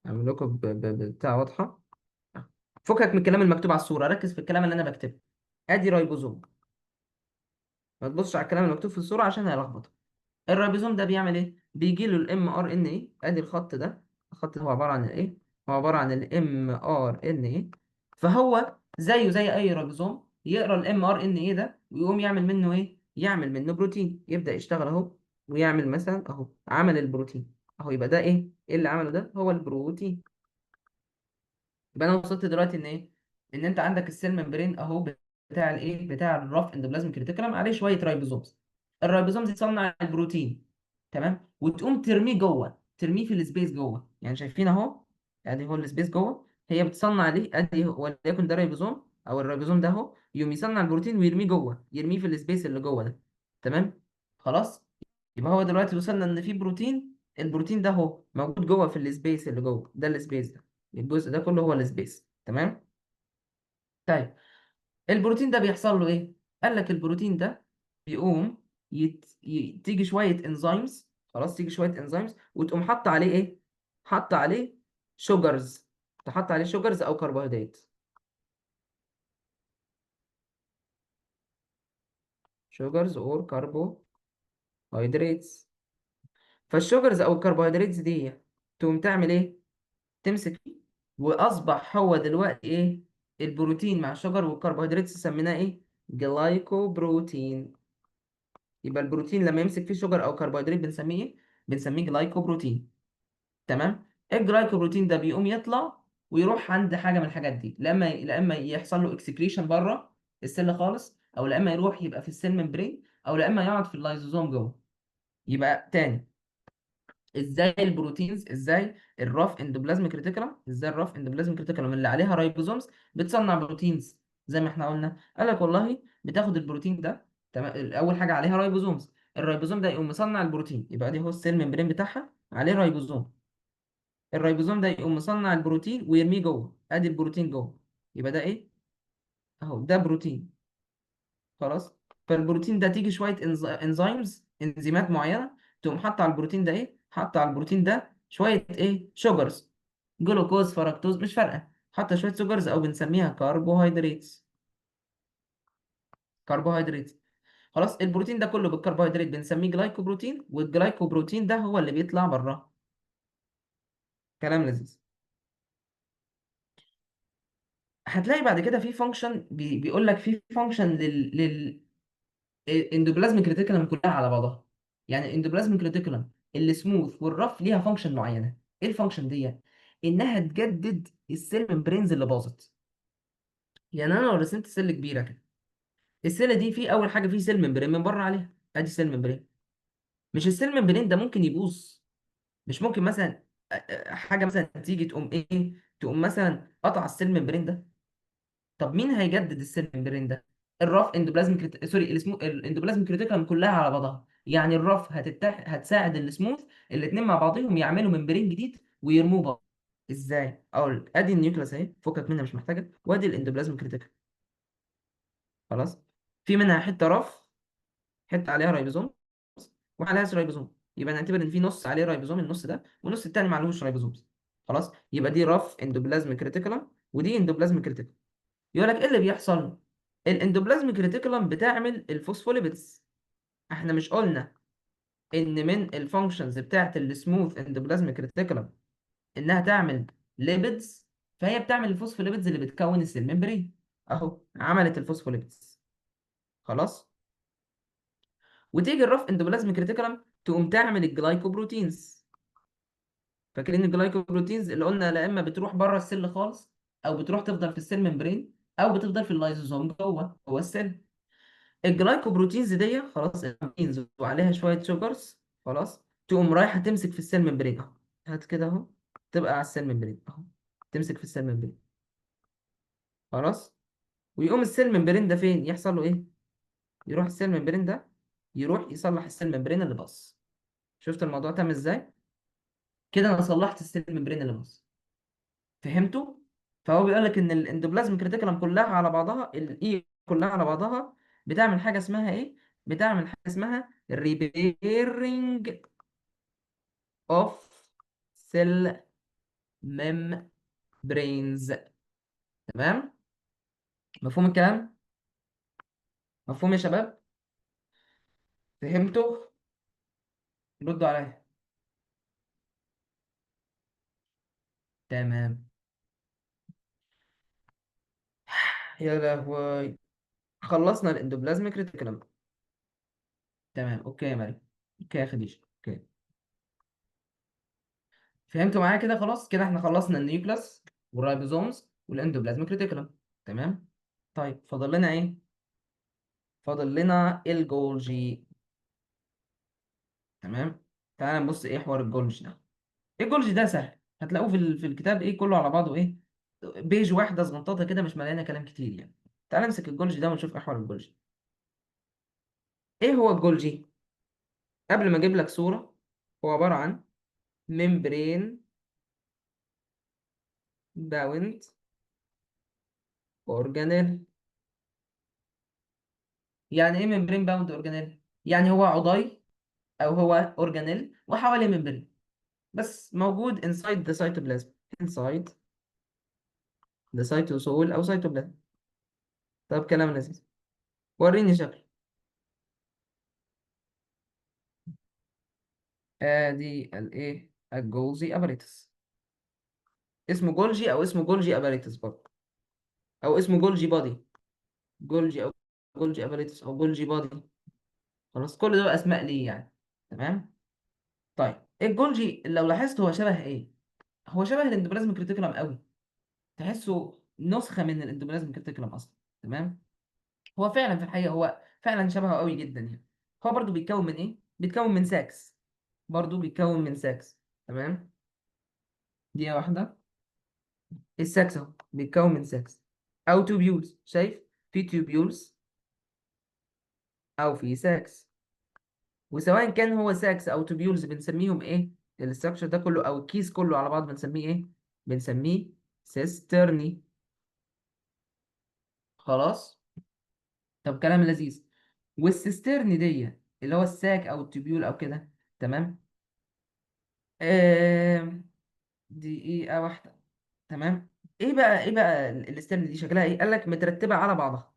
[SPEAKER 1] اعمل لكم بتاع واضحه. فكك من الكلام المكتوب على الصوره، ركز في الكلام اللي انا بكتبه. ادي رايبوزوم، ما تبصش على الكلام المكتوب في الصوره عشان هيلخبطك. الريبوزوم ده بيعمل ايه؟ بيجي له الام ار ان ايه، ادي الخط ده. الخط ده هو عباره عن الايه؟ هو عباره عن الام ار ان ايه. فهو زيه زي اي ريبوزوم يقرا الام ار ان ايه ده ويقوم يعمل منه ايه؟ يعمل منه بروتين، يبدأ يشتغل اهو، ويعمل مثلا اهو عمل البروتين اهو. يبقى ده ايه؟ ايه اللي عمله ده؟ هو البروتين. يبقى انا وصلت دلوقتي ان ايه؟ ان انت عندك السيل ممبرين اهو، بتاع الايه، بتاع الرف اندوبلازميك ريتيكولم، عليه شويه رايبوزومز. الرايبوزومز تصنع البروتين، تمام، وتقوم ترميه جوه، ترميه في السبيس جوه. يعني شايفين اهو، ادي هو السبيس جوه، هي بتصنع ليه، ادي وليكن ده رايبوزوم، او الرايبوزوم ده اهو، يقوم يصنع البروتين ويرميه جوه، يرميه في السبيس اللي جوه ده. تمام، خلاص. يبقى هو دلوقتي وصلنا ان في بروتين، البروتين ده اهو موجود جوه في السبيس اللي جوه ده، السبيس ده، الجزء ده كله هو السبيس. تمام. طيب البروتين ده بيحصل له ايه؟ قال لك البروتين ده بيقوم تيجي شويه انزيمز، خلاص، تيجي شويه انزيمز وتقوم حاطه عليه ايه؟ حاطه عليه شوجرز، تحط عليه شوجرز او كربوهيدرات. شوجرز اور كربوهيدراتس. فالشوجرز او الكربوهيدراتس دي تقوم تعمل ايه؟ تمسك فيه، واصبح هو دلوقتي ايه؟ البروتين مع الشجر والكربوهيدرات سميناه ايه؟ جلايكوبروتين. يبقى البروتين لما يمسك فيه شجر او كربوهيدرات بنسميه ايه؟ بنسميه جلايكوبروتين. تمام. الجلايكوبروتين ده بيقوم يطلع ويروح عند حاجه من الحاجات دي، لا اما يحصل له اكسكريشن بره السيل خالص، او لا اما يروح يبقى في السيل ممبرين، او لا اما يقعد في اللايزوزوم جوه. يبقى تاني، ازاي البروتينز، ازاي الرف اندوبلازميك ريتيكولم، ازاي الرف اندوبلازميك ريتيكولم اللي عليها رايبوزومز بتصنع بروتينز؟ زي ما احنا قلنا، قال لك والله بتاخد البروتين ده، تمام، اول حاجه عليها رايبوزومز، الرايبوزوم ده يقوم مصنع البروتين، يبقى دي هو السيل ممبرين بتاعها عليه رايبوزوم، الرايبوزوم ده يقوم مصنع البروتين ويرميه جوه، ادي البروتين جوه. يبقى ده ايه؟ اهو ده بروتين. خلاص. فالبروتين ده تيجي شويه انزيمز، انزيمات معينه، تقوم حاطه على البروتين ده ايه؟ حاطه على البروتين ده شويه ايه؟ شوجرز، جلوكوز، فركتوز، مش فارقه، حاطه شويه شوجرز او بنسميها كربوهيدراتس. كربوهيدرات. خلاص، البروتين ده كله بالكربوهيدرات بنسميه جلايكوبروتين، والجلايكوبروتين ده هو اللي بيطلع بره. كلام لذيذ. هتلاقي بعد كده في فانكشن بيقول لك في فانكشن الاندوبلازميك ريتيكولم كلها على بعضها. يعني الاندوبلازميك ريتيكولم السموث والرف ليها فانكشن معينه. ايه الفانكشن دي؟ انها تجدد السيل ممبرينز اللي باظت. يعني انا لو رسمت سيل كبيره كده، السيل دي في اول حاجه في سيل ممبرين من بره عليها، ادي سيل ممبرين. مش السيل ممبرين ده ممكن يبوظ؟ مش ممكن مثلا حاجه مثلا تيجي تقوم ايه، تقوم مثلا قطع السيل ممبرين ده؟ طب مين هيجدد السيل ممبرين ده؟ الرف اندوبلازميك سوري، الاندوبلازميك ريتيكولم كلها على بعضها. يعني الرف هتساعد السموث، الاثنين مع بعضهم يعملوا ممبرين جديد ويرموه بره. ازاي؟ اقول لك. ادي النيوكلاس اهي، فكك منها مش محتاجه، وادي الاندوبلازميك ريتيكولم. خلاص. في منها حته رف، حته عليها رايبوزوم وعليها رايبوزوم، يبقى نعتبر ان في نص عليه رايبوزوم، النص ده، والنص التاني ما عليهوش رايبوزومز. خلاص. يبقى دي رف اندوبلازميك ريتيكولم، ودي اندوبلازميك ريتيكولم. يقول لك ايه اللي بيحصل؟ الاندوبلازميك ريتيكولم بتعمل الفوسفوليبيدز. احنا مش قلنا ان من الفانكشنز بتاعت السموث اندوبلازميك ريتيكولم انها تعمل ليبيدز؟ فهي بتعمل الفوسفوليبيدز اللي بتكون السيل ممبرين، اهو عملت الفوسفوليبيدز. خلاص. وتيجي الرف اندوبلازميك ريتيكولم تقوم تعمل الجلايكوبروتينز. فاكرين الجلايكوبروتينز اللي قلنا لا اما بتروح بره السيل خالص، او بتروح تفضل في السيل ممبرين، او بتفضل في اللايزوزوم جوه السيل. الجلايكوبروتينز دي خلاص الامينز وعليها شويه شوجرز، خلاص، تقوم رايحه تمسك في السيل ممبرين اهو، هات كده اهو، تبقى على السيل ممبرين اهو، تمسك في السيل ممبرين. خلاص. ويقوم السيل ممبرين ده فين؟ يحصل له ايه؟ يروح السيل ممبرين ده يروح يصلح السيل ممبرين اللي باظ. شفت الموضوع تم ازاي؟ كده انا صلحت السيل ممبرين اللي باظ. فهمتوا؟ فهو بيقول لك ان الاندوبلازميك ريتيكولم كلها على بعضها، الاي كلها على بعضها بتعمل حاجه اسمها ايه؟ بتعمل حاجه اسمها ريبيرنج اوف سيل ممبرينز. تمام؟ مفهوم الكلام؟ مفهوم يا شباب؟ فهمتوا؟ ردوا عليا. تمام. يا لهوي، خلصنا الاندوبلازميك ريتيكولم. تمام، اوكي يا مريم. اوكي يا خديجه، اوكي. فهمتوا معايا كده؟ خلاص كده احنا خلصنا النيوكلاس والرايبوزومز والاندوبلازميك ريتيكولم. تمام. طيب فاضل لنا ايه؟ فاضل لنا الجولجي. تمام. تعال نبص ايه حوار الجولجي ده. الجولجي ده سهل، هتلاقوه في الكتاب ايه كله على بعضه ايه، بيج واحده صغنططه كده مش مليانه كلام كتير يعني. تعال نمسك الجولجي ده ونشوف ايه حوار الجولجي. ايه هو الجولجي؟ قبل ما اجيب لك صوره، هو عباره عن ممبرين باوند اورجانيل. يعني ايه ممبرين باوند اورجانيل؟ يعني هو عضي او هو اورجانيل وحواليه ممبرين، بس موجود inside the cytoplasm. inside the cytosol او cytoplasm. طب كلام لذيذ. وريني شكل. ادي الايه الجولجي اباريتس. اسمه جولجي او اسمه جولجي اباريتس برضه، او اسمه جولجي بادي. جولجي او جولجي اباريتس او جولجي بادي. خلاص كل دول اسماء ليه يعني. تمام. طيب الجولجي لو لاحظت هو شبه ايه؟ هو شبه الاندوبلازميك ريتيكولم قوي. تحسه نسخه من الاندوبلازميك ريتيكولم اصلا. تمام. هو فعلا في الحقيقه هو فعلا شبهه قوي جدا يعني. هو برضو بيتكون من ايه؟ بيتكون من ساكس. برضو بيتكون من ساكس. تمام. دي واحده. الساكس اهو بيتكون من ساكس او توبيولز. شايف؟ في توبيولز او في ساكس. وسواء كان هو ساكس او توبيولز بنسميهم ايه؟ الاستراكشر ده كله او الكيس كله على بعض بنسميه ايه؟ بنسميه سيسترني. خلاص. طب كلام لذيذ. والسيسترن دي اللي هو الساك او التوبيول او كده. تمام. آم، دقيقة واحدة. تمام. ايه بقى الاسترن دي شكلها ايه؟ قال لك مترتبة على بعضها.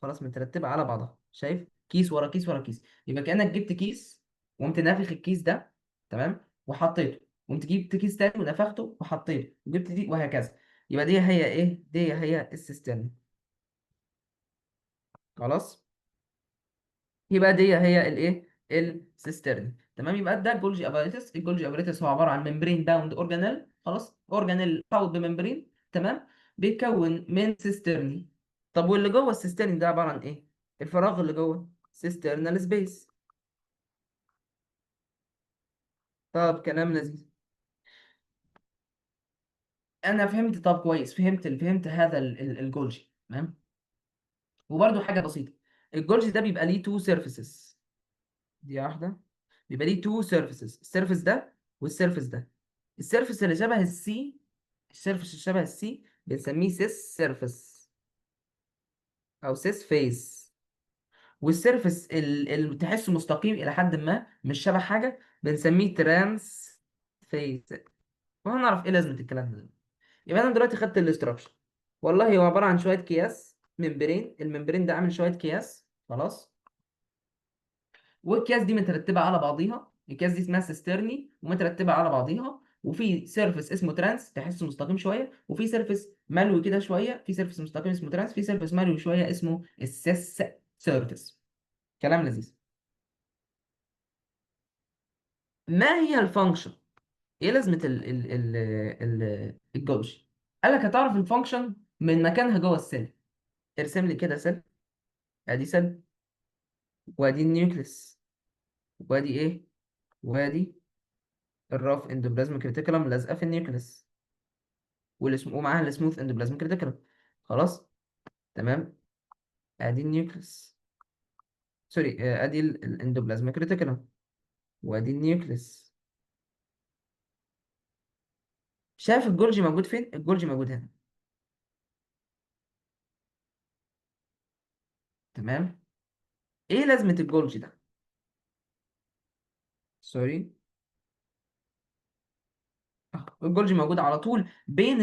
[SPEAKER 1] خلاص مترتبة على بعضها. شايف؟ كيس ورا كيس ورا كيس. يبقى كأنك جبت كيس وقمت نافخ الكيس ده. تمام. وحطيته. وقمت جبت كيس تاني ونفخته وحطيته وجبت دي وهكذا. يبقى دي هي ايه؟ دي هي السيسترن. خلاص. يبقى دي هي الايه السيسترن. تمام. يبقى ده الجولجي اباريتس. الجولجي اباريتس هو عباره عن ممبرين باوند اورجانيل. خلاص اورجانيل باوند بممبرين. تمام. بيتكون من سيسترني. طب واللي جوه السيسترني ده عباره عن ايه؟ الفراغ اللي جوه سيسترنال سبيس. طب كلام لذيذ. انا فهمت. طب كويس. فهمت هذا الجولجي. تمام. وبرده حاجه بسيطه. الجولجي ده بيبقى ليه تو سيرفيسز. دي واحده. بيبقى ليه تو سيرفيسز، السيرفيس ده والسيرفيس ده. السيرفيس اللي شبه السي، السيرفيس اللي شبه السي بنسميه سيس سيرفيس او سيس فيس. والسيرفيس اللي تحسه مستقيم الى حد ما مش شبه حاجه بنسميه ترانس فيس. وهنعرف ايه لازمه الكلام ده. يبقى انا دلوقتي خدت الاستراكشر. والله هو عباره عن شويه اكياس ممبرين. الممبرين ده عامل شويه اكياس. خلاص. والأكياس دي مترتبة على بعضيها. الأكياس دي اسمها سيسترني ومترتبة على بعضيها. وفي سيرفيس اسمه ترانس تحسه مستقيم شوية، وفي سيرفيس ملوي كده شوية. في سيرفيس مستقيم اسمه ترانس، في سيرفيس ملوي شوية اسمه السيس سيرفيس. كلام لذيذ. ما هي الفانكشن؟ ايه لازمة الجوش؟ قال لك هتعرف الفانكشن من مكانها جوه السيل. ارسم لي كده سيل. ادي سيل، وادي النيوكليس، وادي ايه، وادي الراف اندوبلازميك ريتيكولم لازقه في النيوكليس، ومعاها السموث اندوبلازميك ريتيكولم. خلاص. تمام. ادي النيوكليس. سوري، ادي الاندوبلازميك ريتيكولم وادي النيوكليس. شايف الجولجي موجود فين؟ الجولجي موجود هنا. تمام. ايه لازمة الجولجي ده؟ سوري. الجولجي موجود على طول بين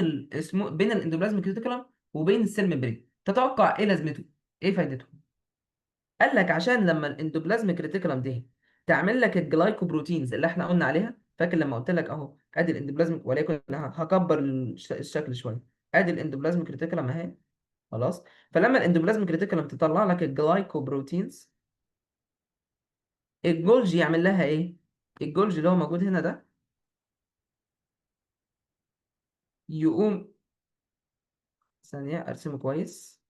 [SPEAKER 1] بين الاندوبلازميك ريتيكولم وبين السيل ميمبرين. تتوقع ايه لازمته؟ ايه فايدته؟ قال لك عشان لما الاندوبلازميك ريتيكولم دي تعمل لك الجلايكوبروتينز اللي احنا قلنا عليها. فاكر لما قلت لك اهو ادي الاندوبلازميك، وليكن أنا هكبر الشكل شويه. ادي الاندوبلازميك ريتيكولم اهي. خلاص. فلما الاندوبلازميك ريتيكولم تطلع لك الجلايكوبروتينز، الجولجي يعمل لها ايه؟ الجولجي اللي هو موجود هنا ده يقوم، ثانية ارسمه كويس.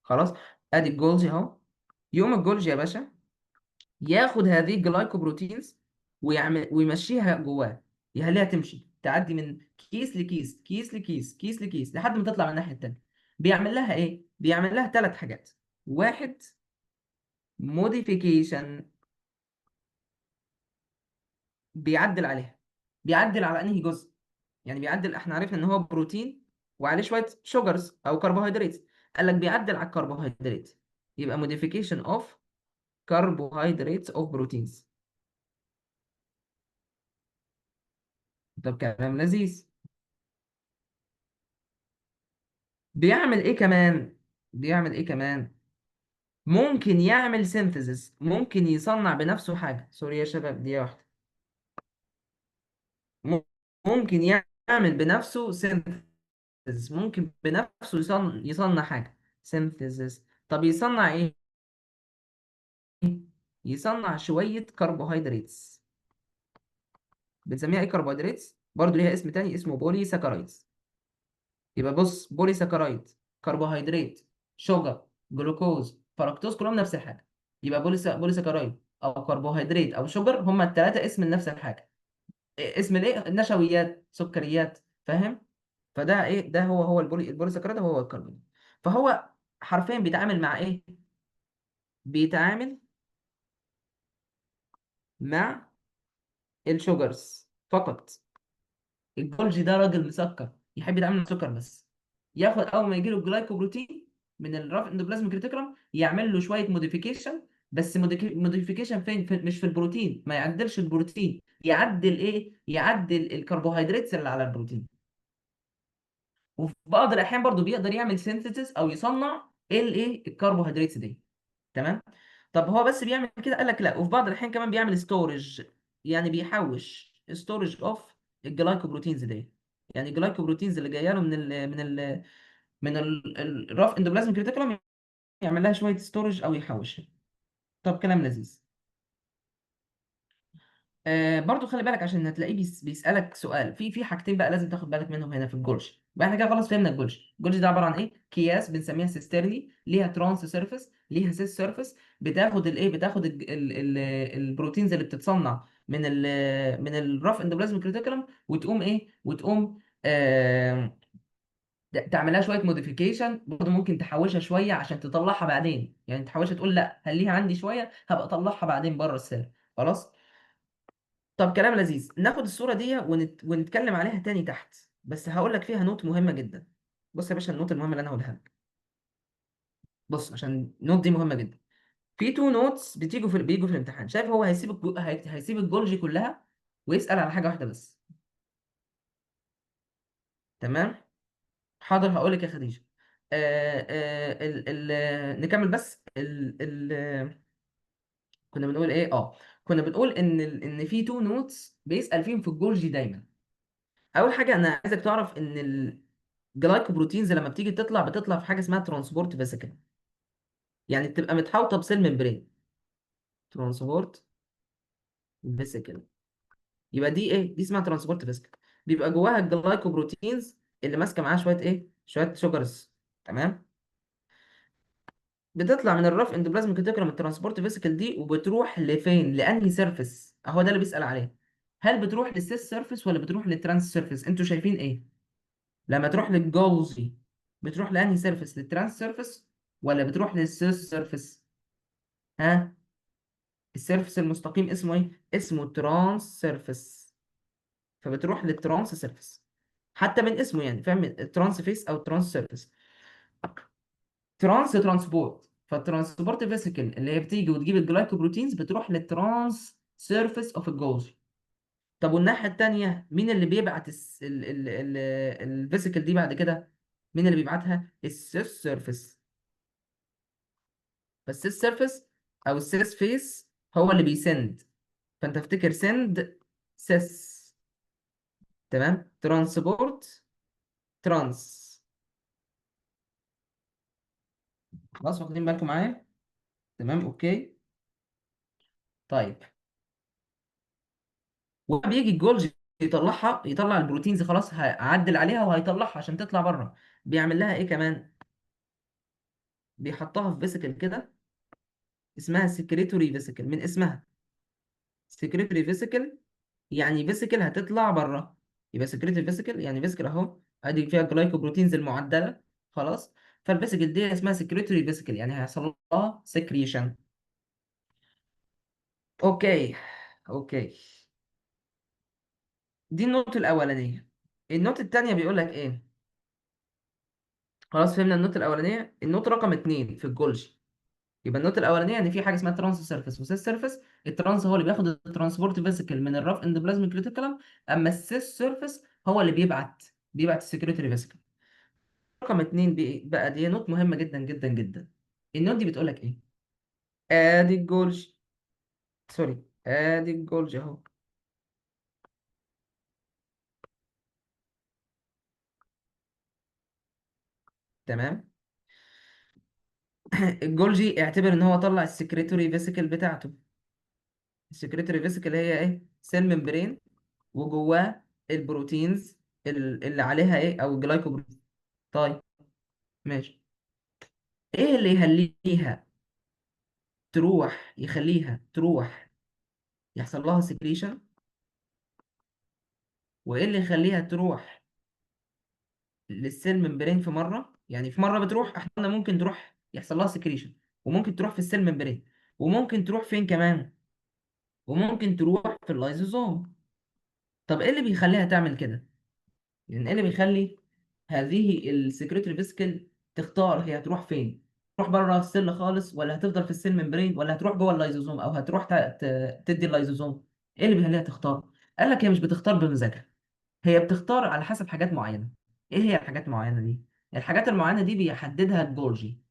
[SPEAKER 1] خلاص، ادي الجولجي اهو. يقوم الجولجي يا باشا ياخد هذه الجلايكوبروتينز ويعمل ويمشيها جواه، يخليها تمشي تعدي من كيس لكيس، كيس لكيس، كيس لكيس، لحد ما تطلع من الناحية التانية. بيعمل لها ايه؟ بيعمل لها ثلاث حاجات. واحد، موديفيكيشن، بيعدل عليها. بيعدل على انهي جزء؟ يعني بيعدل، احنا عرفنا ان هو بروتين وعليه شويه شوجرز او كربوهيدرات، قال لك بيعدل على الكربوهيدرات، يبقى modification of carbohydrates of proteins. طب كلام لذيذ. بيعمل ايه كمان؟ بيعمل ايه كمان؟ ممكن يعمل سينثيسيس، ممكن يصنع بنفسه حاجه. سوري يا شباب دي واحده. م- ممكن يعمل بنفسه سينثيسيس، ممكن بنفسه يصنع حاجه. سينثيسيس. طب يصنع ايه؟ يصنع شويه كربوهيدرات. بنسميها ايه؟ كربوهيدرات. برضه ليها اسم تاني اسمه بولي ساكرايدز. يبقى بص، بولي ساكرايد، كربوهيدرات، شوجر، جلوكوز، فركتوز، كلهم نفس الحاجه. يبقى بولي ساكرايد او كربوهيدرات او شوجر هما الثلاثه اسم نفس الحاجه. اسم الايه؟ النشويات، سكريات. فاهم؟ فده ايه؟ ده هو البولي ساكرايد هو الكربوهيدرات. فهو حرفيا بيتعامل مع ايه؟ بيتعامل مع الشوجرز فقط. الجولجي ده راجل مسكر، يحب يتعامل مع السكر بس. ياخد اول ما يجي له الجلايكوبروتين من الرف اندوبلازميك ريتيكولوم يعمل له شويه موديفيكيشن. بس موديفيكيشن فين؟ مش في البروتين، ما يعدلش البروتين، يعدل ايه؟ يعدل الكربوهيدرات اللي على البروتين. وفي بعض الاحيان برضو بيقدر يعمل سينثيسيس او يصنع الايه؟ الكربوهيدرات دي. تمام. طب هو بس بيعمل كده؟ قال لك لا، وفي بعض الاحيان كمان بيعمل ستورج، يعني بيحوش ستورج اوف الجلايكوبروتينز دي. يعني الجلايكوبروتينز اللي جايه له من الرف اندوبلازميك ريتيكولوم يعمل لها شويه ستورج او يحوشها. طب كلام لذيذ. برضو خلي بالك عشان هتلاقيه بيسألك سؤال في حاجتين بقى لازم تاخد بالك منهم هنا في الجولج بقى. احنا كده خلاص فهمنا الجولج. الجولج ده عباره عن ايه؟ اكياس بنسميها سيسترني، ليها ترانس سيرفيس، ليها سيس سيرفيس. بتاخد الايه؟ بتاخد البروتينز اللي بتتصنع من الرف اندوبلازميك ريتيكولوم، وتقوم ايه؟ وتقوم تعملها شويه موديفيكيشن. برضه ممكن تحوشها شويه عشان تطلعها بعدين، يعني تحوشها تقول لا خليها عندي شويه هبقى اطلعها بعدين بره السيل. خلاص. طب كلام لذيذ. ناخد الصورة دي ونتكلم عليها تاني تحت، بس هقول لك فيها نوت مهمة جدا. بص يا باشا، النوت المهمة اللي انا هقولها لك. بص عشان النوت دي مهمة جدا. في تو نوتس بيجوا في الامتحان. شايف؟ هو هيسيب الجولجي كلها ويسأل على حاجة واحدة بس. تمام. حاضر هقول لك يا خديجة. نكمل بس كنا بنقول ايه؟ كنا بنقول ان في تو نوتس بيسأل فيهم في الجولجي دايما. اول حاجة انا عايزك تعرف ان الجلايكوبروتينز لما بتيجي تطلع بتطلع في حاجه اسمها ترانسبورت فيسيكل، يعني بتبقى متحوطه بسيل ممبرين. ترانسبورت فيسيكل. يبقى دي ايه؟ دي اسمها ترانسبورت فيسيكل. بيبقى جواها الجلايكوبروتينز اللي ماسكه معاها شويه ايه؟ شويه شوجرز. تمام. بتطلع من الرف اندوبلازميك ريتيكولوم الترانسبورت فيسيكل دي، وبتروح لفين؟ لانهي سيرفيس؟ اهو ده اللي بيسال عليه. هل بتروح للسيس سيرفيس ولا بتروح للترانس سيرفيس؟ انتوا شايفين ايه؟ لما تروح للجولجي بتروح لانهي سيرفيس؟ للترانس سيرفيس ولا بتروح للسيرس سيرفيس؟ ها؟ السيرفيس المستقيم اسمه ايه؟ اسمه ترانس سيرفيس. فبتروح للترانس سيرفيس، حتى من اسمه يعني فاهم؟ الترانس فيس او ترانس سيرفيس. ترانسبورت. فالترانسبورت فيسيكل اللي هي بتيجي وتجيب الجلايكوبروتينز بتروح للترانس سيرفيس اوف الجولجي. طب والناحيه التانيه مين اللي بيبعت الفيسيكل دي بعد كده؟ مين اللي بيبعتها؟ السيس سيرفيس. فالسيس سيرفيس او السيس فيس هو اللي بيسند. فانت افتكر سند، سيس. تمام. ترانسبورت، ترانس. خلاص واخدين بالكم معايا؟ تمام اوكي. طيب وبيجي الجولجي يطلعها، يطلع البروتينز، خلاص هعدل عليها وهيطلعها عشان تطلع بره. بيعمل لها ايه كمان؟ بيحطها في فيسيكل كده اسمها سكريتوري فيسيكل، من اسمها سكريتوري فيسيكل، يعني فيسيكل هتطلع بره. يبقى سكريتوري فيسيكل يعني فيسيكل اهو، ادي فيها جلايكوبروتينز المعدله، خلاص. فالفيسيكل دي اسمها سكريتوري فيسيكل، يعني هيحصل لها سكريشن. اوكي. اوكي. دي النقطه الاولانيه. النقطه الثانيه بيقول لك ايه؟ خلاص فهمنا النقطه الاولانيه. النقطه رقم اتنين في الجولجي. يبقى النقطه الاولانيه ان في حاجه اسمها ترانس سيرفيس وسيس سيرفيس. الترانس هو اللي بياخد الترانسبورت فيسيكل من الرف اندوبلازميك ريتيكولم، اما السيس سيرفيس هو اللي بيبعت السكريتوري فيسيكل. رقم اتنين بقى دي نوت مهمه جدا جدا جدا. النوت دي بتقول لك ايه؟ ادي الجولج، سوري، ادي الجولج اهو. تمام. الجولجي اعتبر ان هو طلع السكريتوري فيسيكل بتاعته. السكريتوري فيسيكل هي ايه؟ سيل ممبرين، وجواه البروتينز اللي عليها ايه، او الجلايكوبروتين. طيب ماشي. ايه اللي يخليها تروح يحصل لها سكريشن؟ وايه اللي يخليها تروح للسيل ممبرين في مره؟ يعني في مره بتروح، احنا قلنا ممكن تروح يحصل لها سكريشن، وممكن تروح في السيل ممبرين، وممكن تروح فين كمان؟ وممكن تروح في اللايزوزوم. طب ايه اللي بيخليها تعمل كده؟ يعني ايه اللي بيخلي هذه السكريتوري فيسكل تختار هي هتروح فين؟ تروح بره السيل خالص، ولا هتفضل في السيل ممبرين، ولا هتروح جوه اللايزوزوم، او هتروح تدي اللايزوزوم؟ ايه اللي بيخليها تختار؟ قال لك هي مش بتختار بمزاجها، هي بتختار على حسب حاجات معينة. ايه هي الحاجات المعينة دي؟ الحاجات المعينة دي بيحددها الجولجي.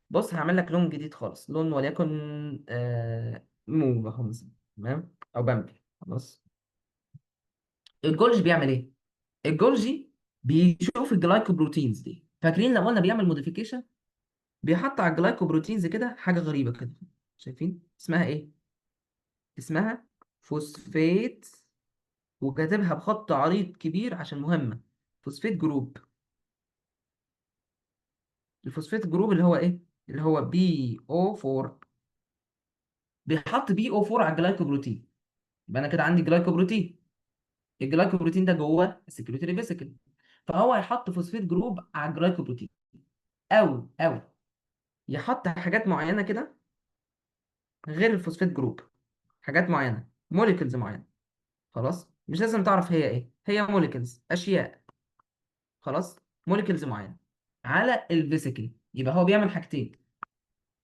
[SPEAKER 1] بص هعمل لك لون جديد خالص، لون وليكن موف اهو مثلا، تمام، او بامبي، خلاص. الجولجي بيعمل ايه؟ الجولجي بيشوف الجلايكوبروتينز دي، فاكرين لما قلنا بيعمل موديفيكيشن؟ بيحط على الجلايكوبروتينز كده حاجة غريبة كده، شايفين اسمها ايه؟ اسمها فوسفيت، وكاتبها بخط عريض كبير عشان مهمة. فوسفيت جروب. الفوسفات جروب اللي هو ايه؟ اللي هو بي او 4. بيحط بي او 4 على الجلايكوبروتين، يبقى انا كده عندي جلايكوبروتين. الجلايكوبروتين ده جوه السكريتوري فيسيكل، فهو هيحط فوسفات جروب على الجلايكوبروتين، او يحط حاجات معينه كده غير الفوسفات جروب، حاجات معينه، موليكولز معينه. خلاص مش لازم تعرف هي ايه، هي موليكولز، اشياء، خلاص، موليكولز معينه على الفيسيكل. يبقى هو بيعمل حاجتين،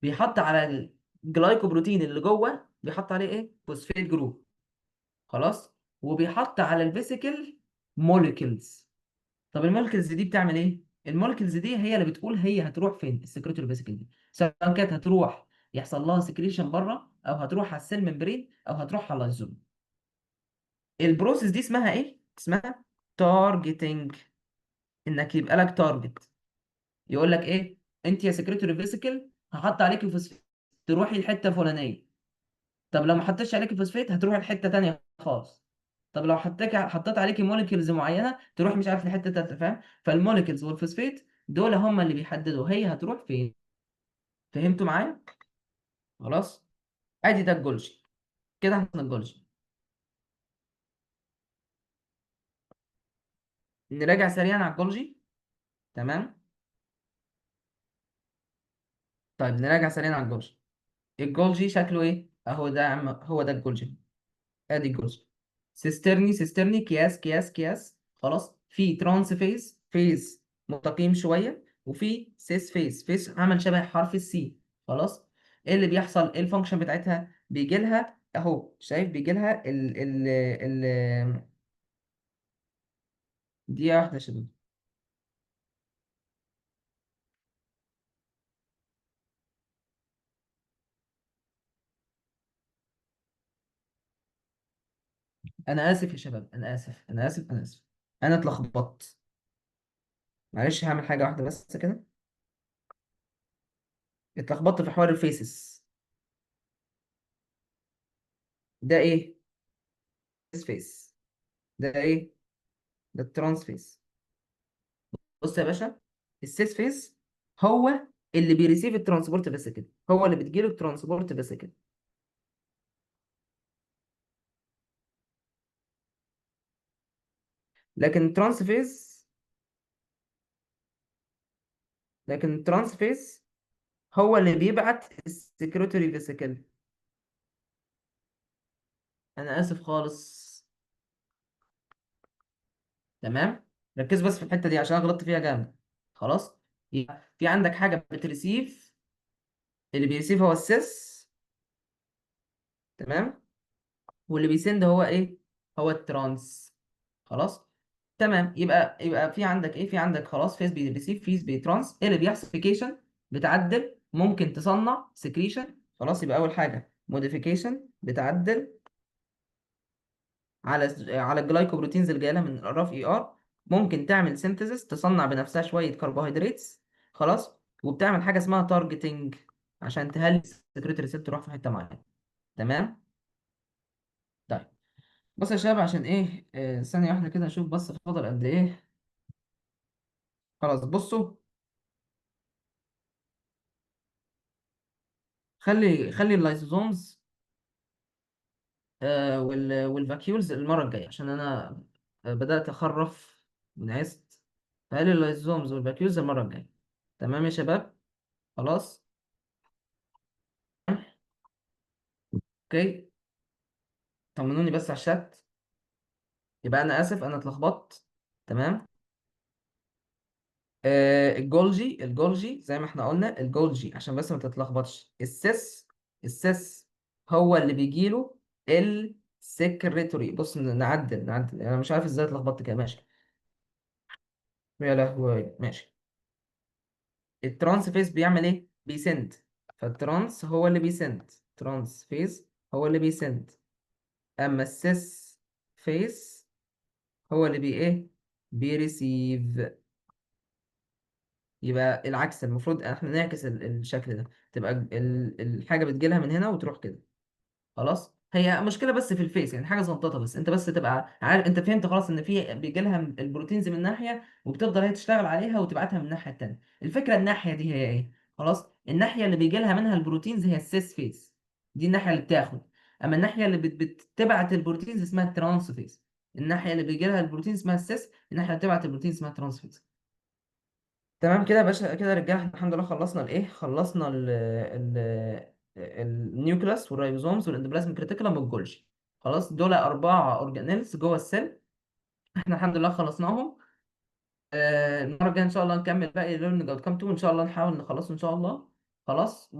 [SPEAKER 1] بيحط على الجلايكوبروتين اللي جوه، بيحط عليه ايه؟ فوسفات جروب، خلاص. وبيحط على الفيسيكل موليكيولز. طب الموليكيولز دي بتعمل ايه؟ الموليكيولز دي هي اللي بتقول هي هتروح فين السكريتوري فيسيكل دي، سواء كانت هتروح يحصل لها سكريشن بره، او هتروح على السيل ممبرين، او هتروح على اللايزوم. البروسيس دي اسمها ايه؟ اسمها تارجتنج. انك يبقى لك تارجت، يقول لك ايه؟ انت يا سكريتوري فيسيكل هحط عليكي فوسفات، تروحي الحته الفلانيه. طب لو ما حطيتش عليكي فوسفات هتروح لحته تانيه خالص. طب لو حطيت عليكي موليكيولز معينه تروح مش عارف لحته تالته، فاهم؟ فالموليكيولز والفوسفات دول هم اللي بيحددوا هي هتروح فين. فهمتوا معايا؟ خلاص. ادي ده الجولجي. كده احنا الجولجي. نراجع سريعا على الجولجي. تمام. طيب نراجع سريعا على الجولجي. الجولجي شكله ايه؟ اهو ده يا عم، هو ده الجولجي. ادي الجزء. سيسترني اكياس اكياس، خلاص. في ترانس فيز مستقيم شويه، وفي سيس فيز عمل شبه حرف السي، خلاص. ايه اللي بيحصل؟ ايه الفانكشن بتاعتها؟ بيجي لها اهو، شايف؟ بيجي لها ال دي واحده يا شباب. انا اسف يا شباب، انا اسف. انا اتلخبطت، معلش. هعمل حاجه واحده بس كده. اتلخبطت في حوار الفيسز. ده ايه؟ فيس. ده ايه؟ ده الترانس فيس. بص يا باشا، السيس فيس هو اللي بيريسيف الترانسبورت فيسيكل، هو اللي بتجيله الترانسبورت فيسيكل. لكن الترانس فيس لكن الترانس فيس هو اللي بيبعت السكرتوري فيسيكل. انا اسف خالص. تمام. ركز بس في الحته دي عشان انا غلطت فيها جامد. خلاص. يبقى في عندك حاجه بتريسيف، اللي بيريسيف هو السيس. تمام. واللي بيسند هو ايه؟ هو الترانس. خلاص. تمام. يبقى في عندك ايه؟ في عندك خلاص فيس بيريسيف، فيس بيترانس. ايه اللي بيحصل؟ موديفيكيشن، بتعدل، ممكن تصنع سكريشن. خلاص. يبقى اول حاجه موديفيكيشن، بتعدل على الجلايكوبروتينز اللي جايه لها من الراف اي ار. ممكن تعمل سينثيسيس، تصنع بنفسها شويه كربوهيدرات. خلاص. وبتعمل حاجه اسمها تارجتنج عشان تهلي السكريتري ريسبتور تروح في حته معينه. تمام. طيب. بص يا شباب، عشان ايه ثانيه واحده كده اشوف بس فاضل قد ايه. خلاص بصوا. خلي اللايسوزومز والفاكيولز المره الجايه، عشان انا بدات اخرف ونعست. خلي اللايسوزومز والفاكيولز المره الجايه. تمام يا شباب. خلاص. اوكي. طمنوني بس على الشات. يبقى انا اسف، انا اتلخبطت. تمام. الجولجي زي ما احنا قلنا، الجولجي عشان بس ما تتلخبطش، السيس هو اللي بيجيله السكرتوري. بص، نعدل انا مش عارف ازاي اتلخبطت كده. ماشي. يا لهوي. ماشي. الترانس فيس بيعمل ايه؟ بيسند. فالترانس هو اللي بيسند. ترانس فيس هو اللي بيسند. اما السيس فيس هو اللي ايه؟ بيريسيف. يبقى العكس، المفروض احنا نعكس الشكل ده. تبقى الحاجه بتجيلها من هنا وتروح كده. خلاص. هي مشكله بس في الفيس، يعني حاجه زنططه، بس انت بس تبقى عارف، انت فهمت خلاص ان في بيجيلها البروتينز من ناحيه، وبتفضل هي تشتغل عليها وتبعتها من الناحيه التانيه. الفكره الناحيه دي هي ايه؟ خلاص. الناحيه اللي بيجيلها منها البروتينز هي السيس فيس. دي الناحيه اللي بتاخد. اما الناحيه اللي بتبعت البروتينز اسمها الترانس فيس. الناحيه اللي بيجيلها البروتينز اسمها السيس، الناحيه اللي بتبعت البروتينز اسمها الترانس فيس. تمام كده يا باشا. كده يا رجاله احنا الحمد لله خلصنا خلصنا النيوكلاس والرايبوزومز والاندوبلازميك ريتيكولم والجولجي. خلاص. دول 4 اورجانيلز جوه السيل. احنا الحمد لله خلصناهم. المره الجايه ان شاء الله نكمل باقي ليرنينج اوت كام 2، ان شاء الله نحاول نخلصه ان شاء الله. خلاص.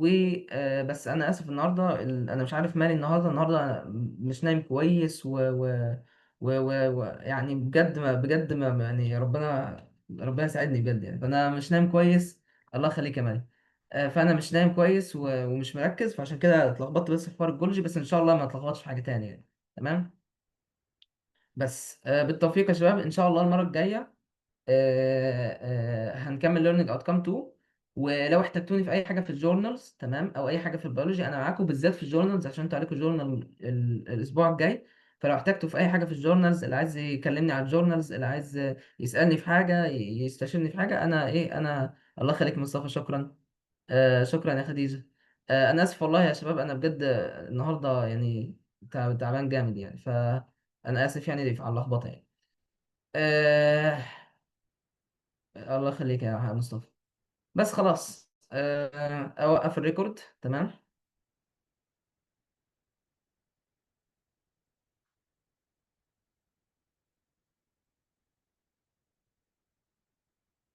[SPEAKER 1] بس انا اسف النهارده، انا مش عارف مالي النهارده أنا مش نايم كويس يعني بجد يعني ربنا يساعدني بجد يعني، فانا مش نايم كويس. الله يخليك يا مالي. فانا مش نايم كويس ومش مركز، فعشان كده اتلخبطت بس في حوار الجولجي، بس ان شاء الله ما اتلخبطش في حاجه تانية يعني. تمام. بس بالتوفيق يا شباب ان شاء الله المره الجايه. هنكمل learning outcome 2. ولو احتجتوني في اي حاجه في الجورنالز، تمام، او اي حاجه في البيولوجي، انا معاكم بالذات في الجورنالز عشان انتوا عليكم جورنال الاسبوع الجاي. فلو احتجتوا في اي حاجه في الجورنالز، اللي عايز يكلمني على الجورنالز، اللي عايز يسالني في حاجه، يستشيرني في حاجه، انا الله يخليك يا مصطفى. شكرا. شكرا يا خديجه. انا اسف والله يا شباب، انا بجد النهارده يعني تعبان جامد يعني، فانا اسف يعني على اللخبطه يعني. آه، الله يخليك يا مصطفى. بس خلاص. اوقف الريكورد. تمام.